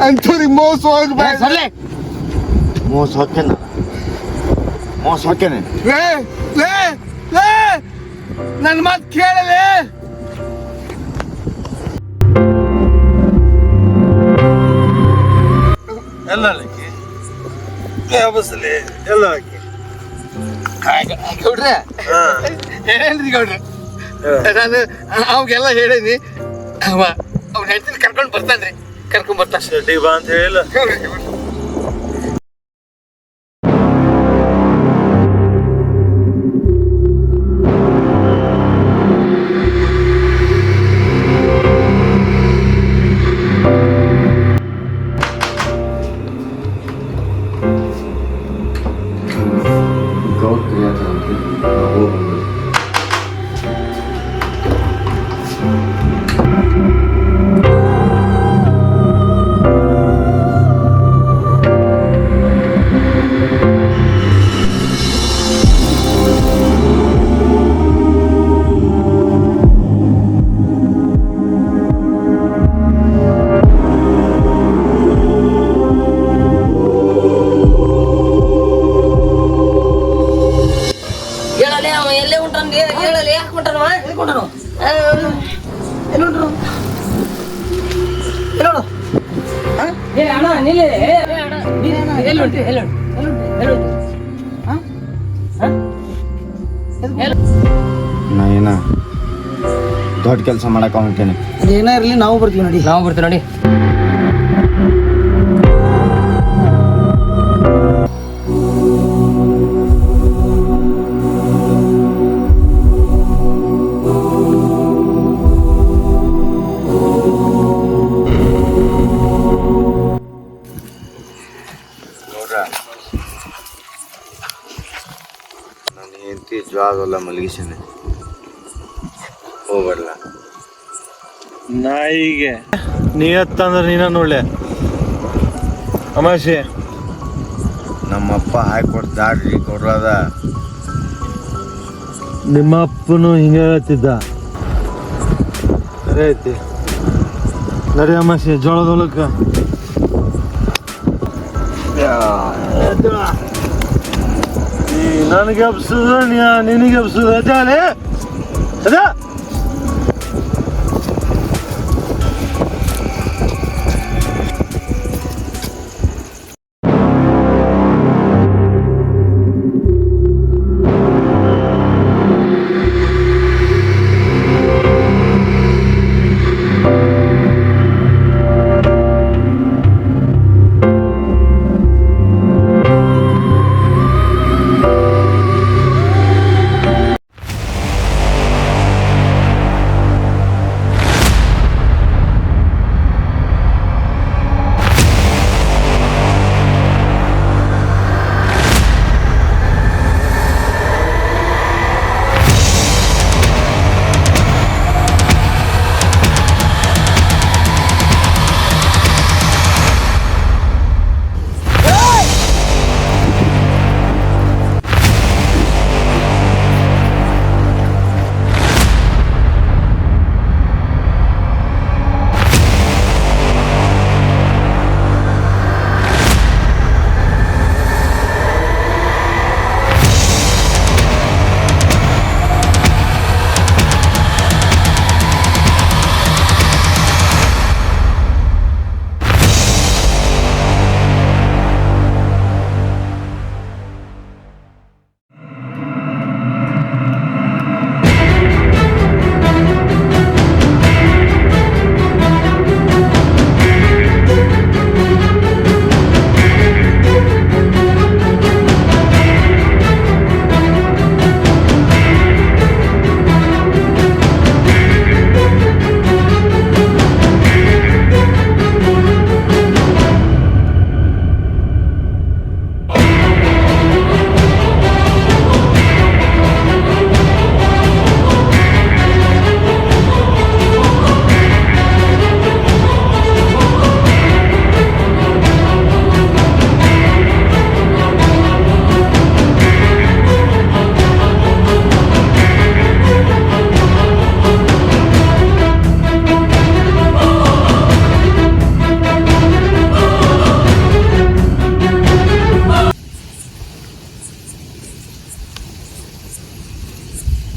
[SPEAKER 1] ಅಂಥವ್ರಿಗೆ ಮೋಸ ಹೋಗ್ಬೇಡ.
[SPEAKER 5] ಮೋಸ ಹೊಕ್ಕೇನೆ.
[SPEAKER 1] ನನ್ನ ಮಾತು ಕೇಳಲೇ.
[SPEAKER 12] ಎಲ್ಲ
[SPEAKER 1] ಗೌಡ್ರೆ ಹೇಳ್ರಿ ಗೌಡ್ರೆ, ನಾನು ಅವಾಗೆಲ್ಲ ಹೇಳೀನಿ. ಅವ್ನ ಹೆಂಡತಿನ ಕರ್ಕೊಂಡು ಬರ್ತಾನ್ರಿ, ಕರ್ಕೊಂಡ್ ಬರ್ತಾನೆ
[SPEAKER 12] ಬಾ ಅಂತ ಹೇಳಿಲ್ಲ.
[SPEAKER 5] ಗೌಡ್ ಕ್ರಿಯಾತ ಹೋಗ್ಬಂದ್ರಿ. ನಾ ಏನ ದೊಡ್ಡ ಕೆಲಸ ಮಾಡಕ್ಕೆ ಹೊಂಟೇನೆ.
[SPEAKER 6] ಏನೇ ಇರಲಿ ನಾವು ಬರ್ತೀವಿ ನೋಡಿ.
[SPEAKER 5] ನನ್ನ ಹೆಂಡತಿ ಜ್ವಾದಲ್ಲ ಮಲಗಿಸಿನಿ, ಹೋಗ್ಬರ್ಲ.
[SPEAKER 12] ನಾಯಿಗೆ ನೀಯತ್ತಂದ್ರೆ ನೀನ ನೋಡ್ಲೆ ಅಮಾಶಿ.
[SPEAKER 5] ನಮ್ಮಪ್ಪ ಹಾಕೊಟ್ಟು ದಾರಿ ಕೊಡ್ರದ.
[SPEAKER 12] ನಿಮ್ಮ ಅಪ್ಪನು ಹಿಂಗೆ ಹೇಳ್ತಿದ್ದ. ಸರಿ ಐತಿ ನಡಿ ಅಮಾಶಿ, ಜೋಳದ ಹೊಲಕ್ಕೆ. ನನಗೆ ಎಬ್ಸುದ ನಿನಗೆ ಎಬ್ಸುದ ಅದೇ ಅದೇ.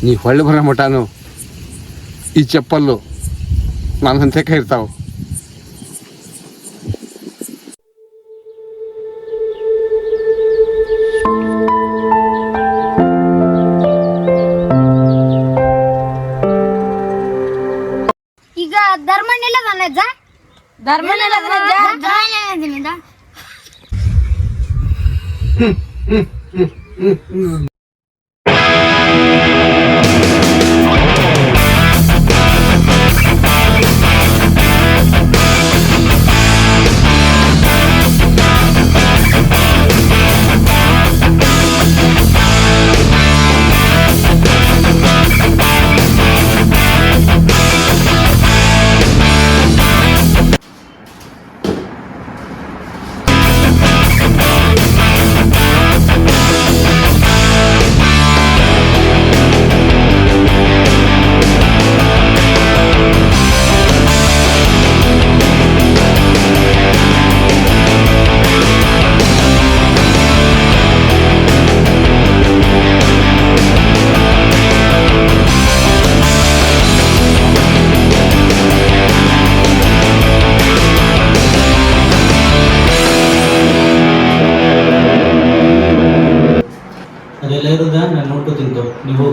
[SPEAKER 1] ನೀ ಹೊಳ್ಳಿ ಬರೋ ಮಟನು ಈ ಚಪ್ಪಲ್ಲು ನನ್ನ ಹಂತಕ ಇರ್ತಾವೆ.
[SPEAKER 3] ಈಗ ಧರ್ಮಣ್ಣಿಲ್ಲ
[SPEAKER 6] ಹುಷಾರದ ನಾನು ನೋಡ್ಕೋತೀನಿ ನೀವು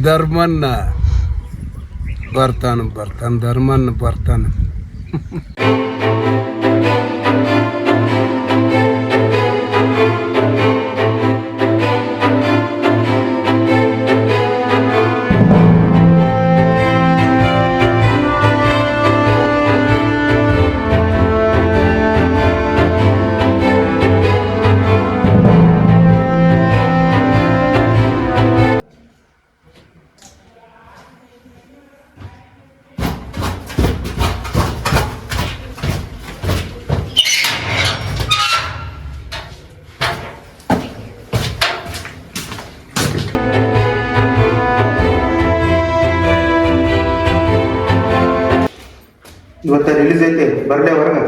[SPEAKER 13] ಧರ್ಮನ್ನ ಬರ್ತಾನ ಧರ್ಮನ್ನ ಬರ್ತಾನ.
[SPEAKER 12] ಇವತ್ತ ರಿಲೀಸ್ ಐತೆ ಬರ್ಲೇ ಹೊರಗೆ.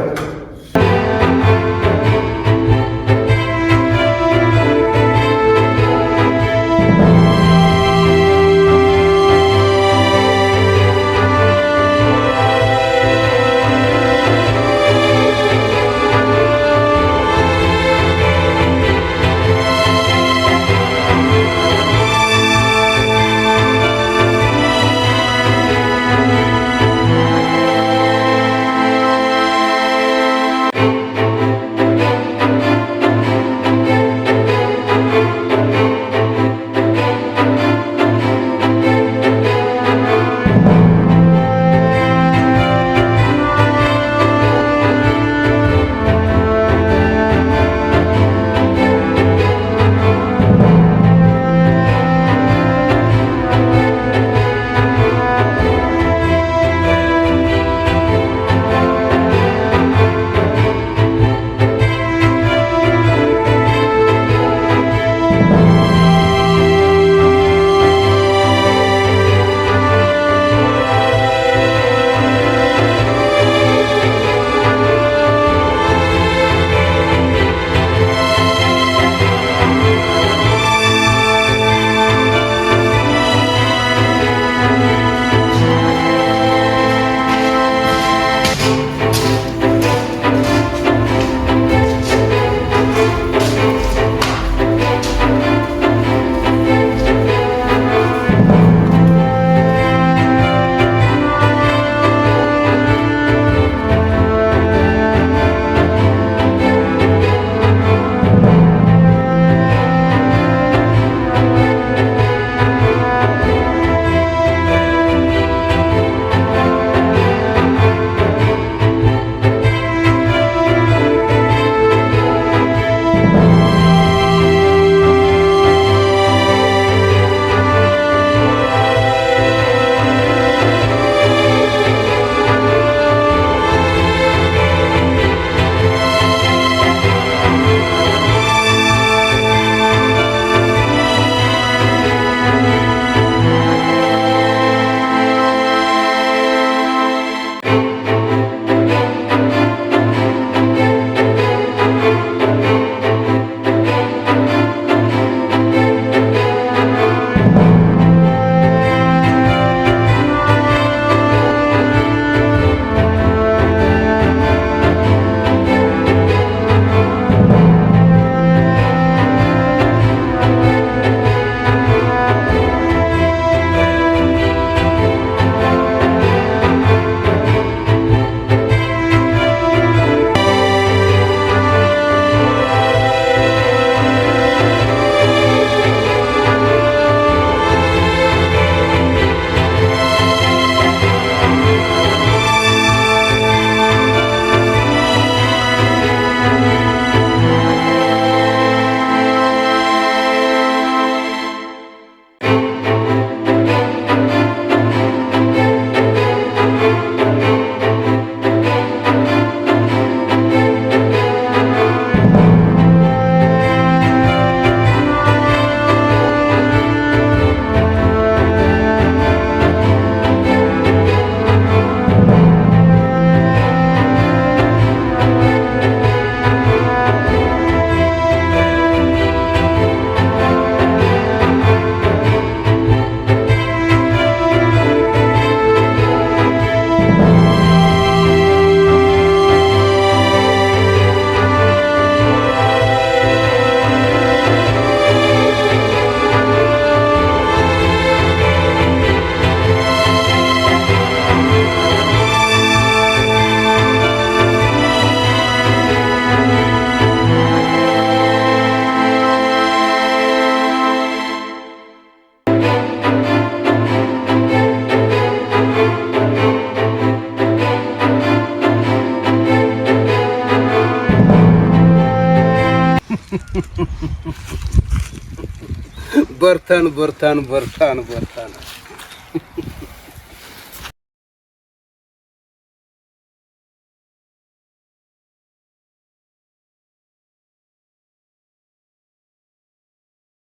[SPEAKER 13] ಬರ್ತಾನ ಬರ್ತಾನ ಬರ್ತಾನ ಬರ್ತಾನ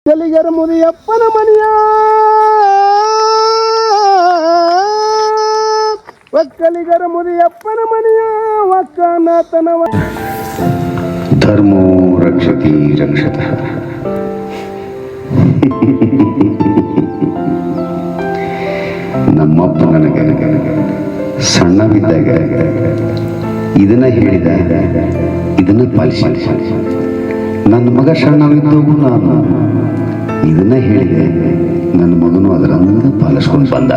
[SPEAKER 12] ಕಲಿಗರ ಮುದಿಯಪ್ಪನ ಮನೆಯ ಒಕ್ಕಲಿಗರ ಮುದಿಯಪ್ಪನ ಮನೆಯ ಒಕ್ಕನಾಥನವ
[SPEAKER 11] ಧರ್ಮೋ ರಕ್ಷತಿ ರಕ್ಷತಃ. ನಮ್ಮಪ್ಪ ನನಗೆ ಸಣ್ಣವಿದ್ದಾಗ ಇದನ್ನ ಹೇಳಿದ, ಇದನ್ನ ಪಾಲಿಸಿ. ನನ್ನ ಮಗ ಸಣ್ಣವಿದ್ದಾಗೂ ನಾನು ಇದನ್ನ ಹೇಳಿದೆ, ನನ್ನ ಮಗನು ಅದರಂದ ಪಾಲಿಸ್ಕೊಂಡು ಬಂದ.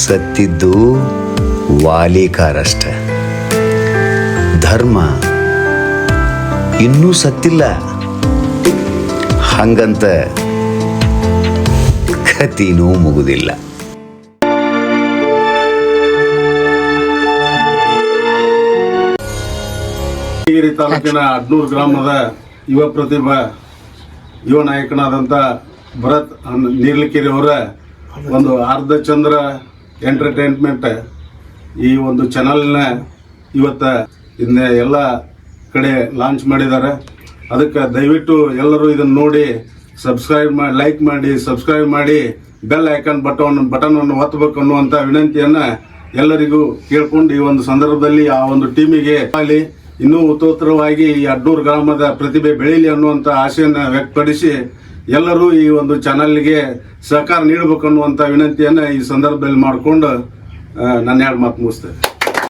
[SPEAKER 11] ಸತ್ತಿದ್ದು ವಾಲಿಕಾರಷ್ಟ, ಧರ್ಮ ಇನ್ನೂ ಸತ್ತಿಲ್ಲ. ಹಂಗಂತ ಕತಿನೂ ಮುಗುದಿಲ್ಲ.
[SPEAKER 12] ಹಿರಿಯ ತಾಲೂಕಿನ ಅಡ್ನೂರು ಗ್ರಾಮದ ಯುವ ಪ್ರತಿಭಾ ಯುವ ನಾಯಕನಾದಂಥ ಭರತ್ ನೀರ್ಲಿಕೆರೆ ಅವರ ಒಂದು ಅರ್ಧಚಂದ್ರ ಎಂಟರ್ಟೈನ್ಮೆಂಟ್ ಈ ಒಂದು ಚಾನಲ್ನ ಇವತ್ತು ಇದನ್ನ ಎಲ್ಲ ಕಡೆ ಲಾಂಚ್ ಮಾಡಿದ್ದಾರೆ. ಅದಕ್ಕೆ ದಯವಿಟ್ಟು ಎಲ್ಲರೂ ಇದನ್ನು ನೋಡಿ ಲೈಕ್ ಮಾಡಿ ಸಬ್ಸ್ಕ್ರೈಬ್ ಮಾಡಿ ಬೆಲ್ ಐಕಾನ್ ಬಟನನ್ನು ಒತ್ತಬೇಕು ಅನ್ನುವಂಥ ವಿನಂತಿಯನ್ನು ಎಲ್ಲರಿಗೂ ಕೇಳ್ಕೊಂಡು ಈ ಒಂದು ಸಂದರ್ಭದಲ್ಲಿ ಆ ಒಂದು ಟೀಮಿಗೆ ಆಗಲಿ ಇನ್ನೂ ಉತ್ತರೋತ್ತರವಾಗಿ ಈ ಅಡ್ನೂರು ಗ್ರಾಮದ ಪ್ರತಿಭೆ ಬೆಳೀಲಿ ಅನ್ನುವಂಥ ಆಶೆಯನ್ನು ವ್ಯಕ್ತಪಡಿಸಿ ಎಲ್ಲರೂ ಈ ಒಂದು ಚಾನಲ್ಗೆ ಸಹಕಾರ ನೀಡಬೇಕು ಅನ್ನುವಂಥ ವಿನಂತಿಯನ್ನು ಈ ಸಂದರ್ಭದಲ್ಲಿ ಮಾಡಿಕೊಂಡು ನನ್ನ ಎರಡು ಮಾತು ಮುಗಿಸ್ತೇನೆ.